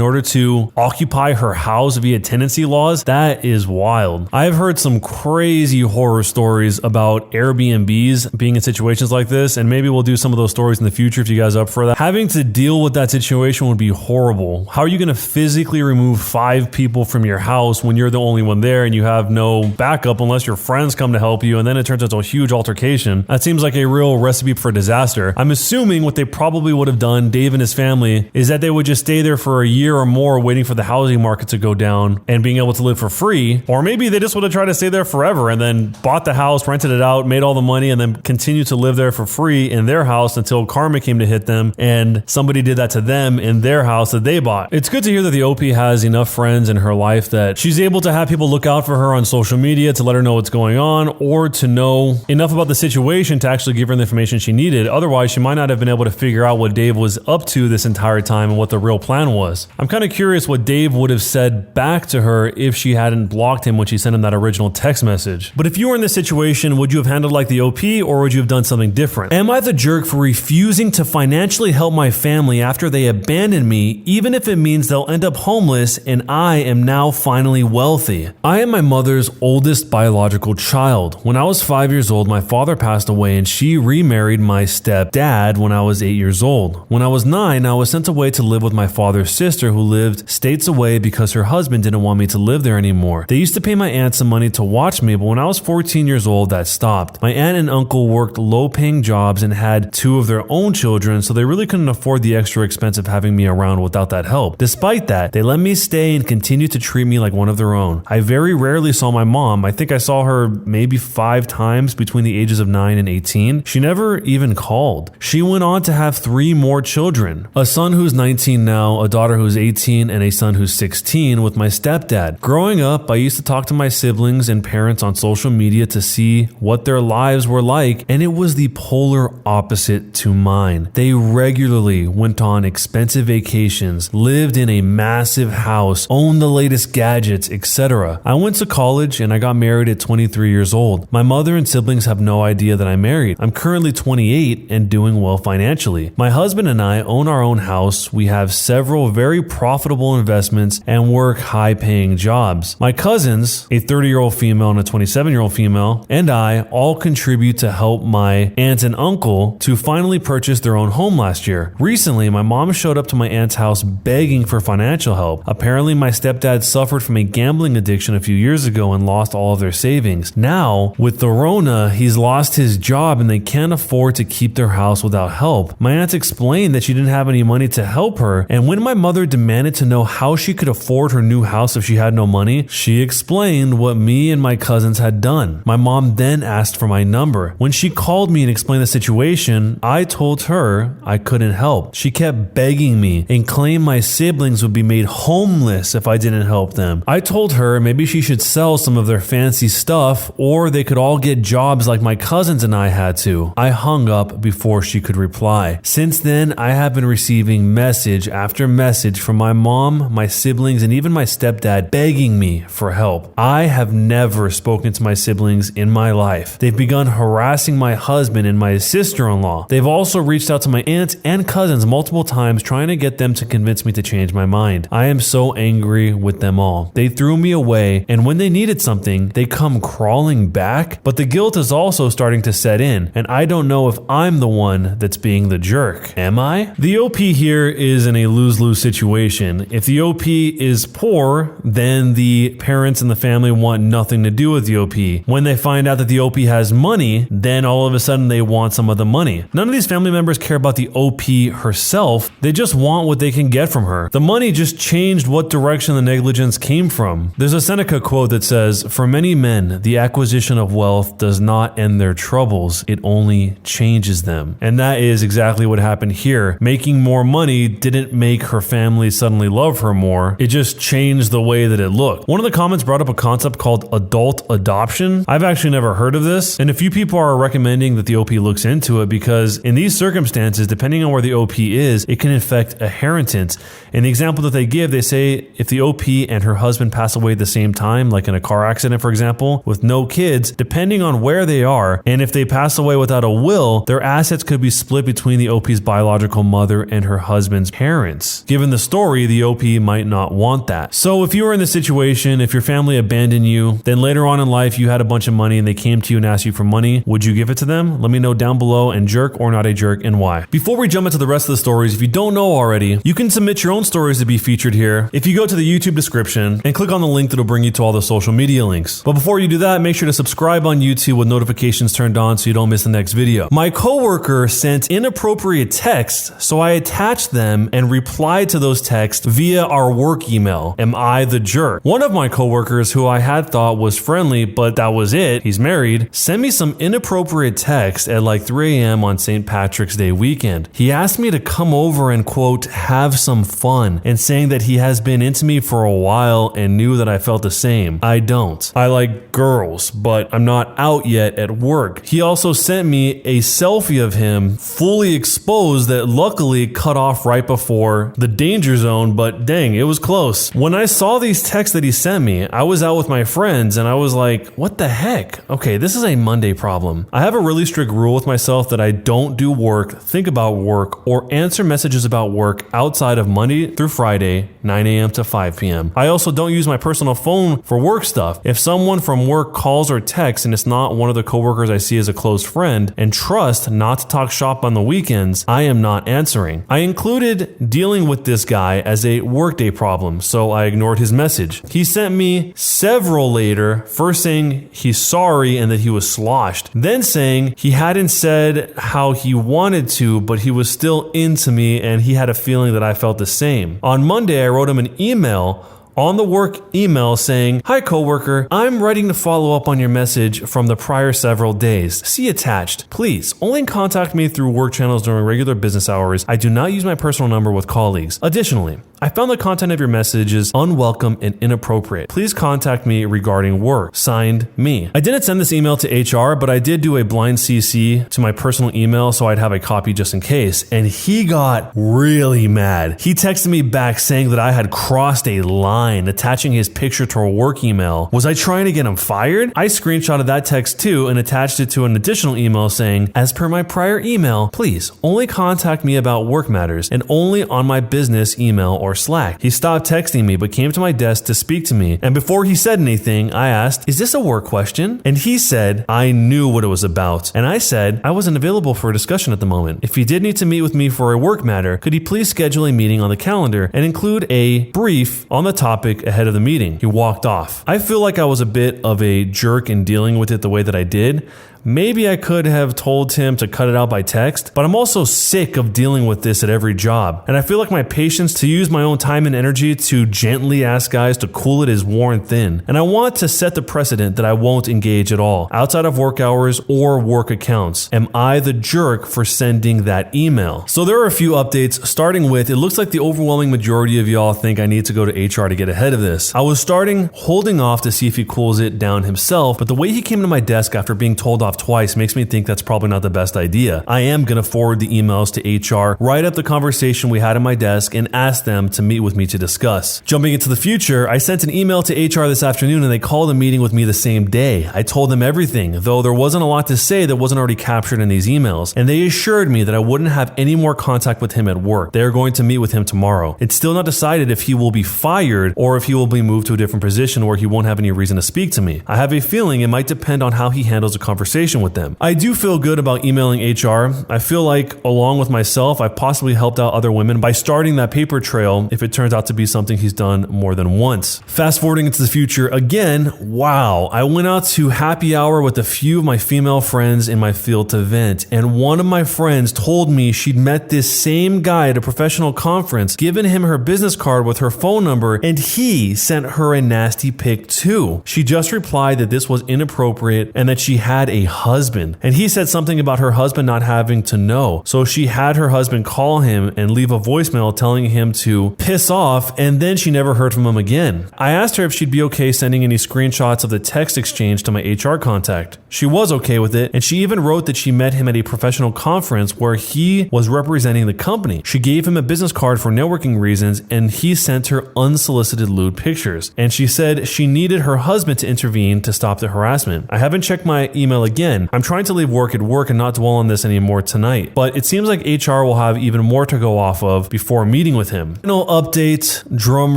order to occupy her house via tenancy laws, that is wild. I've heard some crazy horror stories about Airbnbs being in situations like this, and maybe we'll do some of those stories in the future if you guys are up for that. Having to deal with that situation would be horrible. How are you going to physically remove 5 people from your house when you're the only one there and you have no backup unless your friends come to help you, and then it turns into a huge altercation? That seems like a real recipe for disaster. I'm assuming what they probably would have done, Dave and his family, is that they would just stay there for a year or more waiting for the housing market to go down and being able to live for free. Or maybe they just would have tried to stay there forever and then bought the house, rented it out, made all the money, and then continued to live there for free in their house until karma came to hit them and somebody did that to them in their house that they bought. It's good to hear that the OP has enough friends in her life that she's able to have people look out for her on social media to let her know what's going on or to know enough about the situation to actually give her the information she needed. Otherwise, she might not have been able to figure out what Dave was up to this entire time and what the real plan was. I'm kind of curious what Dave would have said back to her if she hadn't blocked him when she sent him that original text message. But if you were in this situation, would you have handled like the OP or would you have done something different? Am I the jerk for refusing to financially help my family after they abandoned me, even if it means they'll end up homeless and I am now finally wealthy? I am my mother's oldest biological child. When I was 5 years old, my father passed away and she remarried my stepdad when I was 8 years old. When I was 9, I was sent away to live with my father's sister who lived states away because her husband didn't want me to live there anymore. They used to pay my aunt some money to watch me, but when I was 14 years old, that stopped. My aunt and uncle worked low-paying jobs and had 2 of their own children, so they really couldn't afford the extra expense of having me around without that help. Despite that, they let me stay and continued to treat me like one of their own. I very rarely saw my mom. I think I saw her maybe 5 times between the ages of 9 and 18. She never even called. She went on to have 3 more children. A son who's 19 now, a daughter who's 18, and a son who's 16 with my stepdad. Growing up, I used to talk to my siblings and parents on social media to see what their lives were like, and it was the polar opposite to mine. They regularly went on expensive vacations, lived in a massive house, owned the latest gadgets, etc. I went to college and I got married at 23 years old. My mother and siblings have no idea that I'm married. I'm currently 28 and doing well financially. My husband and I own our own house. We have several very profitable investments and work high-paying jobs. My cousins, a 30-year-old female and a 27-year-old female, and I all contribute to help my aunt and uncle to finally purchase their own home last year. Recently, my mom showed up to my aunt's house begging for financial help. Apparently, my stepdad suffered from a gambling addiction a few years ago and lost all of their savings. Now, with the Rona, he's lost his job and they can't afford to keep their house without help. My aunt explained that she didn't have any money to help her, and when my mother demanded to know how she could afford her new house if she had no money, she explained what me and my cousins had done. My mom then asked for my number. When she called me and explained the situation, I told her I couldn't help. She kept begging me and claimed my siblings would be made homeless if I didn't help them. I told her maybe she should sell some of their fancy stuff or they could all get jobs like my cousins and I had to. I hung up before she could reply. Since then, I have been receiving message after message from my mom, my siblings, and even my stepdad begging me for help. I have never spoken to my siblings in my life. They've begun harassing my husband and my sister-in-law. They've also reached out to my aunts and cousins multiple times trying to get them to convince me to change my mind. I am so angry with them all. They threw me away, and when they needed something, they come crawling back, but the guilt is also starting to set in, and I don't know if I'm the one that's being the jerk. Am I? The OP here is in a lose-lose situation. If the OP is poor, then the parents and the family want nothing to do with the OP. When they find out that the OP has money, then all of a sudden they want some of the money. None of these family members care about the OP herself. They just want what they can get from her. The money just changed what direction the negligence came from. There's a Seneca quote that says, "For many men, the acquisition of wealth does not end their troubles, it only changes them." And that is exactly what happened here. Making more money didn't make her family suddenly love her more. It just changed the way that it looked. One of the comments brought up a concept called adult adoption. I've actually never heard of this, and a few people are recommending that the OP looks into it because in these circumstances, depending on where the OP is, it can affect inheritance. In the example that they give, they say if the OP and her husband pass away at the same time, like in a car accident, for example, with no kids, depending on where they are, and if they pass away without a will, their assets could be split between the OP's biological mother and her husband's parents. Given the story, the OP might not want that. So if you were in this situation, if your family abandoned you, then later on in life you had a bunch of money and they came to you and asked you for money, would you give it to them? Let me know down below, and jerk or not a jerk, and why. Before we jump into the rest of the stories, if you don't know already, you can submit your own stories to be featured here if you go to the YouTube description and click on the link that'll bring you to all the social media links. But before you do that, make sure to subscribe on YouTube with notifications turned on so you don't miss the next video. My coworker sent inappropriate texts, so I attached them and replied to those texts via our work email. Am I the jerk? One of my coworkers, who I had thought was friendly, but that was it, he's married, sent me some inappropriate text at like 3 a.m. on St. Patrick's Day weekend. He asked me to come over and quote, have some fun, and saying that he has been into me for a while and knew that I felt the same. I don't. I like girls, but I'm not out yet at work. He also sent me a selfie of him fully exposed that luckily cut off right before the danger zone, but dang, it was close. When I saw these texts that he sent me, I was out with my friends and I was like, what the heck? Okay, this is a Monday problem. I have a really strict rule with myself that I don't do work, think about work, or answer messages about work outside of Monday through Friday, 9 a.m. to 5 p.m. I also don't use my personal phone for work stuff. If someone from work calls or texts and it's not one of the coworkers I see as a close friend and trust not to talk shop on the weekends, I am not answering. I included dealing with this guy as a workday problem, so I ignored his message. He sent me several later, first saying he's sorry and that he was sloshed, then saying he hadn't said how he wanted to, but he was still into me and he had a feeling that I felt the same. On Monday, I wrote him an email on the work email saying, "Hi coworker, I'm writing to follow up on your message from the prior several days. See attached. Please, only contact me through work channels during regular business hours. I do not use my personal number with colleagues. Additionally, I found the content of your messages unwelcome and inappropriate. Please contact me regarding work. Signed, me." I didn't send this email to HR, but I did do a blind CC to my personal email so I'd have a copy just in case. And he got really mad. He texted me back saying that I had crossed a line, attaching his picture to a work email. Was I trying to get him fired? I screenshotted that text too and attached it to an additional email saying, "As per my prior email, please only contact me about work matters and only on my business email or Slack." He stopped texting me but came to my desk to speak to me, and before he said anything, I asked, "Is this a work question?" And he said I knew what it was about, and I said I wasn't available for a discussion at the moment. If he did need to meet with me for a work matter, could he please schedule a meeting on the calendar and include a brief on the topic ahead of the meeting? He walked off. I feel like I was a bit of a jerk in dealing with it the way that I did. Maybe I could have told him to cut it out by text, but I'm also sick of dealing with this at every job. And I feel like my patience to use my own time and energy to gently ask guys to cool it is worn thin. And I want to set the precedent that I won't engage at all, outside of work hours or work accounts. Am I the jerk for sending that email? So there are a few updates, starting with, it looks like the overwhelming majority of y'all think I need to go to HR to get ahead of this. I was holding off to see if he cools it down himself, but the way he came to my desk after being told off twice makes me think that's probably not the best idea. I am going to forward the emails to HR, write up the conversation we had at my desk, and ask them to meet with me to discuss. Jumping into the future, I sent an email to HR this afternoon and they called a meeting with me the same day. I told them everything, though there wasn't a lot to say that wasn't already captured in these emails, and they assured me that I wouldn't have any more contact with him at work. They are going to meet with him tomorrow. It's still not decided if he will be fired or if he will be moved to a different position where he won't have any reason to speak to me. I have a feeling it might depend on how he handles a conversation with them. I do feel good about emailing HR. I feel like, along with myself, I've possibly helped out other women by starting that paper trail if it turns out to be something he's done more than once. Fast forwarding into the future again, wow, I went out to happy hour with a few of my female friends in my field to vent, and one of my friends told me she'd met this same guy at a professional conference, given him her business card with her phone number, and he sent her a nasty pic too. She just replied that this was inappropriate and that she had a husband, and he said something about her husband not having to know. So she had her husband call him and leave a voicemail telling him to piss off, and then she never heard from him again. I asked her if she'd be okay sending any screenshots of the text exchange to my HR contact. She was okay with it, and she even wrote that she met him at a professional conference where he was representing the company. She gave him a business card for networking reasons, and he sent her unsolicited lewd pictures. And she said she needed her husband to intervene to stop the harassment. I haven't checked my email again. I'm trying to leave work at work and not dwell on this anymore tonight, but it seems like HR will have even more to go off of before meeting with him. Final update, drum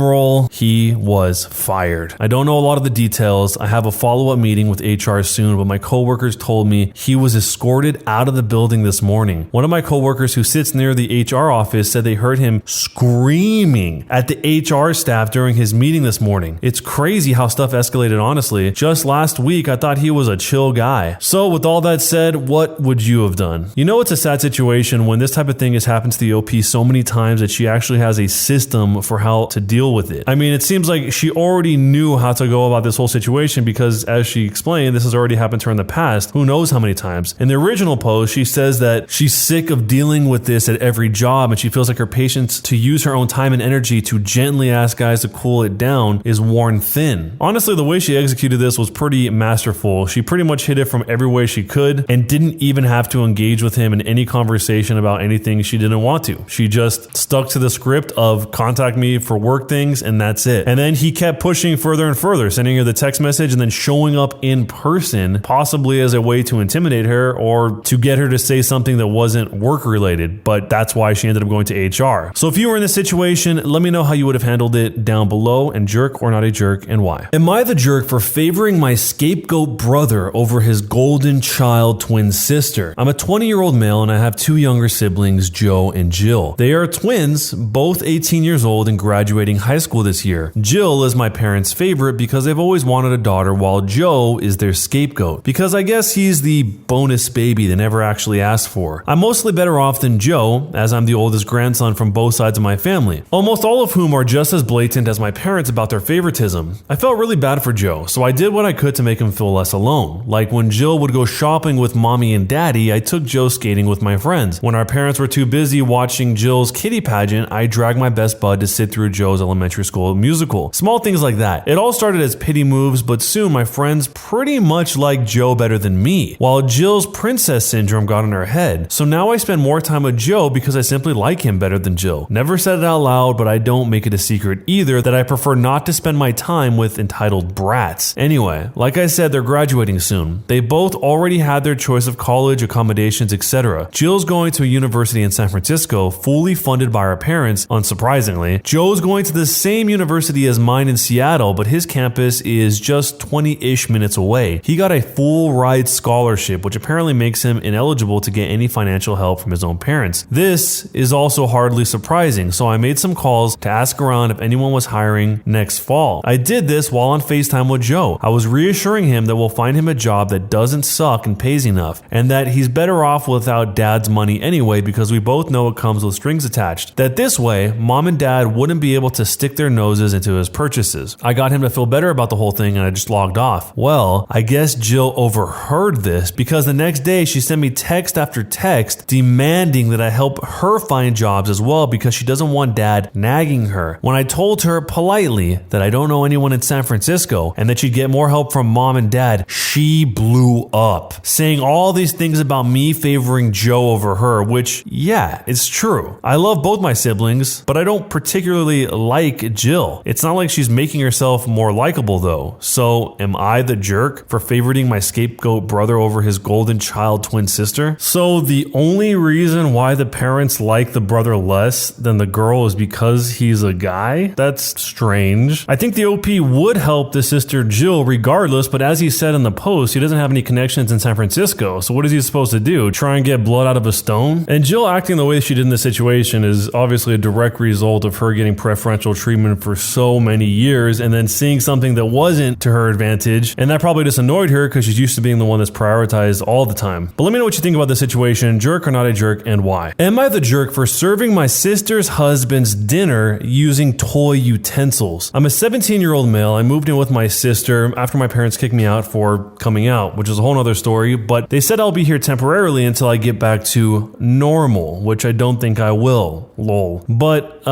roll, he was fired. I don't know a lot of the details. I have a follow-up meeting with HR soon, but my coworkers told me he was escorted out of the building this morning. One of my coworkers who sits near the HR office said they heard him screaming at the HR staff during his meeting this morning. It's crazy how stuff escalated, honestly. Just last week, I thought he was a chill guy. So with all that said, what would you have done? You know, it's a sad situation when this type of thing has happened to the OP so many times that she actually has a system for how to deal with it. I mean, it seems like she already knew how to go about this whole situation because, as she explained, this has already happened to her in the past. Who knows how many times? In the original post, she says that she's sick of dealing with this at every job, and she feels like her patience to use her own time and energy to gently ask guys to cool it down is worn thin. Honestly, the way she executed this was pretty masterful. She pretty much hit it from every way she could and didn't even have to engage with him in any conversation about anything she didn't want to. She just stuck to the script of contact me for work things, and that's it. And then he kept pushing further and further, sending her the text message and then showing up in person, possibly as a way to intimidate her or to get her to say something that wasn't work related. But that's why she ended up going to HR. So if you were in this situation, let me know how you would have handled it down below, and jerk or not a jerk, and why. Am I the jerk for favoring my scapegoat brother over his goal golden child twin sister. I'm a 20-year-old male and I have two younger siblings, Joe and Jill. They are twins, both 18 years old and graduating high school this year. Jill is my parents' favorite because they've always wanted a daughter, while Joe is their scapegoat because I guess he's the bonus baby they never actually asked for. I'm mostly better off than Joe, as I'm the oldest grandson from both sides of my family, almost all of whom are just as blatant as my parents about their favoritism. I felt really bad for Joe, so I did what I could to make him feel less alone. Like when Jill would go shopping with mommy and daddy, I took Joe skating with my friends. When our parents were too busy watching Jill's kitty pageant, I dragged my best bud to sit through Joe's elementary school musical. Small things like that. It all started as pity moves, but soon my friends pretty much liked Joe better than me, while Jill's princess syndrome got in her head. So now I spend more time with Joe because I simply like him better than Jill. Never said it out loud, but I don't make it a secret either that I prefer not to spend my time with entitled brats. Anyway, like I said, they're graduating soon. They both already had their choice of college, accommodations, etc. Jill's going to a university in San Francisco, fully funded by our parents, unsurprisingly. Joe's going to the same university as mine in Seattle, but his campus is just 20-ish minutes away. He got a full ride scholarship, which apparently makes him ineligible to get any financial help from his own parents. This is also hardly surprising, so I made some calls to ask around if anyone was hiring next fall. I did this while on FaceTime with Joe. I was reassuring him that we'll find him a job that doesn't suck and pays enough, and that he's better off without dad's money anyway because we both know it comes with strings attached. That this way, mom and dad wouldn't be able to stick their noses into his purchases. I got him to feel better about the whole thing and I just logged off. Well, I guess Jill overheard this because the next day she sent me text after text demanding that I help her find jobs as well because she doesn't want dad nagging her. When I told her politely that I don't know anyone in San Francisco and that she'd get more help from mom and dad, she blew up, saying all these things about me favoring Joe over her, which, yeah, it's true. I love both my siblings, but I don't particularly like Jill. It's not like she's making herself more likable though. So am I the jerk for favoriting my scapegoat brother over his golden child twin sister? So the only reason why the parents like the brother less than the girl is because he's a guy? That's strange. I think the OP would help the sister Jill regardless, but as he said in the post, he doesn't have any connections in San Francisco, so what is he supposed to do? Try and get blood out of a stone? And Jill acting the way she did in this situation is obviously a direct result of her getting preferential treatment for so many years and then seeing something that wasn't to her advantage, and that probably just annoyed her because she's used to being the one that's prioritized all the time. But let me know what you think about this situation, jerk or not a jerk, and why. Am I the jerk for serving my sister's husband's dinner using toy utensils? I'm a 17-year-old male. I moved in with my sister after my parents kicked me out for coming out, which is a whole other story, but they said I'll be here temporarily until I get back to normal, which I don't think I will. Lol. But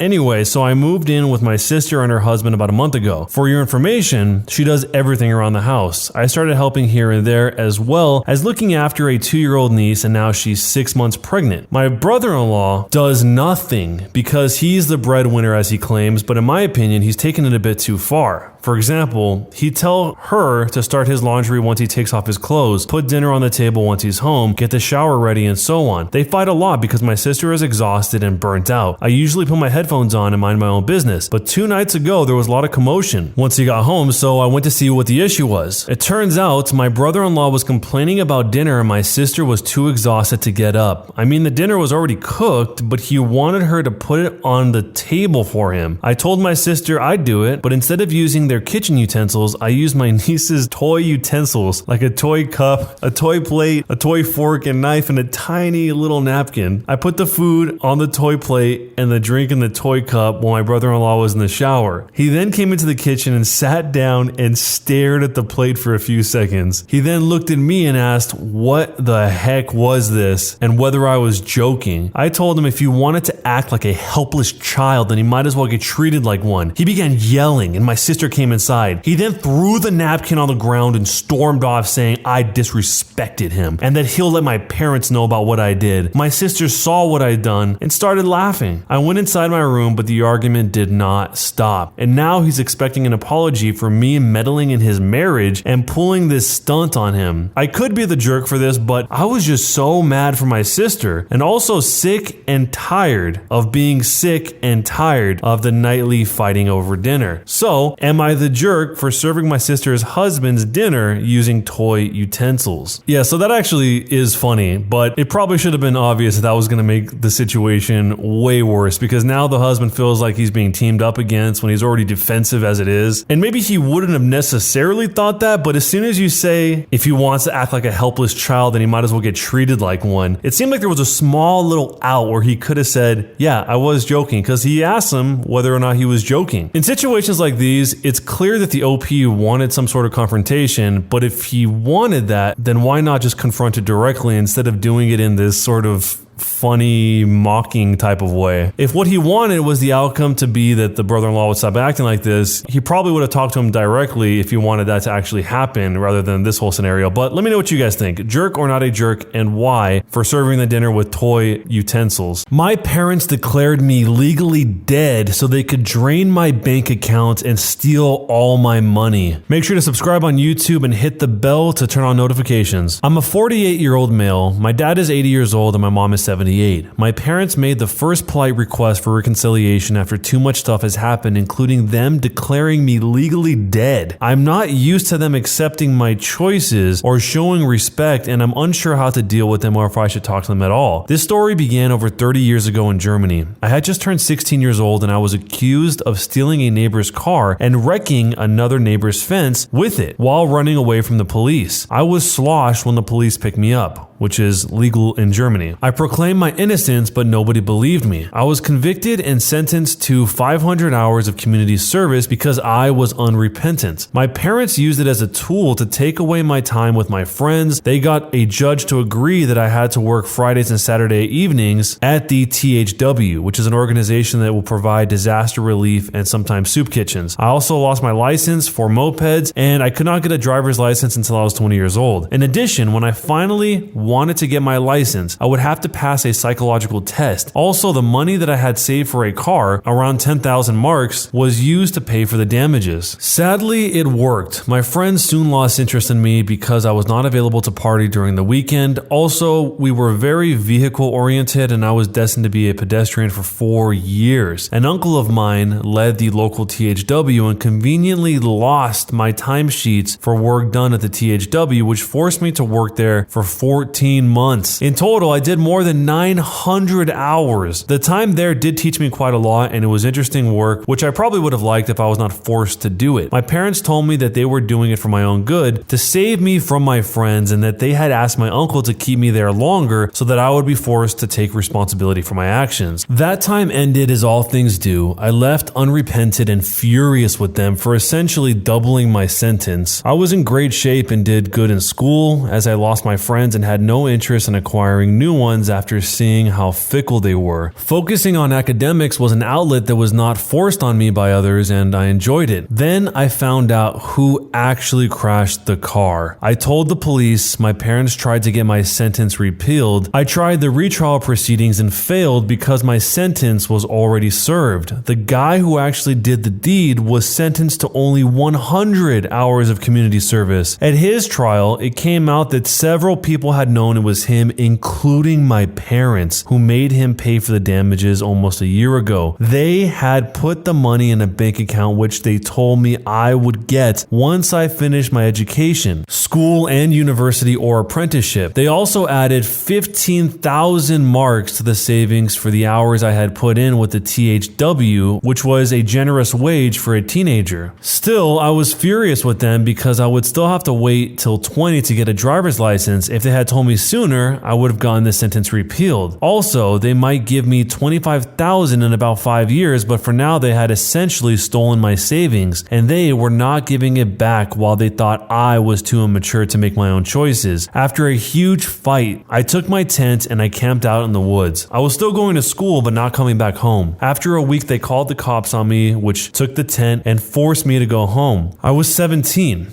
anyway, so I moved in with my sister and her husband about a month ago. For your information, she does everything around the house. I started helping here and there as well as looking after a 2-year-old niece, and now she's 6 months pregnant. My brother-in-law does nothing because he's the breadwinner, as he claims, but in my opinion, he's taken it a bit too far. For example, he'd tell her to start his laundry once he takes off his clothes, put dinner on the table once he's home, get the shower ready, and so on. They fight a lot because my sister is exhausted and burnt out. I usually put my headphones on and mind my own business, but 2 nights ago there was a lot of commotion once he got home, so I went to see what the issue was. It turns out my brother-in-law was complaining about dinner and my sister was too exhausted to get up. I mean, the dinner was already cooked, but he wanted her to put it on the table for him. I told my sister I'd do it, but instead of using their kitchen utensils, I used my niece's toy utensils, like a toy cup, a toy plate, a toy fork and knife, and a tiny little napkin. I put the food on the toy plate and the drink in the toy cup while my brother-in-law was in the shower. He then came into the kitchen and sat down and stared at the plate for a few seconds. He then looked at me and asked what the heck was this and whether I was joking. I told him if he wanted to act like a helpless child, then he might as well get treated like one. He began yelling and my sister came inside. He then threw the napkin on the ground and stormed off, saying I disrespected him and that he'll let my parents know about what I did. My sister saw what I'd done and started laughing. I went inside my room, but the argument did not stop. And now he's expecting an apology for me meddling in his marriage and pulling this stunt on him. I could be the jerk for this, but I was just so mad for my sister and also sick and tired of being sick and tired of the nightly fighting over dinner. So, am I I the jerk for serving my sister's husband's dinner using toy utensils? Yeah, so that actually is funny, but it probably should have been obvious that was going to make the situation way worse, because now the husband feels like he's being teamed up against when he's already defensive as it is. And maybe he wouldn't have necessarily thought that, but as soon as you say if he wants to act like a helpless child, then he might as well get treated like one. It seemed like there was a small little out where he could have said, yeah, I was joking, because he asked him whether or not he was joking. In situations like these, it's clear that the OP wanted some sort of confrontation, but if he wanted that, then why not just confront it directly instead of doing it in this sort of funny, mocking type of way? If what he wanted was the outcome to be that the brother-in-law would stop acting like this, he probably would have talked to him directly if he wanted that to actually happen rather than this whole scenario. But let me know what you guys think. Jerk or not a jerk, and why for serving the dinner with toy utensils? My parents declared me legally dead so they could drain my bank account and steal all my money. Make sure to subscribe on YouTube and hit the bell to turn on notifications. I'm a 48-year-old male. My dad is 80 years old and my mom is 78. My parents made the first polite request for reconciliation after too much stuff has happened, including them declaring me legally dead. I'm not used to them accepting my choices or showing respect, and I'm unsure how to deal with them or if I should talk to them at all. This story began over 30 years ago in Germany. I had just turned 16 years old and I was accused of stealing a neighbor's car and wrecking another neighbor's fence with it while running away from the police. I was sloshed when the police picked me up, which is legal in Germany. I proclaimed my innocence, but nobody believed me. I was convicted and sentenced to 500 hours of community service because I was unrepentant. My parents used it as a tool to take away my time with my friends. They got a judge to agree that I had to work Fridays and Saturday evenings at the THW, which is an organization that will provide disaster relief and sometimes soup kitchens. I also lost my license for mopeds, and I could not get a driver's license until I was 20 years old. In addition, when I finally wanted to get my license, I would have to pass a psychological test. Also, the money that I had saved for a car, around 10,000 marks, was used to pay for the damages. Sadly, it worked. My friends soon lost interest in me because I was not available to party during the weekend. Also, we were very vehicle oriented and I was destined to be a pedestrian for 4 years. An uncle of mine led the local THW and conveniently lost my timesheets for work done at the THW, which forced me to work there for 14 months. In total, I did more than 900 hours. The time there did teach me quite a lot, and it was interesting work, which I probably would have liked if I was not forced to do it. My parents told me that they were doing it for my own good, to save me from my friends, and that they had asked my uncle to keep me there longer so that I would be forced to take responsibility for my actions. That time ended as all things do. I left unrepented and furious with them for essentially doubling my sentence. I was in great shape and did good in school, as I lost my friends and had no interest in acquiring new ones after seeing how fickle they were. Focusing on academics was an outlet that was not forced on me by others, and I enjoyed it. Then I found out who actually crashed the car. I told the police. My parents tried to get my sentence repealed. I tried the retrial proceedings and failed because my sentence was already served. The guy who actually did the deed was sentenced to only 100 hours of community service. At his trial, it came out that several people had known it was him, including my parents, who made him pay for the damages almost a year ago. They had put the money in a bank account which they told me I would get once I finished my education, school and university or apprenticeship. They also added 15,000 marks to the savings for the hours I had put in with the THW, which was a generous wage for a teenager. Still, I was furious with them because I would still have to wait till 20 to get a driver's license. If they had told me sooner, I would have gotten this sentence repealed. Also, they might give me $25,000 in about 5 years, but for now they had essentially stolen my savings, and they were not giving it back while they thought I was too immature to make my own choices. After a huge fight, I took my tent and I camped out in the woods. I was still going to school but not coming back home. After a week, they called the cops on me, which took the tent and forced me to go home. I was 17.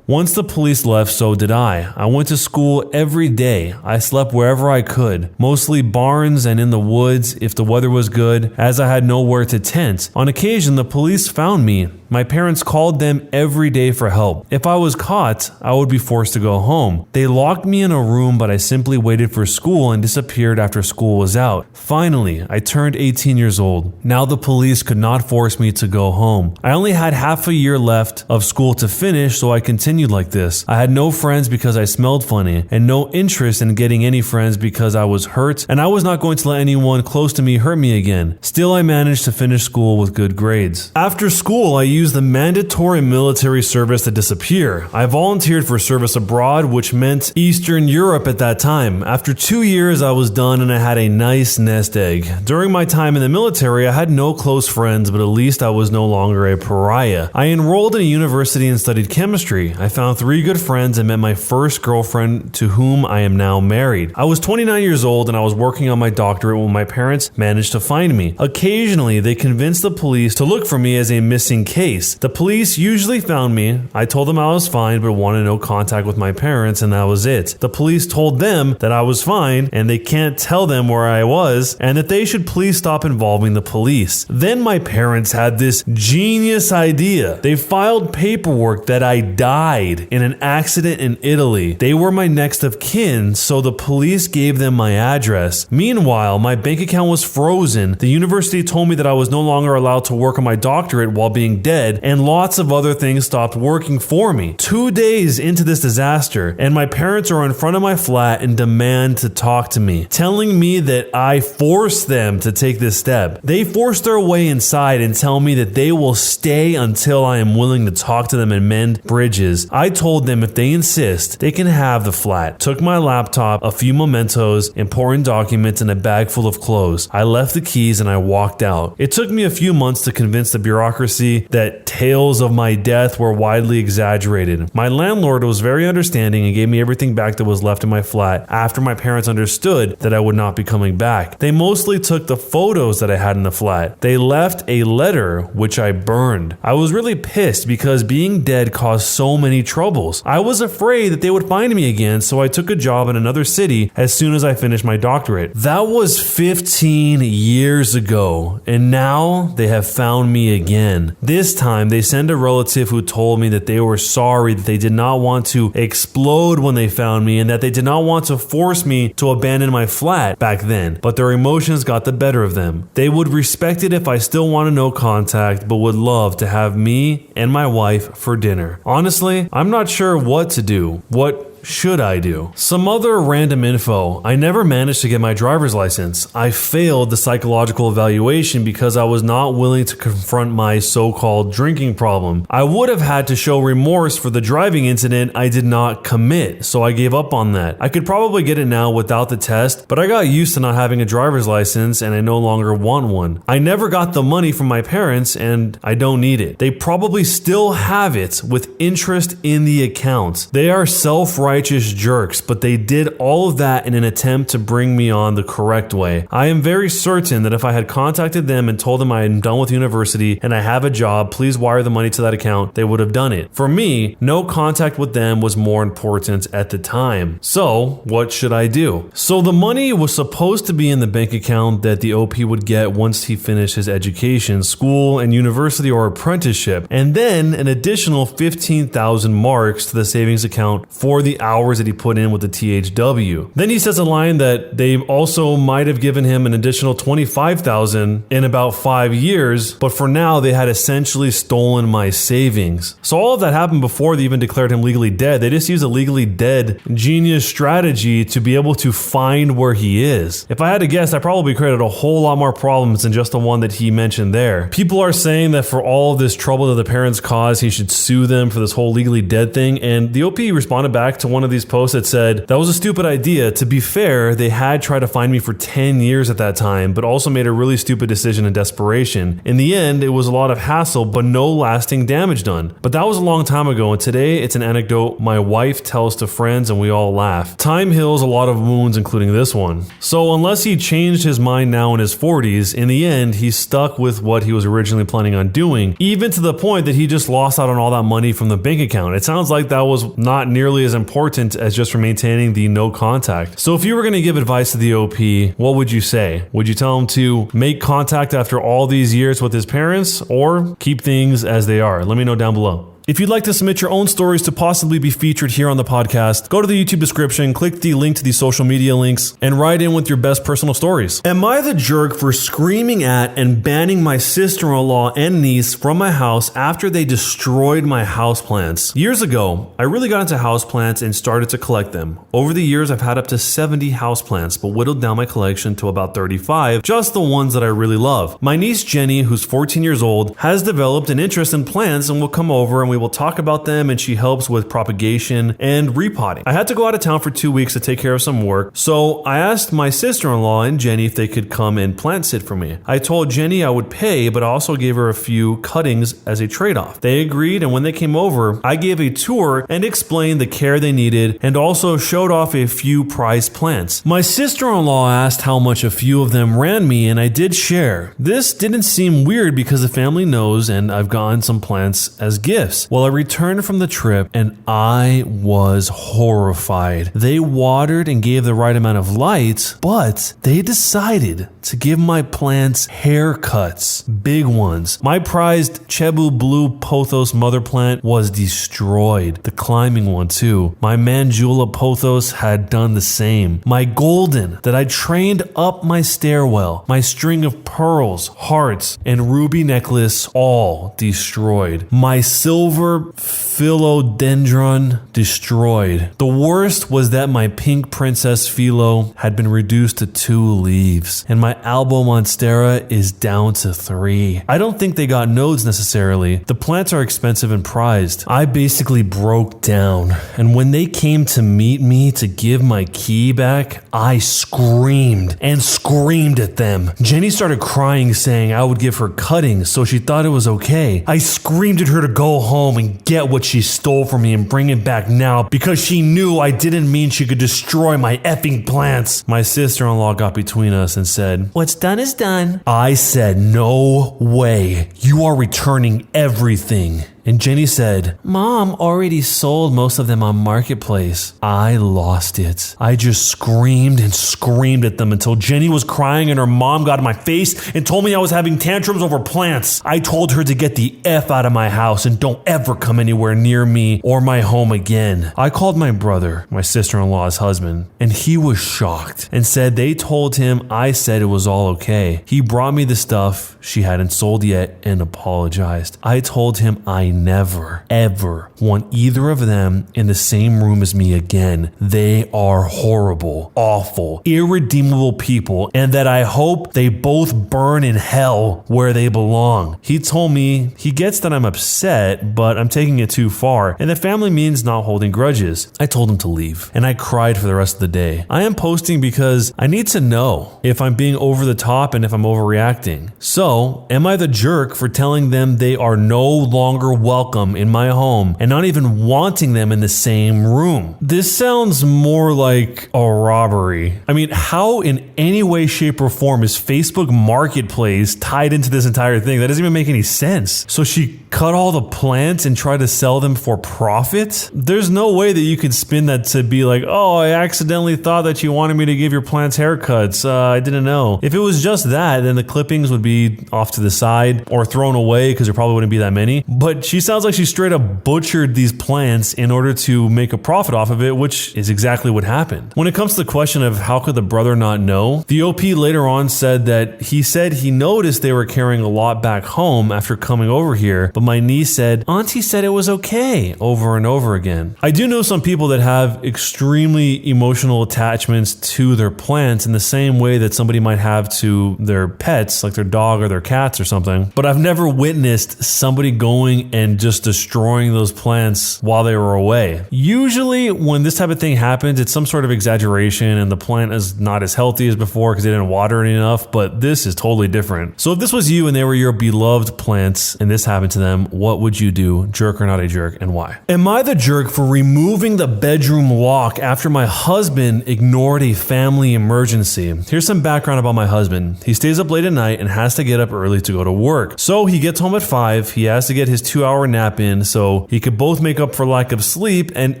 Once the police left, so did I. I went to school every day. I slept wherever I could, mostly barns and in the woods if the weather was good, as I had nowhere to tent. On occasion, the police found me. My parents called them every day for help. If I was caught, I would be forced to go home. They locked me in a room, but I simply waited for school and disappeared after school was out. Finally, I turned 18 years old. Now the police could not force me to go home. I only had half a year left of school to finish, so I continued like this. I had no friends because I smelled funny, and no interest in getting any friends because I was hurt, and I was not going to let anyone close to me hurt me again. Still, I managed to finish school with good grades. After school, I used the mandatory military service to disappear. I volunteered for service abroad, which meant Eastern Europe at that time. After 2 years, I was done and I had a nice nest egg. During my time in the military, I had no close friends, but at least I was no longer a pariah. I enrolled in a university and studied chemistry. I found 3 good friends and met my first girlfriend, to whom I am now married. I was 29 years old and I was working on my doctorate when my parents managed to find me. Occasionally, they convinced the police to look for me as a missing case. The police usually found me. I told them I was fine but wanted no contact with my parents, and that was it. The police told them that I was fine and they can't tell them where I was and that they should please stop involving the police. Then my parents had this genius idea. They filed paperwork that I died in an accident in Italy. They were my next of kin, so the police gave them my address. Meanwhile, my bank account was frozen. The university told me that I was no longer allowed to work on my doctorate while being dead, and lots of other things stopped working for me. 2 days into this disaster, and my parents are in front of my flat and demand to talk to me, telling me that I forced them to take this step. They force their way inside and tell me that they will stay until I am willing to talk to them and mend bridges. I told them if they insist, they can have the flat. Took my laptop, a few mementos, important documents, and a bag full of clothes. I left the keys and I walked out. It took me a few months to convince the bureaucracy that tales of my death were widely exaggerated. My landlord was very understanding and gave me everything back that was left in my flat after my parents understood that I would not be coming back. They mostly took the photos that I had in the flat. They left a letter which I burned. I was really pissed because being dead caused so many troubles. I was afraid that they would find me again, so I took a job in another city as soon as I finished my doctorate. That was 15 years ago, and now they have found me again. This time, they sent a relative who told me that they were sorry, that they did not want to explode when they found me, and that they did not want to force me to abandon my flat back then, but their emotions got the better of them. They would respect it if I still wanted no contact, but would love to have me and my wife for dinner. Honestly, I'm not sure what to do. What should I do? Some other random info. I never managed to get my driver's license. I failed the psychological evaluation because I was not willing to confront my so-called drinking problem. I would have had to show remorse for the driving incident I did not commit, so I gave up on that. I could probably get it now without the test, but I got used to not having a driver's license and I no longer want one. I never got the money from my parents and I don't need it. They probably still have it with interest in the account. They are self-righteous jerks, but they did all of that in an attempt to bring me on the correct way. I am very certain that if I had contacted them and told them I am done with university and I have a job, please wire the money to that account, they would have done it. For me, no contact with them was more important at the time. So, what should I do? So the money was supposed to be in the bank account that the OP would get once he finished his education, school and university or apprenticeship, and then an additional 15,000 marks to the savings account for the hours that he put in with the THW. Then he says a line that they also might have given him an additional 25,000 in about 5 years, but for now they had essentially stolen my savings. So all of that happened before they even declared him legally dead. They just used a legally dead genius strategy to be able to find where he is. If I had to guess, I probably created a whole lot more problems than just the one that he mentioned there. People are saying that for all of this trouble that the parents caused, he should sue them for this whole legally dead thing, and the OP responded back to one of these posts that said, that was a stupid idea. To be fair, they had tried to find me for 10 years at that time, but also made a really stupid decision in desperation. In the end, it was a lot of hassle, but no lasting damage done. But that was a long time ago, and today it's an anecdote my wife tells to friends and we all laugh. Time heals a lot of wounds, including this one. So unless he changed his mind now in his 40s, in the end, he's stuck with what he was originally planning on doing, even to the point that he just lost out on all that money from the bank account. It sounds like that was not nearly as important important as just for maintaining the no contact. So if you were going to give advice to the OP, what would you say? Would you tell him to make contact after all these years with his parents or keep things as they are? Let me know down below. If you'd like to submit your own stories to possibly be featured here on the podcast, go to the YouTube description, click the link to the social media links, and write in with your best personal stories. Am I the jerk for screaming at and banning my sister-in-law and niece from my house after they destroyed my houseplants? Years ago, I really got into houseplants and started to collect them. Over the years, I've had up to 70 houseplants, but whittled down my collection to about 35, just the ones that I really love. My niece Jenny, who's 14 years old, has developed an interest in plants and will come over and we will talk about them, and she helps with propagation and repotting. I had to go out of town for 2 weeks to take care of some work, so I asked my sister-in-law and Jenny if they could come and plant sit for me. I told Jenny I would pay, but I also gave her a few cuttings as a trade-off. They agreed, and when they came over, I gave a tour and explained the care they needed and also showed off a few prized plants. My sister-in-law asked how much a few of them ran me, and I did share. This didn't seem weird because the family knows, and I've gotten some plants as gifts. Well, I returned from the trip and I was horrified. They watered and gave the right amount of light, but they decided to give my plants haircuts, big ones. My prized Cebu Blue Pothos mother plant was destroyed. The climbing one too. My Manjula Pothos had done the same. My golden that I trained up my stairwell, my string of pearls, hearts, and ruby necklace all destroyed. My silver philodendron destroyed. The worst was that my pink princess philo had been reduced to 2 leaves, and my albo monstera is down to 3. I don't think they got nodes necessarily. The plants are expensive and prized. I basically broke down, and when they came to meet me to give my key back, I screamed and screamed at them. Jenny started crying, saying I would give her cuttings, so she thought it was okay. I screamed at her to go home and get what she stole from me and bring it back now because she knew I didn't mean she could destroy my effing plants. My sister-in-law got between us and said, "What's done is done." I said, "No way. You are returning everything." And Jenny said, "Mom already sold most of them on Marketplace." I lost it. I just screamed and screamed at them until Jenny was crying and her mom got in my face and told me I was having tantrums over plants. I told her to get the F out of my house and don't ever come anywhere near me or my home again. I called my brother, my sister-in-law's husband, and he was shocked and said they told him I said it was all okay. He brought me the stuff she hadn't sold yet and apologized. I told him I never, ever want either of them in the same room as me again. They are horrible, awful, irredeemable people, and that I hope they both burn in hell where they belong. He told me he gets that I'm upset, but I'm taking it too far, and the family means not holding grudges. I told him to leave, and I cried for the rest of the day. I am posting because I need to know if I'm being over the top and if I'm overreacting. So, am I the jerk for telling them they are no longer welcome in my home and not even wanting them in the same room? This sounds more like a robbery. I mean, how in any way, shape, or form is Facebook Marketplace tied into this entire thing? That doesn't even make any sense. So she cut all the plants and try to sell them for profit? There's no way that you could spin that to be like, oh, I accidentally thought that you wanted me to give your plants haircuts. I didn't know. If it was just that, then the clippings would be off to the side or thrown away because there probably wouldn't be that many. But she sounds like she straight up butchered these plants in order to make a profit off of it, which is exactly what happened. When it comes to the question of how could the brother not know, the OP later on said that he noticed they were carrying a lot back home after coming over here, but my niece said, Auntie said it was okay, over and over again. I do know some people that have extremely emotional attachments to their plants in the same way that somebody might have to their pets, like their dog or their cats or something, but I've never witnessed somebody going and just destroying those plants while they were away. Usually when this type of thing happens, it's some sort of exaggeration and the plant is not as healthy as before because they didn't water it enough, but this is totally different. So if this was you and they were your beloved plants and this happened to them, them, what would you do? Jerk or not a jerk, and why? Am I the jerk for removing the bedroom lock after my husband ignored a family emergency? Here's some background about my husband. He stays up late at night and has to get up early to go to work. So he gets home at 5. He has to get his 2-hour nap in so he could both make up for lack of sleep and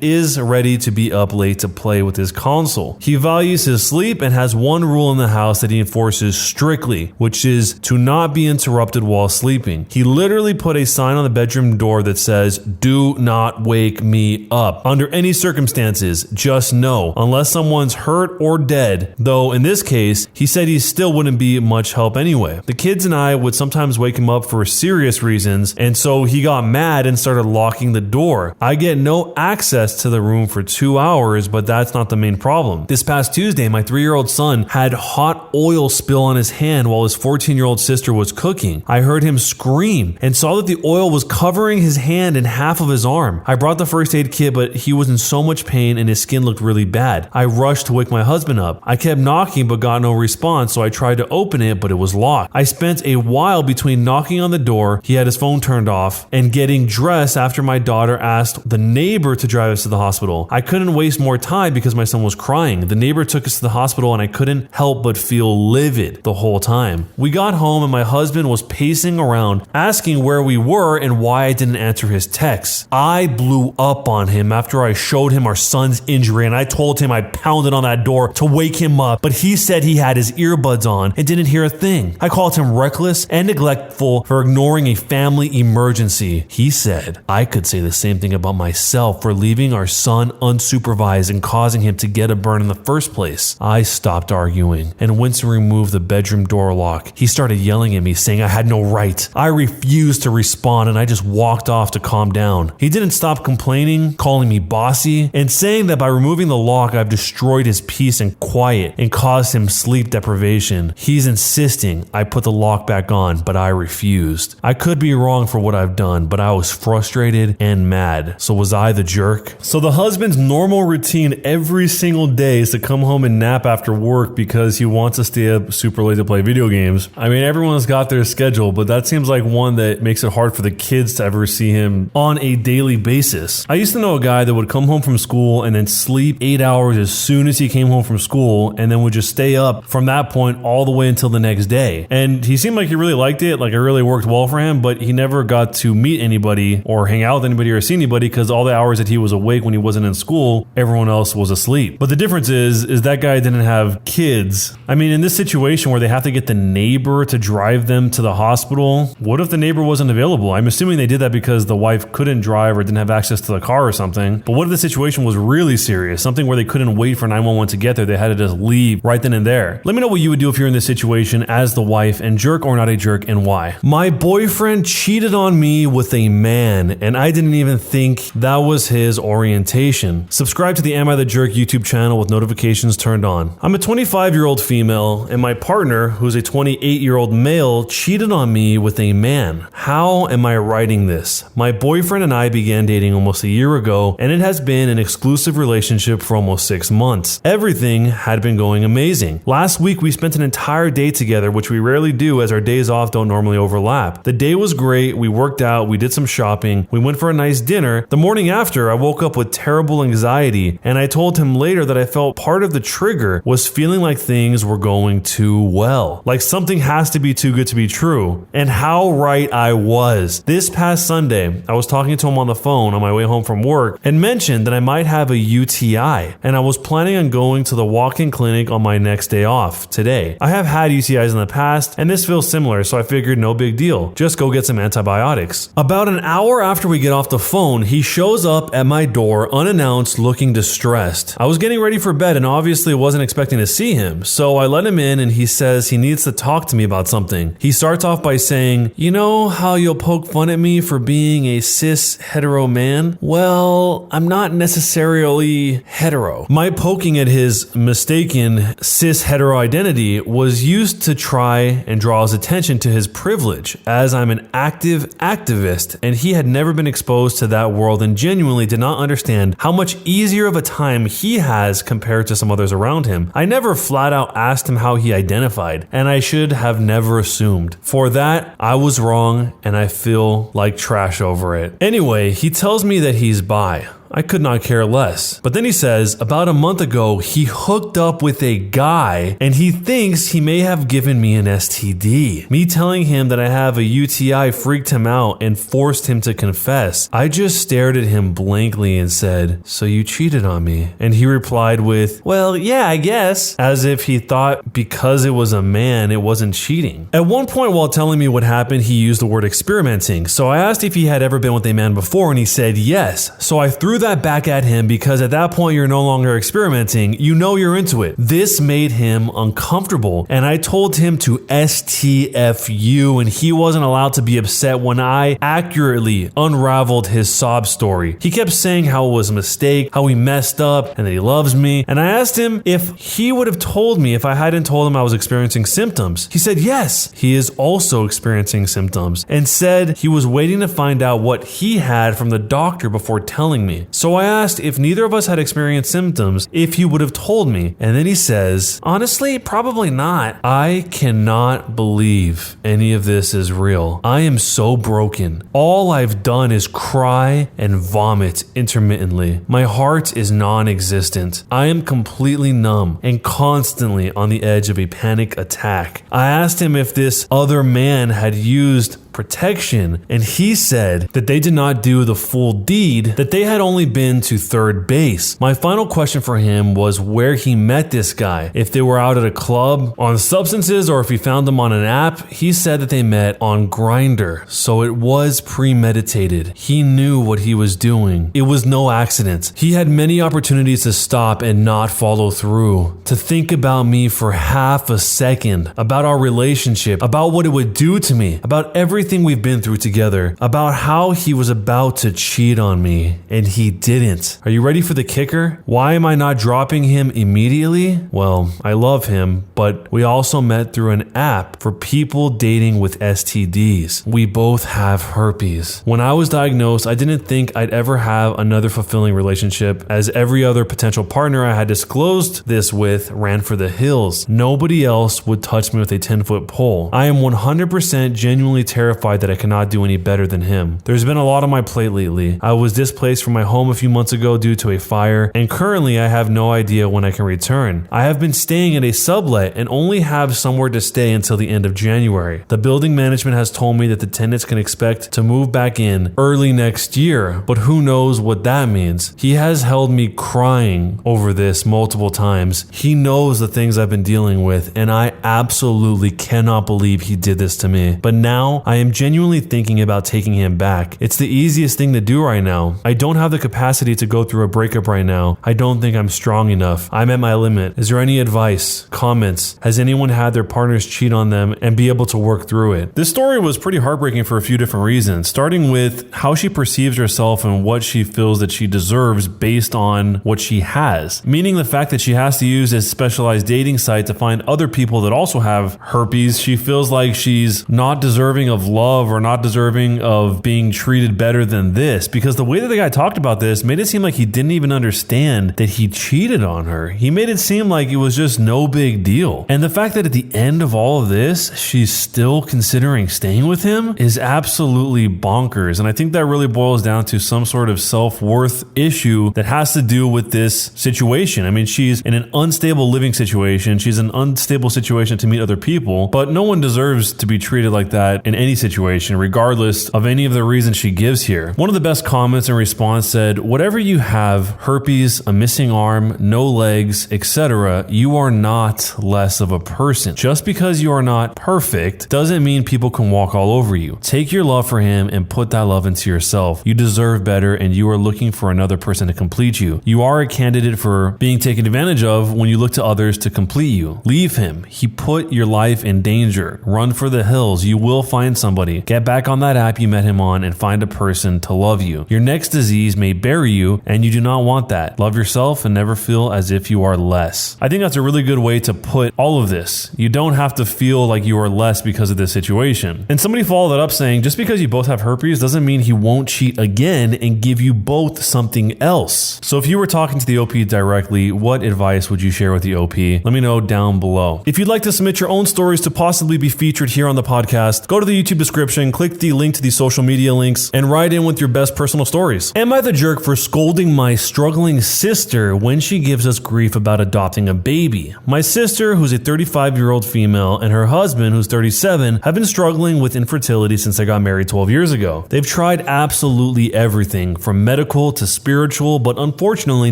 is ready to be up late to play with his console. He values his sleep and has one rule in the house that he enforces strictly, which is to not be interrupted while sleeping. He literally put a sign on the bedroom door that says, "Do not wake me up. Under any circumstances, just no, unless someone's hurt or dead." Though in this case, he said he still wouldn't be much help anyway. The kids and I would sometimes wake him up for serious reasons, and so he got mad and started locking the door. I get no access to the room for 2 hours, but that's not the main problem. This past Tuesday, my 3-year-old son had hot oil spill on his hand while his 14-year-old sister was cooking. I heard him scream and saw that the oil was covering his hand and half of his arm. I brought the first aid kit, but he was in so much pain and his skin looked really bad. I rushed to wake my husband up. I kept knocking but got no response, so I tried to open it, but it was locked. I spent a while between knocking on the door, he had his phone turned off, and getting dressed after my daughter asked the neighbor to drive us to the hospital. I couldn't waste more time because my son was crying. The neighbor took us to the hospital and I couldn't help but feel livid the whole time. We got home and my husband was pacing around asking where we were and why I didn't answer his texts. I blew up on him after I showed him our son's injury and I told him I pounded on that door to wake him up, but he said he had his earbuds on and didn't hear a thing. I called him reckless and neglectful for ignoring a family emergency. He said I could say the same thing about myself for leaving our son unsupervised and causing him to get a burn in the first place. I stopped arguing and went to remove the bedroom door lock. He started yelling at me saying I had no right. I refused to respond and I just walked off to calm down. He didn't stop complaining, calling me bossy, and saying that by removing the lock I've destroyed his peace and quiet and caused him sleep deprivation. He's insisting I put the lock back on, but I refused. I could be wrong for what I've done, but I was frustrated and mad. So was I the jerk? So the husband's normal routine every single day is to come home and nap after work because he wants to stay up super late to play video games. I mean, everyone's got their schedule, but that seems like one that makes it hard for the kids to ever see him on a daily basis. I used to know a guy that would come home from school and then sleep 8 hours as soon as he came home from school and then would just stay up from that point all the way until the next day. And he seemed like he really liked it, like it really worked well for him, but he never got to meet anybody or hang out with anybody or see anybody because all the hours that he was awake when he wasn't in school, everyone else was asleep. But the difference is that guy didn't have kids. I mean, in this situation where they have to get the neighbor to drive them to the hospital, what if the neighbor wasn't available? I'm assuming they did that because the wife couldn't drive or didn't have access to the car or something. But what if the situation was really serious? Something where they couldn't wait for 911 to get there. They had to just leave right then and there. Let me know what you would do if you're in this situation as the wife, and jerk or not a jerk, and why. My boyfriend cheated on me with a man, and I didn't even think that was his orientation. Subscribe to the Am I the Jerk YouTube channel with notifications turned on. I'm a 25-year-old female, and my partner, who's a 28-year-old male, cheated on me with a man. How am I writing this? My boyfriend and I began dating almost a year ago, and it has been an exclusive relationship for almost 6 months. Everything had been going amazing. Last week, we spent an entire day together, which we rarely do as our days off don't normally overlap. The day was great. We worked out. We did some shopping. We went for a nice dinner. The morning after, I woke up with terrible anxiety, and I told him later that I felt part of the trigger was feeling like things were going too well. Like something has to be too good to be true. And how right I was. This past Sunday, I was talking to him on the phone on my way home from work and mentioned that I might have a UTI, and I was planning on going to the walk-in clinic on my next day off today. I have had UTIs in the past, and this feels similar, so I figured no big deal. Just go get some antibiotics. About an hour after we get off the phone, he shows up at my door unannounced looking distressed. I was getting ready for bed and obviously wasn't expecting to see him, so I let him in and he says he needs to talk to me about something. He starts off by saying, "You know how you'll poke fun at me for being a cis hetero man? Well, I'm not necessarily hetero." My poking at his mistaken cis hetero identity was used to try and draw his attention to his privilege, as I'm an active activist and he had never been exposed to that world and genuinely did not understand how much easier of a time he has compared to some others around him. I never flat out asked him how he identified, and I should have never assumed. For that, I was wrong and I feel like trash over it. Anyway, he tells me that he's bi. I could not care less. But then he says, about a month ago, he hooked up with a guy and he thinks he may have given me an STD. Me telling him that I have a UTI freaked him out and forced him to confess. I just stared at him blankly and said, so you cheated on me? And he replied with, well, yeah, I guess. As if he thought because it was a man, it wasn't cheating. At one point while telling me what happened, he used the word experimenting. So I asked if he had ever been with a man before and he said yes. So I threw that back at him because at that point you're no longer experimenting, you know you're into it. This made him uncomfortable and I told him to STFU and he wasn't allowed to be upset when I accurately unraveled his sob story. He kept saying how it was a mistake, how he messed up and that he loves me, and I asked him if he would have told me if I hadn't told him I was experiencing symptoms. He said yes, he is also experiencing symptoms and said he was waiting to find out what he had from the doctor before telling me. So I asked if neither of us had experienced symptoms, if he would have told me. And then he says, honestly, probably not. I cannot believe any of this is real. I am so broken. All I've done is cry and vomit intermittently. My heart is non-existent. I am completely numb and constantly on the edge of a panic attack. I asked him if this other man had used protection, and he said that they did not do the full deed, that they had only been to third base. My final question for him was where he met this guy, if they were out at a club, on substances, or if he found them on an app. He said that they met on Grindr, so it was premeditated. He knew what he was doing. It was no accident. He had many opportunities to stop and not follow through, to think about me for half a second, about our relationship, about what it would do to me, about everything we've been through together, about how he was about to cheat on me, and he didn't. Are you ready for the kicker? Why am I not dropping him immediately? Well, I love him, but we also met through an app for people dating with STDs. We both have herpes. When I was diagnosed, I didn't think I'd ever have another fulfilling relationship, as every other potential partner I had disclosed this with ran for the hills. Nobody else would touch me with a 10-foot pole. I am 100% genuinely terrified that I cannot do any better than him. There's been a lot on my plate lately. I was displaced from my home a few months ago due to a fire, and currently I have no idea when I can return. I have been staying at a sublet and only have somewhere to stay until the end of January. The building management has told me that the tenants can expect to move back in early next year, but who knows what that means. He has held me crying over this multiple times. He knows the things I've been dealing with, and I absolutely cannot believe he did this to me. But now I am genuinely thinking about taking him back. It's the easiest thing to do right now. I don't have the capacity to go through a breakup right now. I don't think I'm strong enough. I'm at my limit. Is there any advice? Comments? Has anyone had their partners cheat on them and be able to work through it? This story was pretty heartbreaking for a few different reasons, starting with how she perceives herself and what she feels that she deserves based on what she has. Meaning the fact that she has to use a specialized dating site to find other people that also have herpes. She feels like she's not deserving of love or not deserving of being treated better than this, because the way that the guy talked about this made it seem like he didn't even understand that he cheated on her. He made it seem like it was just no big deal. And the fact that at the end of all of this, she's still considering staying with him is absolutely bonkers. And I think that really boils down to some sort of self-worth issue that has to do with this situation. I mean, she's in an unstable living situation. She's in an unstable situation to meet other people, but no one deserves to be treated like that in any situation, regardless of any of the reasons she gives here. One of the best comments in response said, whatever you have, herpes, a missing arm, no legs, etc., you are not less of a person. Just because you are not perfect doesn't mean people can walk all over you. Take your love for him and put that love into yourself. You deserve better, and you are looking for another person to complete you. You are a candidate for being taken advantage of when you look to others to complete you. Leave him. He put your life in danger. Run for the hills. You will find somebody. Get back on that app you met him on and find a person to love you. Your next disease may bury you, and you do not want that. Love yourself and never feel as if you are less. I think that's a really good way to put all of this. You don't have to feel like you are less because of this situation. And somebody followed that up saying, just because you both have herpes doesn't mean he won't cheat again and give you both something else. So if you were talking to the OP directly, what advice would you share with the OP? Let me know down below. If you'd like to submit your own stories to possibly be featured here on the podcast, go to the YouTube description, click the link to the social media links, and write in with your best personal stories. Am I the jerk for scolding my struggling sister when she gives us grief about adopting a baby? My sister, who's a 35-year-old female, and her husband, who's 37, have been struggling with infertility since they got married 12 years ago. They've tried absolutely everything, from medical to spiritual, but unfortunately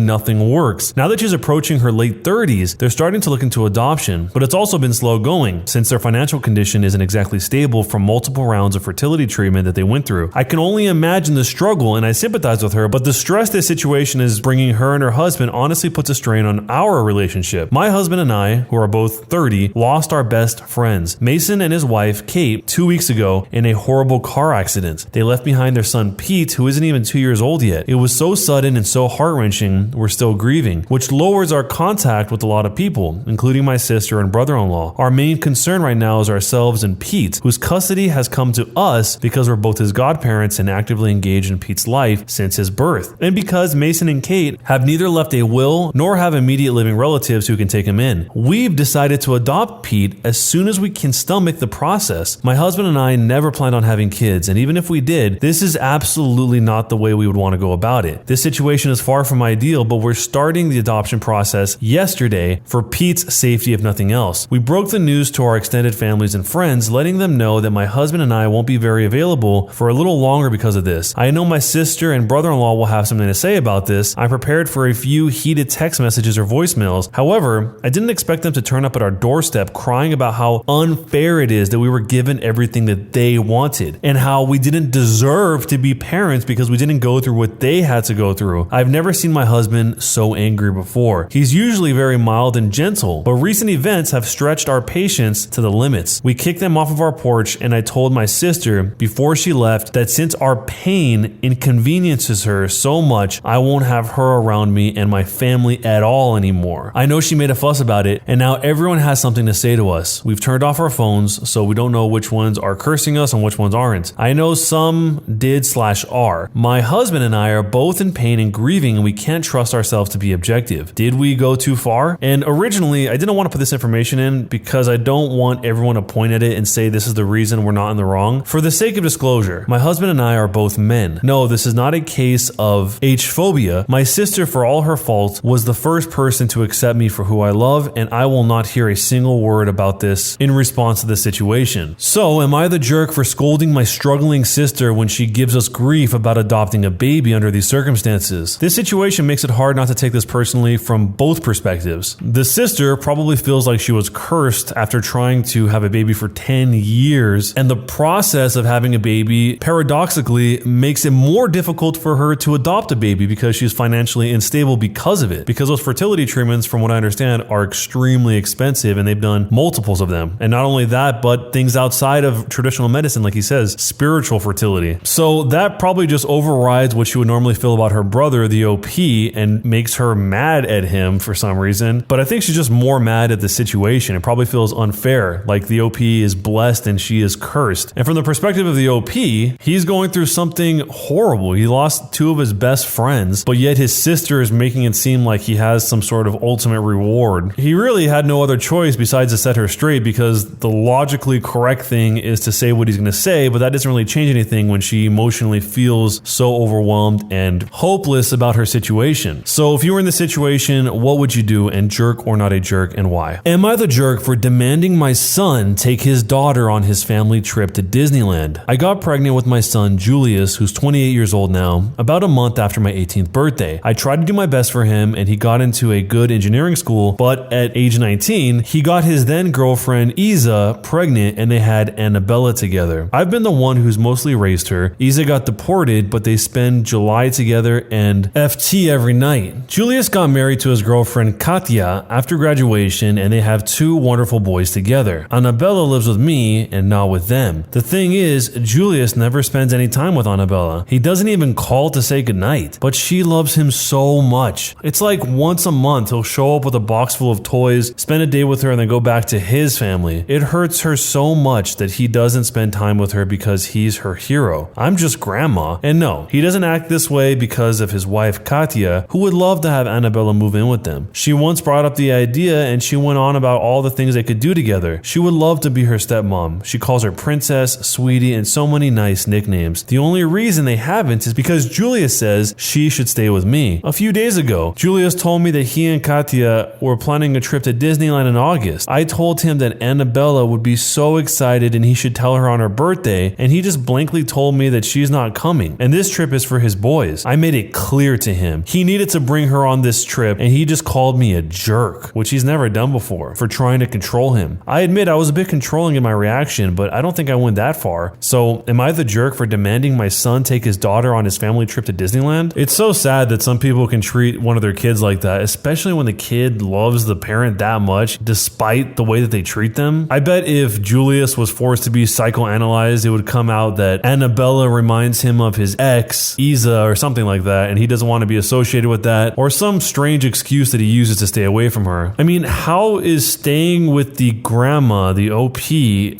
nothing works. Now that she's approaching her late 30s, they're starting to look into adoption, but it's also been slow going since their financial condition isn't exactly stable from multiple rounds of fertility treatment that they went through. I can only imagine the struggle, and I sympathize with her, but the stress this situation is bringing her and her husband honestly puts a strain on our relationship. My husband and I, who are both 30, lost our best friends, Mason and his wife, Kate, 2 weeks ago in a horrible car accident. They left behind their son, Pete, who isn't even 2 years old yet. It was so sudden and so heart-wrenching, we're still grieving, which lowers our contact with a lot of people, including my sister and brother-in-law. Our main concern right now is ourselves and Pete, whose custody has come to us because we're both his godparents and actively engaged in Pete's life since his birth, and because Mason and Kate have neither left a will nor have immediate living relatives who can take him in. We've decided to adopt Pete as soon as we can stomach the process. My husband and I never planned on having kids, and even if we did, this is absolutely not the way we would want to go about it. This situation is far from ideal, but we're starting the adoption process yesterday for Pete's safety if nothing else. We broke the news to our extended families and friends, letting them know that my husband and I won't be very available for a little longer because of this. I know my sister and brother-in-law will have something to say about this. I'm prepared for a few heated text messages or voicemails. However, I didn't expect them to turn up at our doorstep crying about how unfair it is that we were given everything that they wanted and how we didn't deserve to be parents because we didn't go through what they had to go through. I've never seen my husband so angry before. He's usually very mild and gentle, but recent events have stretched our patience to the limits. We kicked them off of our porch, and I told my sister before she left that since our pain inconveniences her so much, I won't have her around me and my family at all anymore. I know she made a fuss about it, and now everyone has something to say to us. We've turned off our phones, so we don't know which ones are cursing us and which ones aren't. I know some did/are. My husband and I are both in pain and grieving, and we can't trust ourselves to be objective. Did we go too far? And originally, I didn't want to put this information in because I don't want everyone to point at it and say this is the reason we're not in the wrong. For the sake of disclosure, my husband and I are both men. No, this is not a case of H-phobia. My sister, for all her faults, was the first person to accept me for who I love, and I will not hear a single word about this in response to this situation. So, am I the jerk for scolding my struggling sister when she gives us grief about adopting a baby under these circumstances? This situation makes it hard not to take this personally from both perspectives. The sister probably feels like she was cursed after trying to have a baby for 10 years, and the process of having a baby paradoxically makes it more difficult for her to adopt a baby because she's financially unstable because of it. Because those fertility treatments, from what I understand, are extremely expensive, and they've done multiples of them. And not only that, but things outside of traditional medicine, like he says, spiritual fertility. So that probably just overrides what she would normally feel about her brother, the OP, and makes her mad at him for some reason. But I think she's just more mad at the situation. It probably feels unfair, like the OP is blessed and she is cursed. And from the perspective of the OP, he's going through something horrible. He lost two of his best friends, but yet his sister is making it seem like he has some sort of ultimate reward. He really had no other choice besides to set her straight, because the logically correct thing is to say what he's going to say, but that doesn't really change anything when she emotionally feels so overwhelmed and hopeless about her situation. So if you were in this situation, what would you do, and jerk or not a jerk, and why? Am I the jerk for demanding my son take his daughter on his family trip to Disneyland? I got pregnant with my son Julius, who's 28 years old now, about a month after my 18th birthday. I tried to do my best for him, and he got into a good engineering school, but at age 19, he got his then girlfriend Isa pregnant, and they had Annabella together. I've been the one who's mostly raised her. Isa got deported, but they spend July together and FT every night. Julius got married to his girlfriend Katya after graduation, and they have two wonderful boys together. Annabella lives with me and not with them. The thing is, Julius never spends any time with Annabella. He doesn't even call to say goodnight, but she loves him so much. It's like once a month he'll show up with a box full of toys, spend a day with her, and then go back to his family. It hurts her so much that he doesn't spend time with her because he's her hero. I'm just grandma. And no, he doesn't act this way because of his wife Katya, who would love to have Annabella move in with them. She once brought up the idea, and she went on about all the things they could do together. She would love to be her stepmom. She calls her princess princess, sweetie, and so many nice nicknames. The only reason they haven't is because Julius says she should stay with me. A few days ago, Julius told me that he and Katya were planning a trip to Disneyland in August. I told him that Annabella would be so excited and he should tell her on her birthday, and he just blankly told me that she's not coming, and this trip is for his boys. I made it clear to him he needed to bring her on this trip, and he just called me a jerk, which he's never done before, for trying to control him. I admit I was a bit controlling in my reaction, but I don't think I went that far. So am I the jerk for demanding my son take his daughter on his family trip to Disneyland? It's so sad that some people can treat one of their kids like that, especially when the kid loves the parent that much, despite the way that they treat them. I bet if Julius was forced to be psychoanalyzed, it would come out that Annabella reminds him of his ex, Isa, or something like that, and he doesn't want to be associated with that, or some strange excuse that he uses to stay away from her. I mean, how is staying with the grandma, the OP,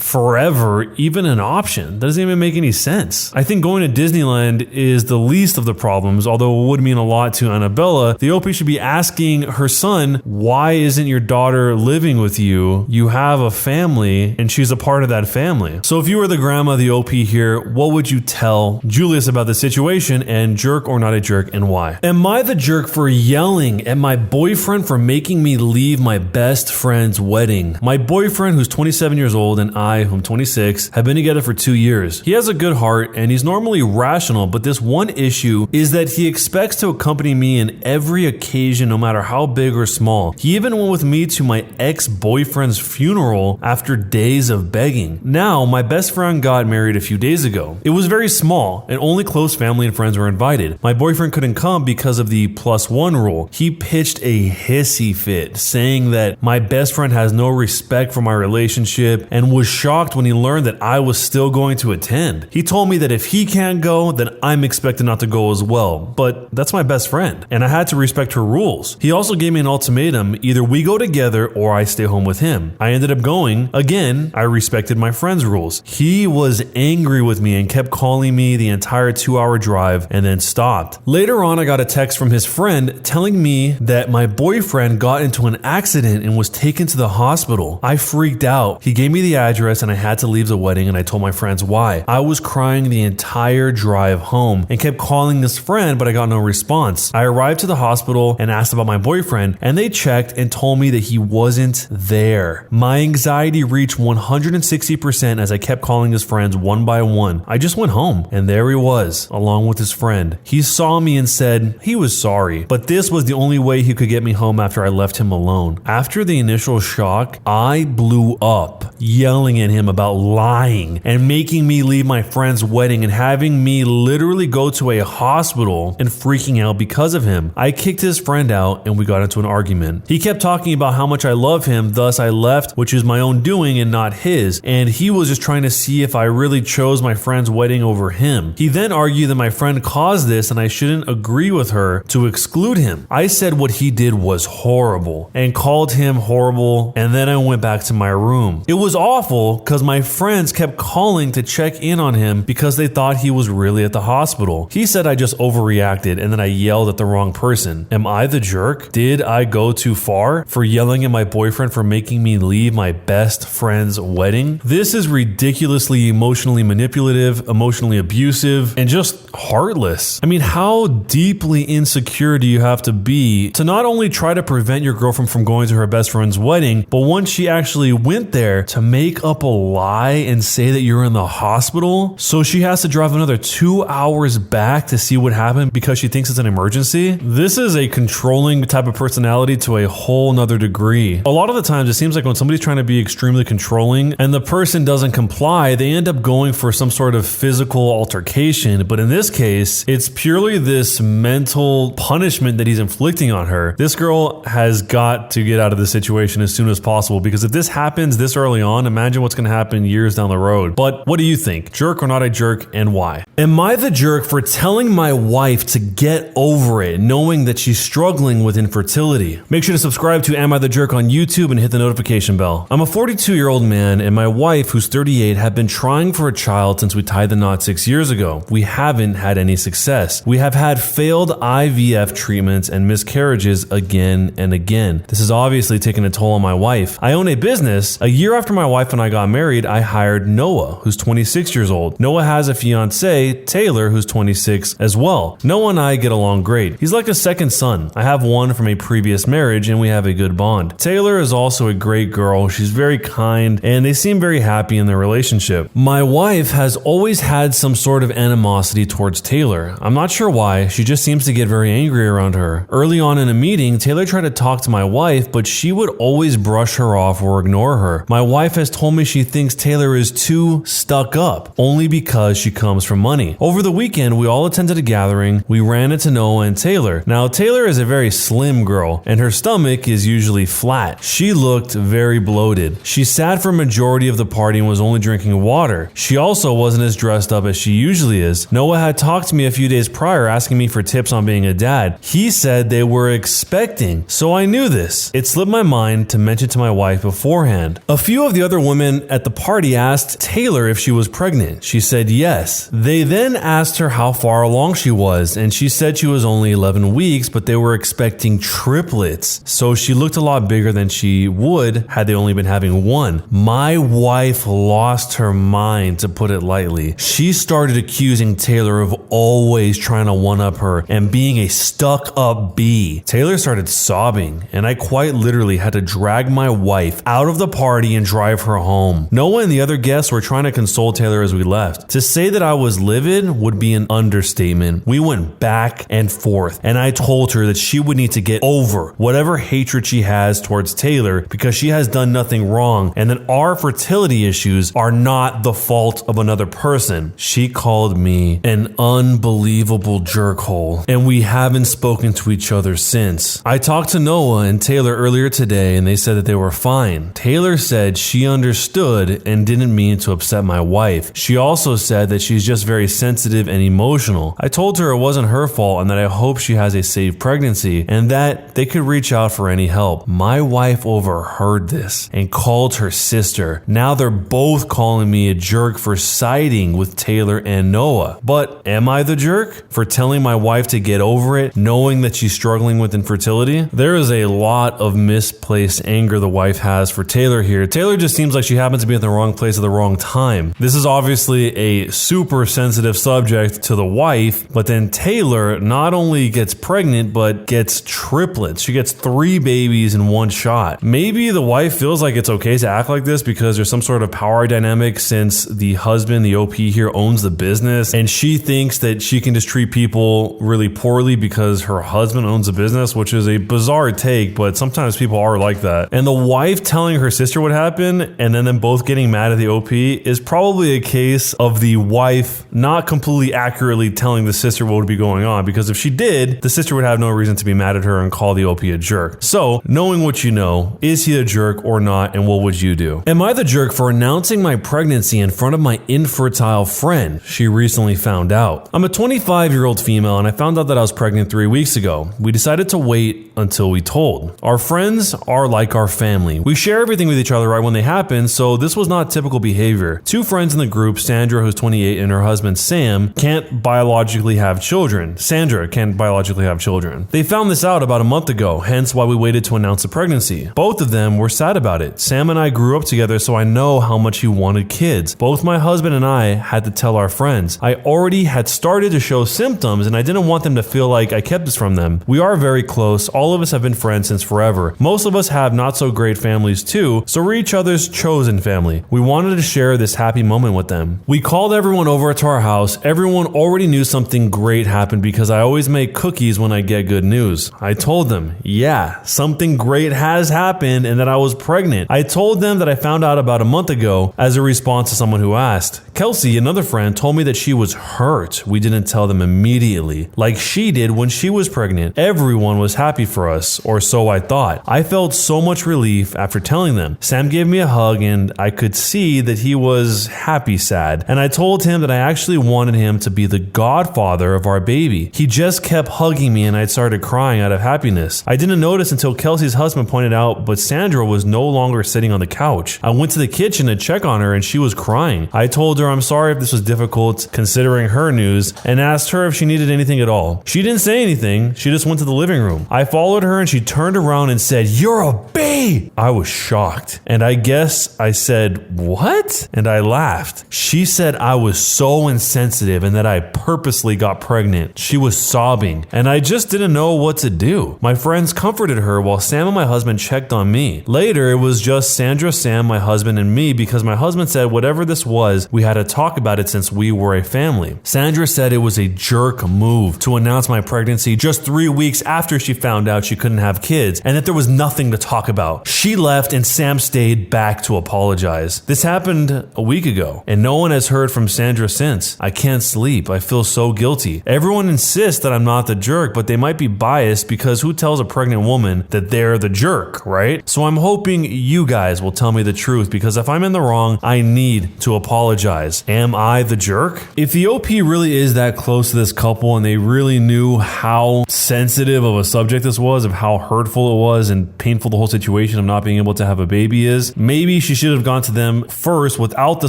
forever even an option? That doesn't even make any sense. I think going to Disneyland is the least of the problems, although it would mean a lot to Annabella. The OP should be asking her son, why isn't your daughter living with you? You have a family, and she's a part of that family. So if you were the grandma, the OP here, what would you tell Julius about the situation, and jerk or not a jerk, and why? Am I the jerk for yelling at my boyfriend for making me leave my best friend's wedding? My boyfriend, who's 27 years old, and I, who am 26, have been together for 2 years. He has a good heart, and he's normally rational, but this one issue is that he expects to accompany me in every occasion, no matter how big or small. He even went with me to my ex-boyfriend's funeral after days of begging. Now, my best friend got married a few days ago. It was very small, and only close family and friends were invited. My boyfriend couldn't come because of the +1 rule. He pitched a hissy fit, saying that my best friend has no respect for my relationship, and was shocked when he learned that I was still going to attend. He told me that if he can't go, then I'm expected not to go as well, but that's my best friend, and I had to respect her rules. He also gave me an ultimatum: either we go together or I stay home with him. I ended up going. Again, I respected my friend's rules. He was angry with me and kept calling me the entire 2-hour drive and then stopped. Later on, I got a text from his friend telling me that my boyfriend got into an accident and was taken to the hospital. I freaked out. He gave me the address and I had to leave the wedding, and I told my friends why. I was crying the entire drive home and kept calling this friend, but I got no response. I arrived to the hospital and asked about my boyfriend, and they checked and told me that he wasn't there. My anxiety reached 160% as I kept calling his friends one by one. I just went home, and there he was, along with his friend. He saw me and said he was sorry, but this was the only way he could get me home after I left him alone. After the initial shock, I blew up, yelling at him about lying and making me leave my friend's wedding and having me literally go to a hospital and freaking out because of him. I kicked his friend out and we got into an argument. He kept talking about how much I love him, thus I left, which is my own doing and not his, and he was just trying to see if I really chose my friend's wedding over him. He then argued that my friend caused this and I shouldn't agree with her to exclude him. I said what he did was horrible and called him horrible, and then I went back to my room. It was awful because my friends kept calling to check in on him because they thought he was really at the hospital. He said I just overreacted and then I yelled at the wrong person. Am I the jerk? Did I go too far for yelling at my boyfriend for making me leave my best friend's wedding? This is ridiculously emotionally manipulative, emotionally abusive, and just heartless. I mean, how deeply insecure do you have to be to not only try to prevent your girlfriend from going to her best friend's wedding, but once she actually went there, to make up a lie and say that you're in the hospital so she has to drive another 2 hours back to see what happened because she thinks it's an emergency? This is a controlling type of personality to a whole nother degree. A lot of the times it seems like when somebody's trying to be extremely controlling and the person doesn't comply, they end up going for some sort of physical altercation. But in this case, it's purely this mental punishment that he's inflicting on her. This girl has got to get out of this situation as soon as possible, because if this happens this early on, imagine what's going to happen years down the road. But what do you think? Jerk or not a jerk, and why? Am I the jerk for telling my wife to get over it, knowing that she's struggling with infertility? Make sure to subscribe to Am I the Jerk on YouTube and hit the notification bell. I'm a 42-year-old man, and my wife, who's 38, have been trying for a child since we tied the knot 6 years ago. We haven't had any success. We have had failed IVF treatments and miscarriages again and again. This has obviously taken a toll on my wife. I own a business. A year after my wife and I got married, I hired hired Noah, who's 26 years old. Noah has a fiance, Taylor, who's 26 as well. Noah and I get along great. He's like a second son. I have one from a previous marriage and we have a good bond. Taylor is also a great girl. She's very kind and they seem very happy in their relationship. My wife has always had some sort of animosity towards Taylor. I'm not sure why. She just seems to get very angry around her. Early on in a meeting, Taylor tried to talk to my wife, but she would always brush her off or ignore her. My wife has told me she thinks Taylor is too stuck up, only because she comes from money. Over the weekend, we all attended a gathering. We ran into Noah and Taylor. Now, Taylor is a very slim girl, and her stomach is usually flat. She looked very bloated. She sat for a majority of the party and was only drinking water. She also wasn't as dressed up as she usually is. Noah had talked to me a few days prior asking me for tips on being a dad. He said they were expecting, so I knew this. It slipped my mind to mention to my wife beforehand. A few of the other women at the party asked Taylor if she was pregnant. She said yes. They then asked her how far along she was, and she said she was only 11 weeks, but they were expecting triplets. So she looked a lot bigger than she would had they only been having one. My wife lost her mind, to put it lightly. She started accusing Taylor of always trying to one-up her and being a stuck-up bee. Taylor started sobbing, and I quite literally had to drag my wife out of the party and drive her home. Noah and the other guests were trying to console Taylor as we left. To say that I was livid would be an understatement. We went back and forth, and I told her that she would need to get over whatever hatred she has towards Taylor because she has done nothing wrong, and that our fertility issues are not the fault of another person. She called me an unbelievable jerkhole, and we haven't spoken to each other since. I talked to Noah and Taylor earlier today, and they said that they were fine. Taylor said she understood and didn't mean to upset my wife. She also said that she's just very sensitive and emotional. I told her it wasn't her fault and that I hope she has a safe pregnancy and that they could reach out for any help. My wife overheard this and called her sister. Now they're both calling me a jerk for siding with Taylor and Noah. But am I the jerk for telling my wife to get over it, knowing that she's struggling with infertility? There is a lot of misplaced anger the wife has for Taylor here. Taylor just seems like she happens to be at the wrong place at the wrong time. This is obviously a super sensitive subject to the wife, but then Taylor not only gets pregnant, but gets triplets. She gets 3 babies in one shot. Maybe the wife feels like it's okay to act like this because there's some sort of power dynamic since the husband, the OP here, owns the business, and she thinks that she can just treat people really poorly because her husband owns a business, which is a bizarre take, but sometimes people are like that. And the wife telling her sister what happened and then them both getting mad at the OP is probably a case of the wife not completely accurately telling the sister what would be going on, because if she did, the sister would have no reason to be mad at her and call the OP a jerk. So, knowing what you know, is he a jerk or not, and what would you do? Am I the jerk for announcing my pregnancy in front of my infertile friend? She recently found out. I'm a 25-year-old female and I found out that I was pregnant 3 weeks ago. We decided to wait until we told. Our friends are like our family. We share everything with each other right when they happen, so this was not typical behavior. 2 friends in the group, Sandra, who's 28, and her husband, Sam, can't biologically have children. Sandra can't biologically have children. They found this out about a month ago, hence why we waited to announce the pregnancy. Both of them were sad about it. Sam and I grew up together, so I know how much he wanted kids. Both my husband and I had to tell our friends. I already had started to show symptoms, and I didn't want them to feel like I kept this from them. We are very close. All of us have been friends since forever. Most of us have not so great families too, so we're each other's chosen family. We wanted to share this happy moment with them. We called everyone over to our house. Everyone already knew something great happened because I always make cookies when I get good news. I told them, yeah, something great has happened and that I was pregnant. I told them that I found out about a month ago as a response to someone who asked. Kelsey, another friend, told me that she was hurt. We didn't tell them immediately, like she did when she was pregnant. Everyone was happy for us, or so I thought. I felt so much relief after telling them. Sam gave me a hug and I could see that he was happy sad. And I told him that I actually wanted him to be the godfather of our baby. He just kept hugging me and I started crying out of happiness. I didn't notice until Kelsey's husband pointed out, but Sandra was no longer sitting on the couch. I went to the kitchen to check on her and she was crying. I told her I'm sorry if this was difficult considering her news and asked her if she needed anything at all. She didn't say anything. She just went to the living room. I followed her and she turned around and said, "You're a bee!" I was shocked. And I guess I said, what? And I laughed. She said I was so insensitive and that I purposely got pregnant. She was sobbing, and I just didn't know what to do. My friends comforted her while Sam and my husband checked on me. Later, it was just Sandra, Sam, my husband, and me because my husband said whatever this was, we had to talk about it since we were a family. Sandra said it was a jerk move to announce my pregnancy just 3 weeks after she found out she couldn't have kids and that there was nothing to talk about. She left and Sam stayed back to apologize. This happened a week ago and no one has heard from Sandra since. I can't sleep. I feel so guilty. Everyone insists that I'm not the jerk, but they might be biased because who tells a pregnant woman that they're the jerk, right? So I'm hoping you guys will tell me the truth because if I'm in the wrong, I need to apologize. Am I the jerk? If the OP really is that close to this couple and they really knew how sensitive of a subject this was, of how hurtful it was and painful the whole situation of not being able to have a baby is, maybe she should have gone to them first without the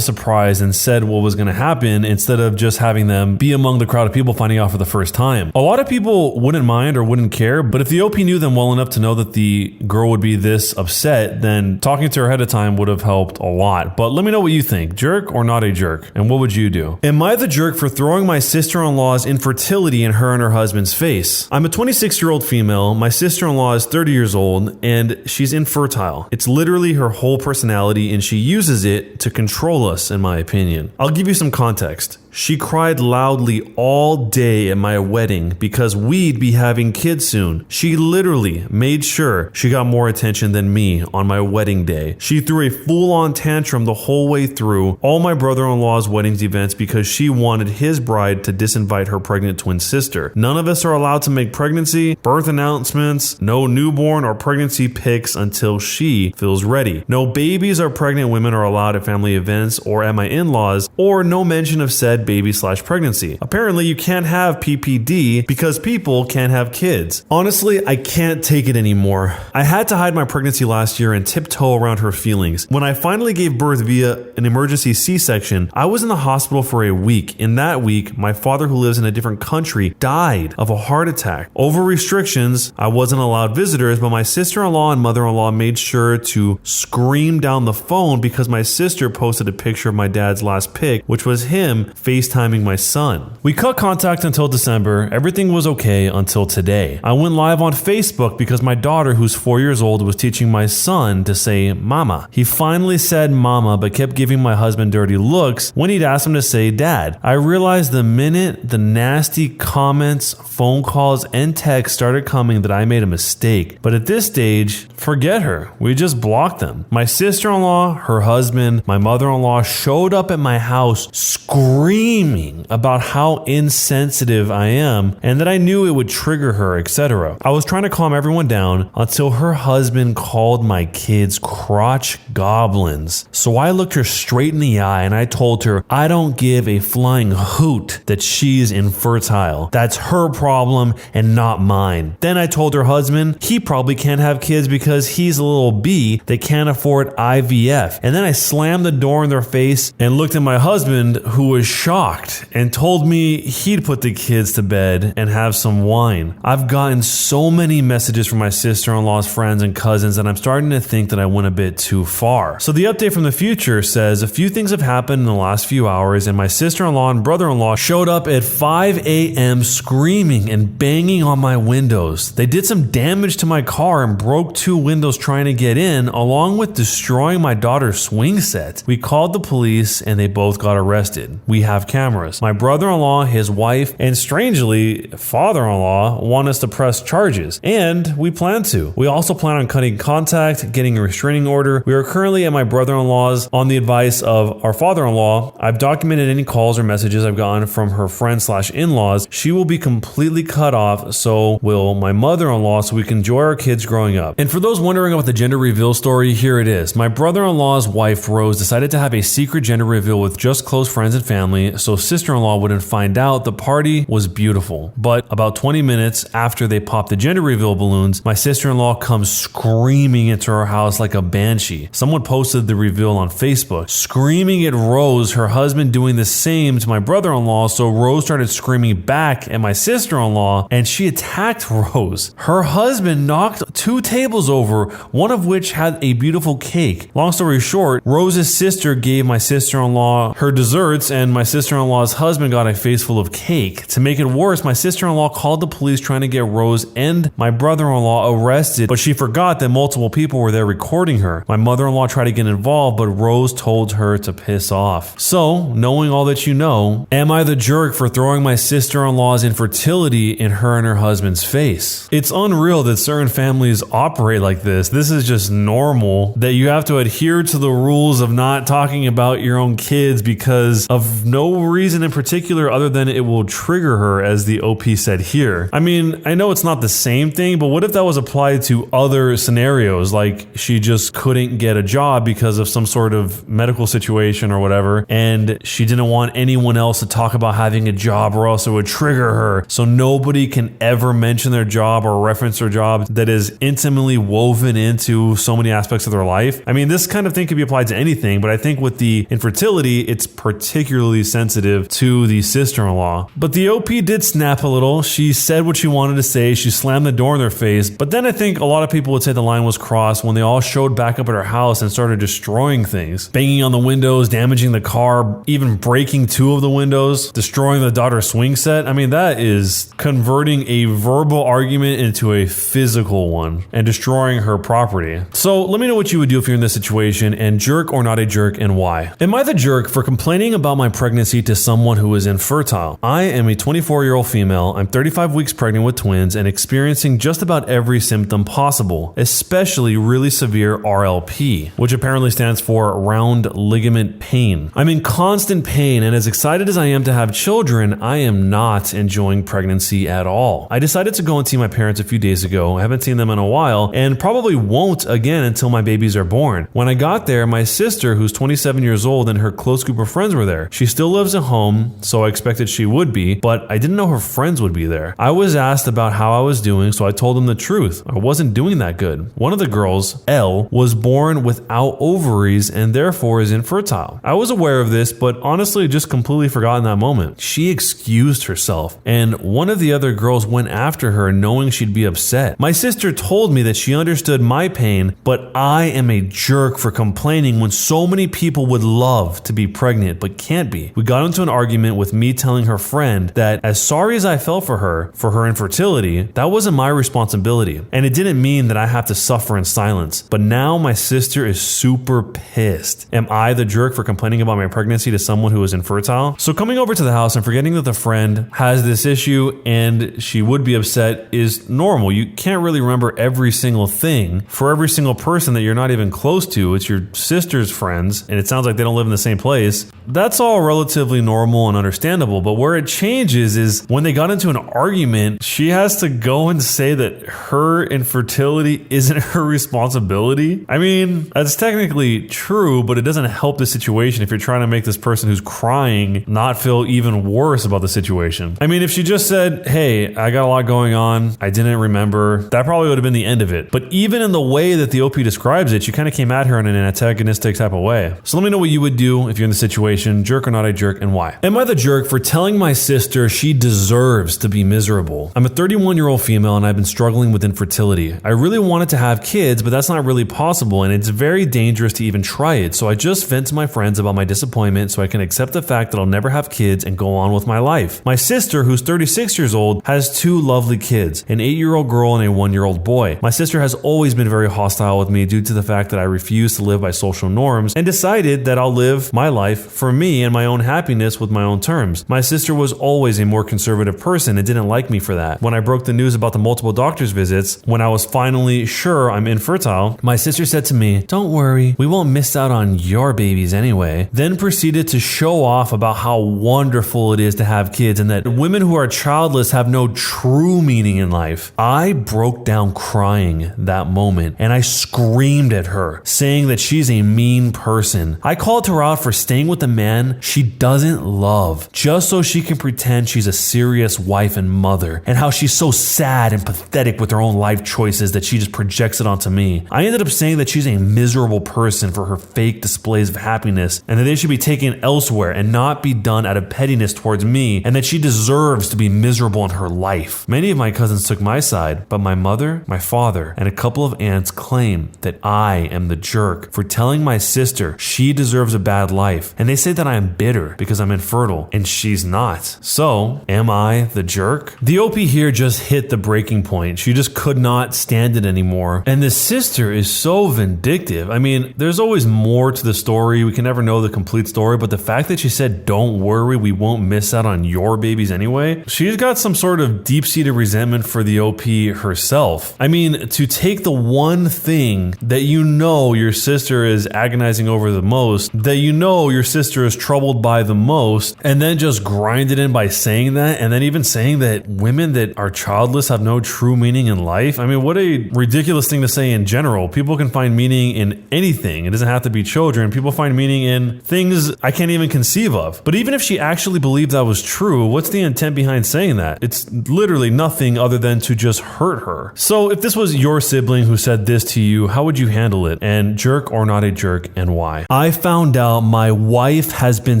surprise and said what was going to happen instead of just having them be among the crowd of people finding out for the first time. A lot of people wouldn't mind or wouldn't care, but if the OP knew them well enough to know that the girl would be this upset, then talking to her ahead of time would have helped a lot. But let me know what you think. Jerk or not a jerk? And what would you do? Am I the jerk for throwing my sister-in-law's infertility in her and her husband's face? I'm a 26-year-old female. My sister-in-law is 30 years old and she's infertile. It's literally her whole personality and she uses it to control us, in my opinion. I'll give you some context. She cried loudly all day at my wedding because we'd be having kids soon. She literally made sure she got more attention than me on my wedding day. She threw a full-on tantrum the whole way through all my brother-in-law's weddings events because she wanted his bride to disinvite her pregnant twin sister. None of us are allowed to make pregnancy, birth announcements, no newborn or pregnancy pics until she feels ready. No babies or pregnant women are allowed at family events or at my in-laws, or no mention of said baby/pregnancy. Apparently, you can't have PPD because people can't have kids. Honestly, I can't take it anymore. I had to hide my pregnancy last year and tiptoe around her feelings. When I finally gave birth via an emergency C-section, I was in the hospital for a week. In that week, my father, who lives in a different country, died of a heart attack. Over restrictions, I wasn't allowed visitors, but my sister-in-law and mother-in-law made sure to scream down the phone because my sister posted a picture of my dad's last pic, which was him FaceTiming my son. We cut contact until December. Everything was okay until today. I went live on Facebook because my daughter, who's 4 years old, was teaching my son to say mama. He finally said mama, but kept giving my husband dirty looks when he'd asked him to say dad. I realized the minute the nasty comments, phone calls, and texts started coming that I made a mistake. But at this stage, forget her. We just blocked them. My sister-in-law, her husband, my mother-in-law showed up at my house screaming about how insensitive I am and that I knew it would trigger her, etc. I was trying to calm everyone down until her husband called my kids crotch goblins. So I looked her straight in the eye and I told her I don't give a flying hoot that she's infertile. That's her problem and not mine. Then I told her husband he probably can't have kids because he's a little bee that can't afford IVF. And then I slammed the door in their face and looked at my husband, who was shocked and told me he'd put the kids to bed and have some wine. I've gotten so many messages from my sister-in-law's friends and cousins that I'm starting to think that I went a bit too far. So the update from the future says a few things have happened in the last few hours and my sister-in-law and brother-in-law showed up at 5 a.m. screaming and banging on my windows. They did some damage to my car and broke 2 windows trying to get in, along with destroying my daughter's swing set. We called the police and they both got arrested. We have cameras. My brother-in-law, his wife, and strangely, father-in-law want us to press charges. And we plan to. We also plan on cutting contact, getting a restraining order. We are currently at my brother-in-law's on the advice of our father-in-law. I've documented any calls or messages I've gotten from her friends/in-laws. She will be completely cut off, so will my mother-in-law, so we can enjoy our kids growing up. And for those wondering about the gender reveal story, here it is. My brother-in-law's wife, Rose, decided to have a secret gender reveal with just close friends and family family, so sister-in-law wouldn't find out. The party was beautiful, but about 20 minutes after they popped the gender reveal balloons, my sister-in-law comes screaming into our house like a banshee. Someone posted the reveal on Facebook, screaming at Rose, her husband doing the same to my brother-in-law, so Rose started screaming back at my sister-in-law, and she attacked Rose. Her husband knocked 2 tables over, one of which had a beautiful cake. Long story short, Rose's sister gave my sister-in-law her desserts, and my sister-in-law's husband got a face full of cake. To make it worse, my sister-in-law called the police trying to get Rose and my brother-in-law arrested, but she forgot that multiple people were there recording her. My mother-in-law tried to get involved, but Rose told her to piss off. So, knowing all that you know, am I the jerk for throwing my sister-in-law's infertility in her and her husband's face? It's unreal that certain families operate like this. This is just normal, that you have to adhere to the rules of not talking about your own kids because of no reason in particular other than it will trigger her, as the OP said here. I mean, I know it's not the same thing, but what if that was applied to other scenarios, like she just couldn't get a job because of some sort of medical situation or whatever, and she didn't want anyone else to talk about having a job or else it would trigger her, so nobody can ever mention their job or reference their job that is intimately woven into so many aspects of their life. I mean, this kind of thing could be applied to anything, but I think with the infertility, it's particularly sensitive to the sister-in-law. But the OP did snap a little. She said what she wanted to say. She slammed the door in their face. But then I think a lot of people would say the line was crossed when they all showed back up at her house and started destroying things, banging on the windows, damaging the car, even breaking 2 of the windows, destroying the daughter's swing set. I mean, that is converting a verbal argument into a physical one and destroying her property. So let me know what you would do if you're in this situation, and jerk or not a jerk, and why. Am I the jerk for complaining about my pregnancy to someone who is infertile? I am a 24-year-old female. I'm 35 weeks pregnant with twins and experiencing just about every symptom possible, especially really severe RLP, which apparently stands for round ligament pain. I'm in constant pain, and as excited as I am to have children, I am not enjoying pregnancy at all. I decided to go and see my parents a few days ago. I haven't seen them in a while and probably won't again until my babies are born. When I got there, my sister, who's 27 years old, and her close group of friends were there. She still lives at home, so I expected she would be, but I didn't know her friends would be there. I was asked about how I was doing, so I told them the truth. I wasn't doing that good. One of the girls, Elle, was born without ovaries and therefore is infertile. I was aware of this, but honestly just completely forgot in that moment. She excused herself, and one of the other girls went after her knowing she'd be upset. My sister told me that she understood my pain, but I am a jerk for complaining when so many people would love to be pregnant but can't be. We got into an argument with me telling her friend that as sorry as I felt for her infertility, that wasn't my responsibility, and it didn't mean that I have to suffer in silence. But now my sister is super pissed. Am I the jerk for complaining about my pregnancy to someone who is infertile? So coming over to the house and forgetting that the friend has this issue and she would be upset is normal. You can't really remember every single thing for every single person that you're not even close to. It's your sister's friends, and it sounds like they don't live in the same place. That's all relatively normal and understandable, but where it changes is when they got into an argument, she has to go and say that her infertility isn't her responsibility. I mean, that's technically true, but it doesn't help the situation if you're trying to make this person who's crying not feel even worse about the situation. I mean, if she just said, hey, I got a lot going on, I didn't remember, that probably would have been the end of it. But even in the way that the OP describes it, she kind of came at her in an antagonistic type of way. So let me know what you would do if you're in the situation, jerk or not a jerk, and why. Am I the jerk for telling my sister she deserves to be miserable? I'm a 31-year-old female and I've been struggling with infertility. I really wanted to have kids, but that's not really possible and it's very dangerous to even try it. So I just vent to my friends about my disappointment so I can accept the fact that I'll never have kids and go on with my life. My sister, who's 36 years old, has 2 lovely kids, an 8-year-old girl and a 1-year-old boy. My sister has always been very hostile with me due to the fact that I refuse to live by social norms and decided that I'll live my life for me and my own happiness with my own terms. My sister was always a more conservative person and didn't like me for that. When I broke the news about the multiple doctor's visits, when I was finally sure I'm infertile, my sister said to me, "Don't worry, we won't miss out on your babies anyway." Then proceeded to show off about how wonderful it is to have kids and that women who are childless have no true meaning in life. I broke down crying that moment and I screamed at her, saying that she's a mean person. I called her out for staying with a man she doesn't love, just so she can pretend she's a serious wife and mother, and how she's so sad and pathetic with her own life choices that she just projects it onto me. I ended up saying that she's a miserable person for her fake displays of happiness, and that they should be taken elsewhere and not be done out of pettiness towards me, and that she deserves to be miserable in her life. Many of my cousins took my side, but my mother, my father, and a couple of aunts claim that I am the jerk for telling my sister she deserves a bad life, and they say that I am bitter because I'm infertile, and she's not. So, am I the jerk? The OP here just hit the breaking point. She just could not stand it anymore, and the sister is so vindictive. I mean, there's always more to the story. We can never know the complete story, but the fact that she said, don't worry, we won't miss out on your babies anyway, she's got some sort of deep-seated resentment for the OP herself. I mean, to take the one thing that you know your sister is agonizing over the most, that you know your sister is troubled by the most, and then just grind it in by saying that, and then even saying that women that are childless have no true meaning in life. I mean, what a ridiculous thing to say in general. People can find meaning in anything. It doesn't have to be children. People find meaning in things I can't even conceive of. But even if she actually believed that was true, what's the intent behind saying that? It's literally nothing other than to just hurt her. So if this was your sibling who said this to you, how would you handle it? And jerk or not a jerk, and why? I found out my wife has been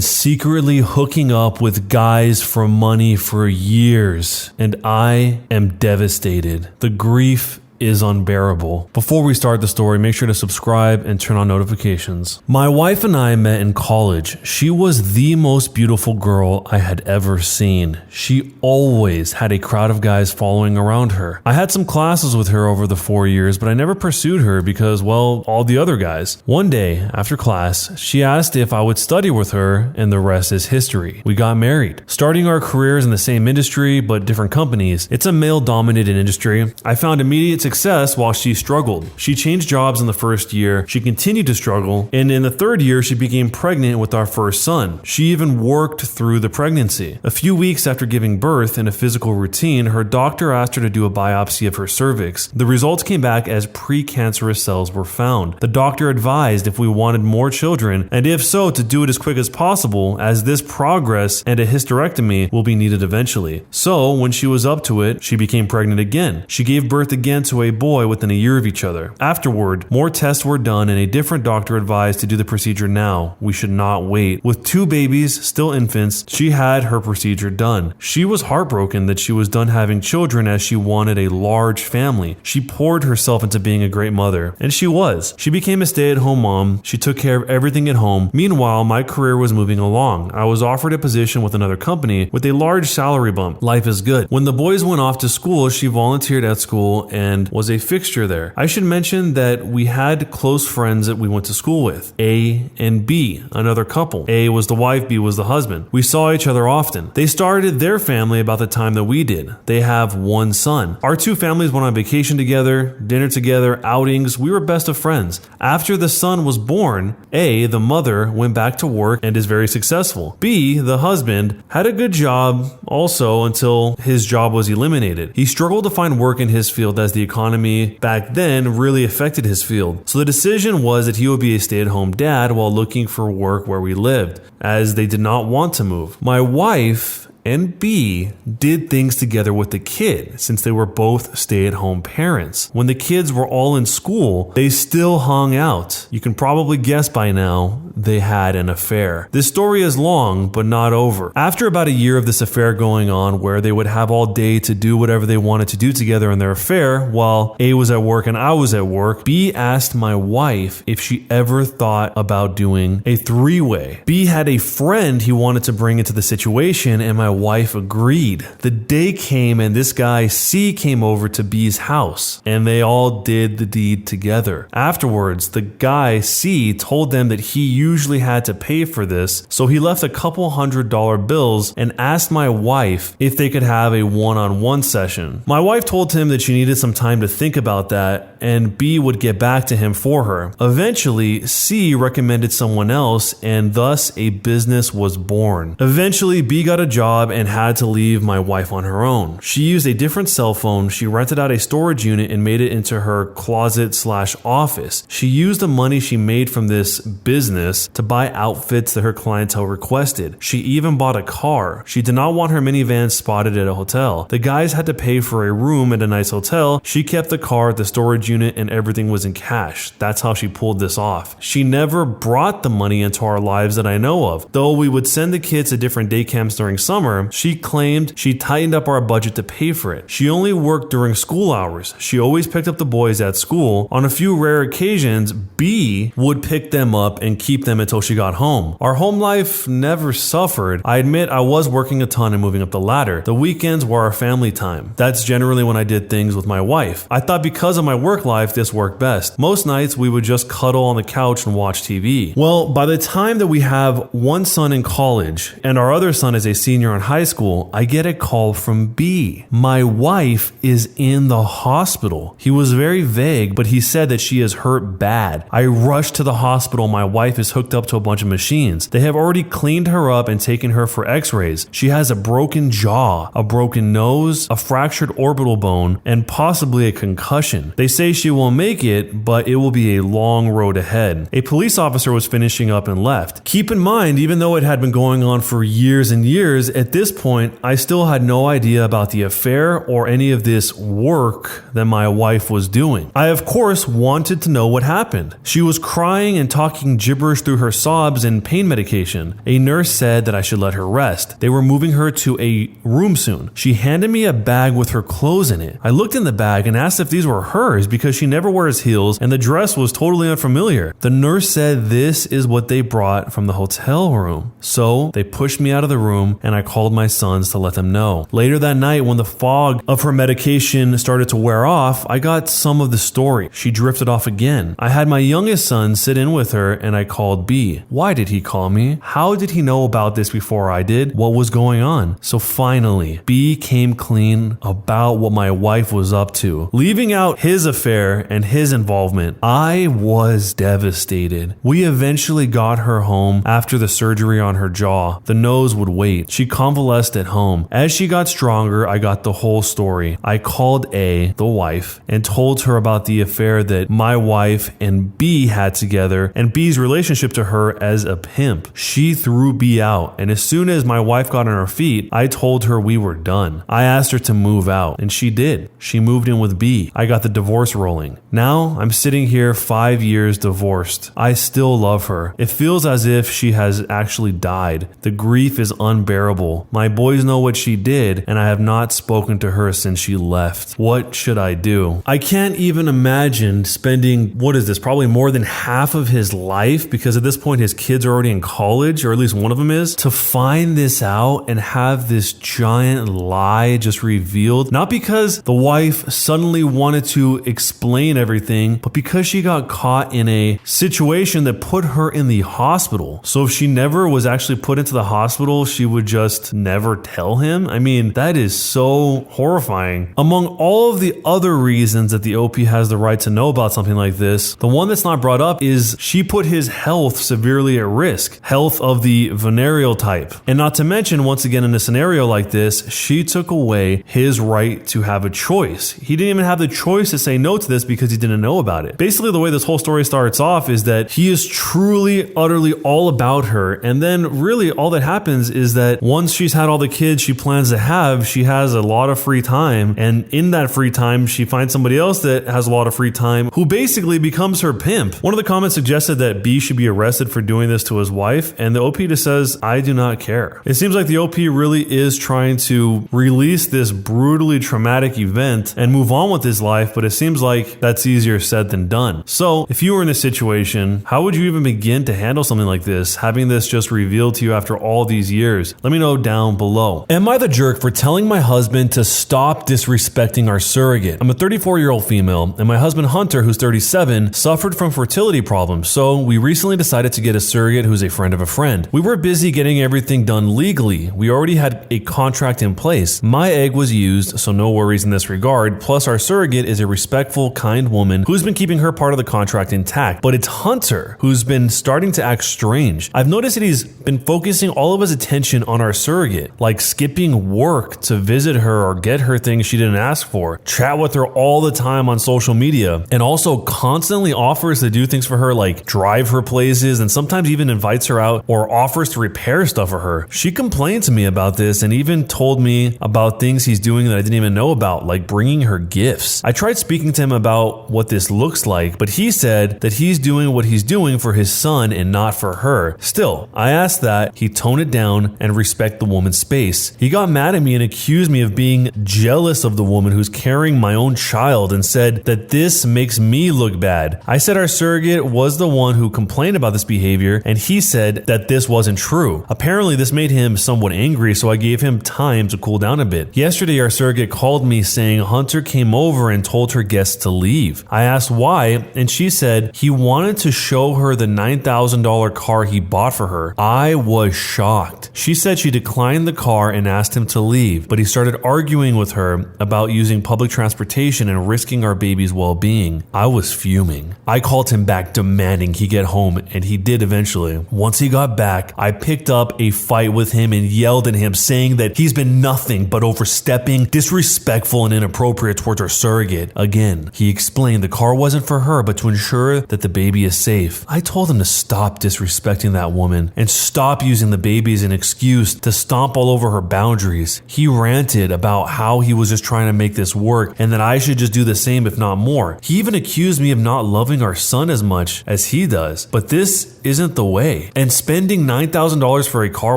secretly hooking up with guys for money for years, and I am devastated. The grief is unbearable. Before we start the story, make sure to subscribe and turn on notifications. My wife and I met in college. She was the most beautiful girl I had ever seen. She always had a crowd of guys following around her. I had some classes with her over the 4 years, but I never pursued her because, well, all the other guys. One day, after class, she asked if I would study with her, and the rest is history. We got married. Starting our careers in the same industry, but different companies. It's a male-dominated industry. I found immediate success while she struggled. She changed jobs in the first year, she continued to struggle, and in the third year she became pregnant with our first son. She even worked through the pregnancy. A few weeks after giving birth, in a physical routine, her doctor asked her to do a biopsy of her cervix. The results came back as precancerous cells were found. The doctor advised if we wanted more children, and if so, to do it as quick as possible, as this progress and a hysterectomy will be needed eventually. So, when she was up to it, she became pregnant again. She gave birth again to a boy within a year of each other. Afterward, more tests were done and a different doctor advised to do the procedure now. We should not wait. With 2 babies, still infants, she had her procedure done. She was heartbroken that she was done having children as she wanted a large family. She poured herself into being a great mother, and she was. She became a stay-at-home mom. She took care of everything at home. Meanwhile, my career was moving along. I was offered a position with another company with a large salary bump. Life is good. When the boys went off to school, she volunteered at school and was a fixture there. I should mention that we had close friends that we went to school with, A and B, another couple. A was the wife, B was the husband. We saw each other often. They started their family about the time that we did. They have 1 son. Our 2 families went on vacation together, dinner together, outings. We were best of friends. After the son was born, A, the mother, went back to work and is very successful. B, the husband, had a good job also until his job was eliminated. He struggled to find work in his field as the economy back then really affected his field. So the decision was that he would be a stay-at-home dad while looking for work where we lived, as they did not want to move. My wife and B did things together with the kid since they were both stay-at-home parents. When the kids were all in school, they still hung out. You can probably guess by now they had an affair. This story is long, but not over. After about a year of this affair going on, where they would have all day to do whatever they wanted to do together in their affair, while A was at work and I was at work, B asked my wife if she ever thought about doing a 3-way. B had a friend he wanted to bring into the situation, and my wife agreed. The day came and this guy C came over to B's house, and they all did the deed together. Afterwards, the guy C told them that he usually had to pay for this, so he left a couple $100 bills and asked my wife if they could have a one-on-one session. My wife told him that she needed some time to think about that, and B would get back to him for her. Eventually, C recommended someone else, and thus a business was born. Eventually, B got a job job and had to leave my wife on her own. She used a different cell phone. She rented out a storage unit and made it into her closet/office. She used the money she made from this business to buy outfits that her clientele requested. She even bought a car. She did not want her minivan spotted at a hotel. The guys had to pay for a room at a nice hotel. She kept the car, the storage unit, and everything was in cash. That's how she pulled this off. She never brought the money into our lives that I know of. Though we would send the kids to different day camps during summer, she claimed she tightened up our budget to pay for it. She only worked during school hours. She always picked up the boys at school. On a few rare occasions, B would pick them up and keep them until she got home. Our home life never suffered. I admit I was working a ton and moving up the ladder. The weekends were our family time. That's generally when I did things with my wife. I thought because of my work life, this worked best. Most nights we would just cuddle on the couch and watch TV. Well, by the time that we have one son in college and our other son is a senior in high school, I get a call from B. My wife is in the hospital. He was very vague, but he said that she is hurt bad. I rushed to the hospital. My wife is hooked up to a bunch of machines. They have already cleaned her up and taken her for x-rays. She has a broken jaw, a broken nose, a fractured orbital bone, and possibly a concussion. They say she will make it, but it will be a long road ahead. A police officer was finishing up and left. Keep in mind, even though it had been going on for years and years, at this point, I still had no idea about the affair or any of this work that my wife was doing. I, of course, wanted to know what happened. She was crying and talking gibberish through her sobs and pain medication. A nurse said that I should let her rest. They were moving her to a room soon. She handed me a bag with her clothes in it. I looked in the bag and asked if these were hers because she never wears heels and the dress was totally unfamiliar. The nurse said this is what they brought from the hotel room. So they pushed me out of the room and I called my sons to let them know. Later that night, when the fog of her medication started to wear off, I got some of the story. She drifted off again. I had my youngest son sit in with her and I called B. Why did he call me? How did he know about this before I did? What was going on? So finally, B came clean about what my wife was up to. Leaving out his affair and his involvement, I was devastated. We eventually got her home after the surgery on her jaw. The nose would wait. She convalesced at home. As she got stronger, I got the whole story. I called A, the wife, and told her about the affair that my wife and B had together and B's relationship to her as a pimp. She threw B out, and as soon as my wife got on her feet, I told her we were done. I asked her to move out, and she did. She moved in with B. I got the divorce rolling. Now I'm sitting here 5 years divorced. I still love her. It feels as if she has actually died. The grief is unbearable. My boys know what she did, and I have not spoken to her since she left. What should I do? I can't even imagine spending, probably more than half of his life, because at this point his kids are already in college, or at least one of them is, to find this out and have this giant lie just revealed. Not because the wife suddenly wanted to explain everything, but because she got caught in a situation that put her in the hospital. So if she never was actually put into the hospital, she would just never tell him. I mean, that is so horrifying. Among all of the other reasons that the OP has the right to know about something like this, the one that's not brought up is she put his health severely at risk, health of the venereal type. And not to mention, once again, in a scenario like this, she took away his right to have a choice. He didn't even have the choice to say no to this because he didn't know about it. Basically, the way this whole story starts off is that he is truly, utterly all about her. And then really all that happens is that once she's had all the kids she plans to have, she has a lot of free time. And in that free time, she finds somebody else that has a lot of free time who basically becomes her pimp. One of the comments suggested that B should be arrested for doing this to his wife. And the OP just says, I do not care. It seems like the OP really is trying to release this brutally traumatic event and move on with his life, but it seems like that's easier said than done. So if you were in this situation, how would you even begin to handle something like this, having this just revealed to you after all these years? Let me know down below. Am I the jerk for telling my husband to stop disrespecting our surrogate? I'm a 34-year-old female, and my husband Hunter, who's 37, suffered from fertility problems, so we recently decided to get a surrogate who's a friend of a friend. We were busy getting everything done legally. We already had a contract in place. My egg was used, so no worries in this regard, plus our surrogate is a respectful, kind woman who's been keeping her part of the contract intact. But it's Hunter who's been starting to act strange. I've noticed that he's been focusing all of his attention on our surrogate surrogate, like skipping work to visit her or get her things she didn't ask for, chat with her all the time on social media, and also constantly offers to do things for her like drive her places and sometimes even invites her out or offers to repair stuff for her. She complained to me about this and even told me about things he's doing that I didn't even know about, like bringing her gifts. I tried speaking to him about what this looks like, but he said that he's doing what he's doing for his son and not for her. Still, I asked that he tone it down and respect the woman's space. He got mad at me and accused me of being jealous of the woman who's carrying my own child and said that this makes me look bad. I said our surrogate was the one who complained about this behavior, and he said that this wasn't true. Apparently, this made him somewhat angry, so I gave him time to cool down a bit. Yesterday, our surrogate called me saying Hunter came over and told her guests to leave. I asked why, and she said he wanted to show her the $9,000 car he bought for her. I was shocked. She said she declined the car and asked him to leave, but he started arguing with her about using public transportation and risking our baby's well-being. I was fuming. I called him back demanding he get home, and he did eventually. Once he got back, I picked up a fight with him and yelled at him, saying that he's been nothing but overstepping, disrespectful and inappropriate towards our surrogate. Again, he explained the car wasn't for her, but to ensure that the baby is safe. I told him to stop disrespecting that woman and stop using the baby as an excuse to stomp all over her boundaries. He ranted about how he was just trying to make this work and that I should just do the same, if not more. He even accused me of not loving our son as much as he does. But this isn't the way. And spending $9,000 for a car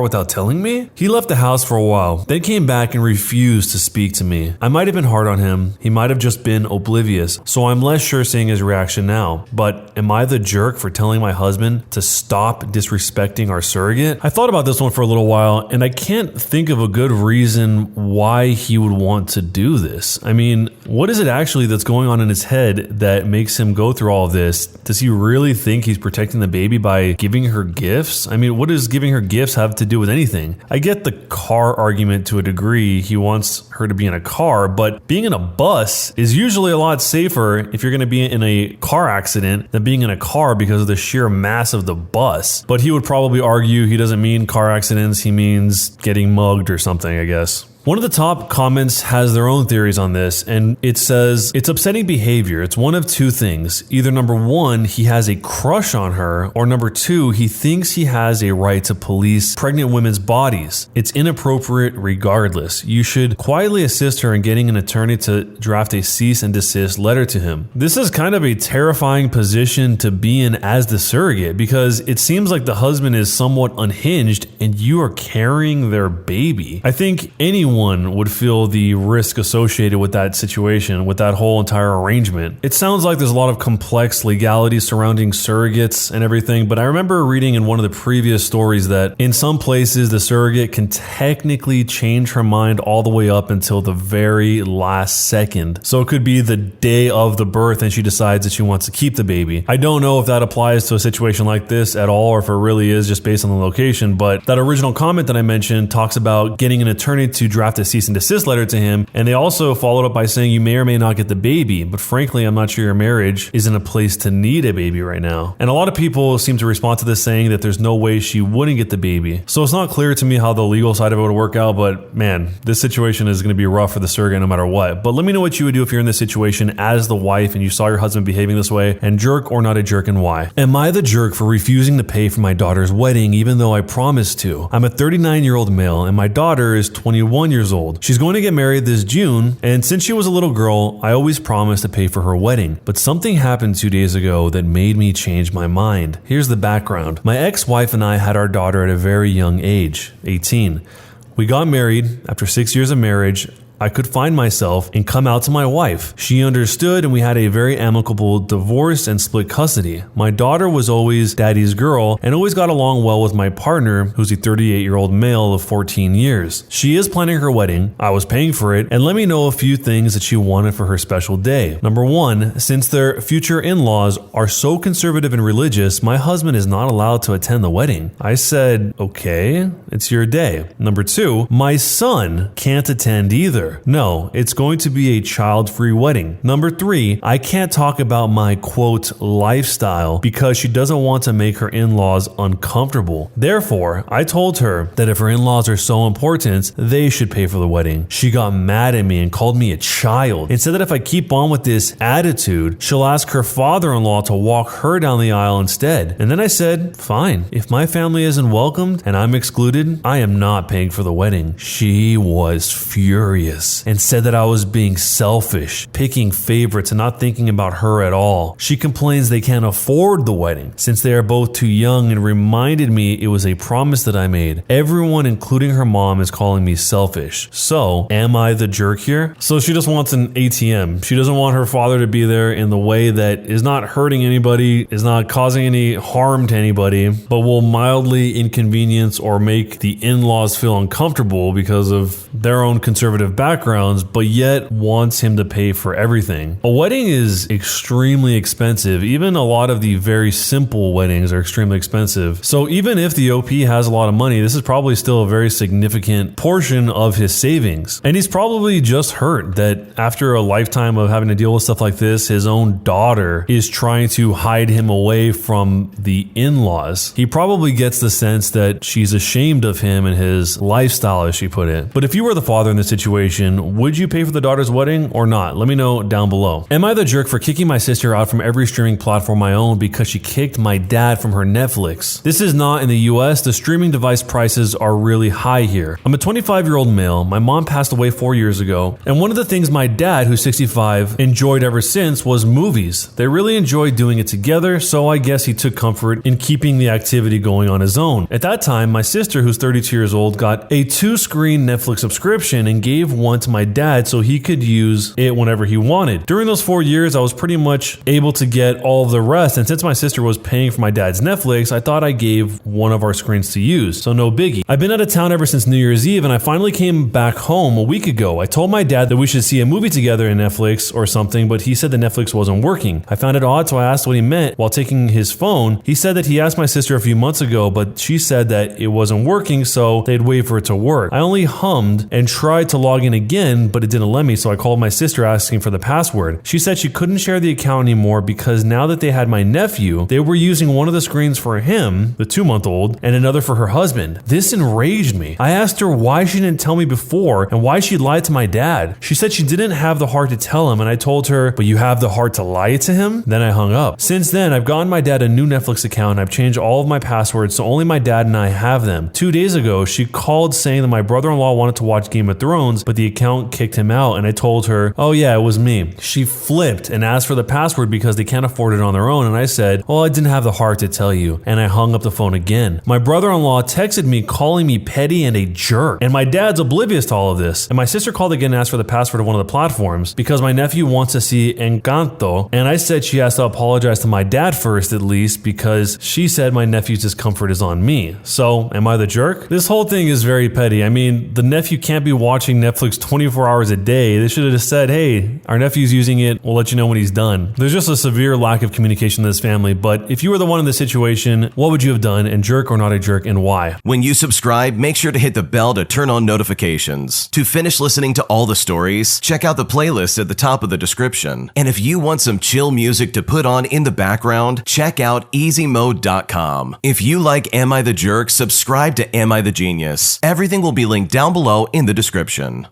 without telling me? He left the house for a while, then came back and refused to speak to me. I might have been hard on him. He might have just been oblivious, so I'm less sure seeing his reaction now. But am I the jerk for telling my husband to stop disrespecting our surrogate? I thought about this one for a little while, and I can't think of a good reason why he would want to do this. I mean, what is it actually that's going on in his head that makes him go through all of this? Does he really think he's protecting the baby by giving her gifts? I mean, what does giving her gifts have to do with anything? I get the car argument to a degree. He wants her to be in a car, but being in a bus is usually a lot safer if you're going to be in a car accident than being in a car because of the sheer mass of the bus. But he would probably argue he doesn't mean car accidents, he means getting mugged or something, I guess. One of the top comments has their own theories on this, and it says, it's upsetting behavior. It's one of two things. Either number one, he has a crush on her, or number two, he thinks he has a right to police pregnant women's bodies. It's inappropriate regardless. You should quietly assist her in getting an attorney to draft a cease and desist letter to him. This is kind of a terrifying position to be in as the surrogate, because it seems like the husband is somewhat unhinged and you are carrying their baby. I think anyone would feel the risk associated with that situation, with that whole entire arrangement. It sounds like there's a lot of complex legalities surrounding surrogates and everything, but I remember reading in one of the previous stories that in some places the surrogate can technically change her mind all the way up until the very last second. So it could be the day of the birth and she decides that she wants to keep the baby. I don't know if that applies to a situation like this at all, or if it really is just based on the location, but that original comment that I mentioned talks about getting an attorney to draft a cease and desist letter to him, and they also followed up by saying you may or may not get the baby, but frankly I'm not sure your marriage is in a place to need a baby right now. And a lot of people seem to respond to this saying that there's no way she wouldn't get the baby. So it's not clear to me how the legal side of it would work out, but man, this situation is going to be rough for the surrogate no matter what. But let me know what you would do if you're in this situation as the wife and you saw your husband behaving this way, and jerk or not a jerk, and why. Am I the jerk for refusing to pay for my daughter's wedding even though I promised to? I'm a 39-year-old male and my daughter is 21 years old. She's going to get married this June, and since she was a little girl, I always promised to pay for her wedding. But something happened 2 days ago that made me change my mind. Here's the background. My ex-wife and I had our daughter at a very young age, 18. We got married. After 6 years of marriage, I could find myself and come out to my wife. She understood, and we had a very amicable divorce and split custody. My daughter was always daddy's girl and always got along well with my partner, who's a 38-year-old male of 14 years. She is planning her wedding. I was paying for it, and let me know a few things that she wanted for her special day. Number one, since their future in-laws are so conservative and religious, my husband is not allowed to attend the wedding. I said, okay, it's your day. Number two, my son can't attend either. either. No, it's going to be a child-free wedding. Number 3, I can't talk about my quote lifestyle because she doesn't want to make her in-laws uncomfortable. Therefore, I told her that if her in-laws are so important, they should pay for the wedding. She got mad at me and called me a child and said that if I keep on with this attitude, she'll ask her father-in-law to walk her down the aisle instead. And then I said, fine, if my family isn't welcomed and I'm excluded, I am not paying for the wedding. She was furious and said that I was being selfish, picking favorites and not thinking about her at all. She complains they can't afford the wedding since they are both too young and reminded me it was a promise that I made. Everyone, including her mom, is calling me selfish. So, am I the jerk here? So she just wants an ATM. She doesn't want her father to be there in the way that is not hurting anybody, is not causing any harm to anybody, but will mildly inconvenience or make the in-laws feel uncomfortable because of their own conservative backgrounds, but yet wants him to pay for everything. A wedding is extremely expensive. Even a lot of the very simple weddings are extremely expensive. So even if the OP has a lot of money, this is probably still a very significant portion of his savings. And he's probably just hurt that after a lifetime of having to deal with stuff like this, his own daughter is trying to hide him away from the in-laws. He probably gets the sense that she's ashamed of him and his lifestyle, as she put it. But if you were the father in this situation, would you pay for the daughter's wedding or not? Let me know down below. Am I the jerk for kicking my sister out from every streaming platform I own because she kicked my dad from her Netflix? This is not in the US. The streaming device prices are really high here. I'm a 25-year-old male. My mom passed away 4 years ago. And one of the things my dad, who's 65, enjoyed ever since was movies. They really enjoyed doing it together, so I guess he took comfort in keeping the activity going on his own. At that time, my sister, who's 32 years old, got a 2-screen Netflix subscription and gave one to my dad so he could use it whenever he wanted. During those 4 years, I was pretty much able to get all of the rest, and since my sister was paying for my dad's Netflix, I thought I gave one of our screens to use, so no biggie. I've been out of town ever since New Year's Eve, and I finally came back home a week ago. I told my dad that we should see a movie together in Netflix or something, but he said the Netflix wasn't working. I found it odd, so I asked what he meant. While taking his phone, he said that he asked my sister a few months ago, but she said that it wasn't working, so they'd wait for it to work. I only hummed and tried to log in again, but it didn't let me, so I called my sister asking for the password. She said she couldn't share the account anymore because now that they had my nephew, they were using one of the screens for him, the 2-month-old, and another for her husband. This enraged me. I asked her why she didn't tell me before and why she lied to my dad. She said she didn't have the heart to tell him, and I told her, but you have the heart to lie to him? Then I hung up. Since then, I've gotten my dad a new Netflix account. I've changed all of my passwords so only my dad and I have them. 2 days ago, she called saying that my brother-in-law wanted to watch Game of Thrones, but the account kicked him out, and I told her, oh yeah, it was me. She flipped and asked for the password because they can't afford it on their own, and I said, well, I didn't have the heart to tell you, and I hung up the phone again. My brother-in-law texted me calling me petty and a jerk, and my dad's oblivious to all of this. And my sister called again and asked for the password of one of the platforms because my nephew wants to see Encanto, and I said she has to apologize to my dad first at least because she said my nephew's discomfort is on me. So, am I the jerk? This whole thing is very petty. I mean, the nephew can't be watching Netflix 24 hours a day. They should have just said, hey, our nephew's using it, we'll let you know when he's done. There's just a severe lack of communication in this family, but if you were the one in this situation, what would you have done, and jerk or not a jerk, and why? When you subscribe, make sure to hit the bell to turn on notifications. To finish listening to all the stories, check out the playlist at the top of the description. And if you want some chill music to put on in the background, check out easymode.com. If you like Am I the Jerk, subscribe to Am I the Genius. Everything will be linked down below in the description.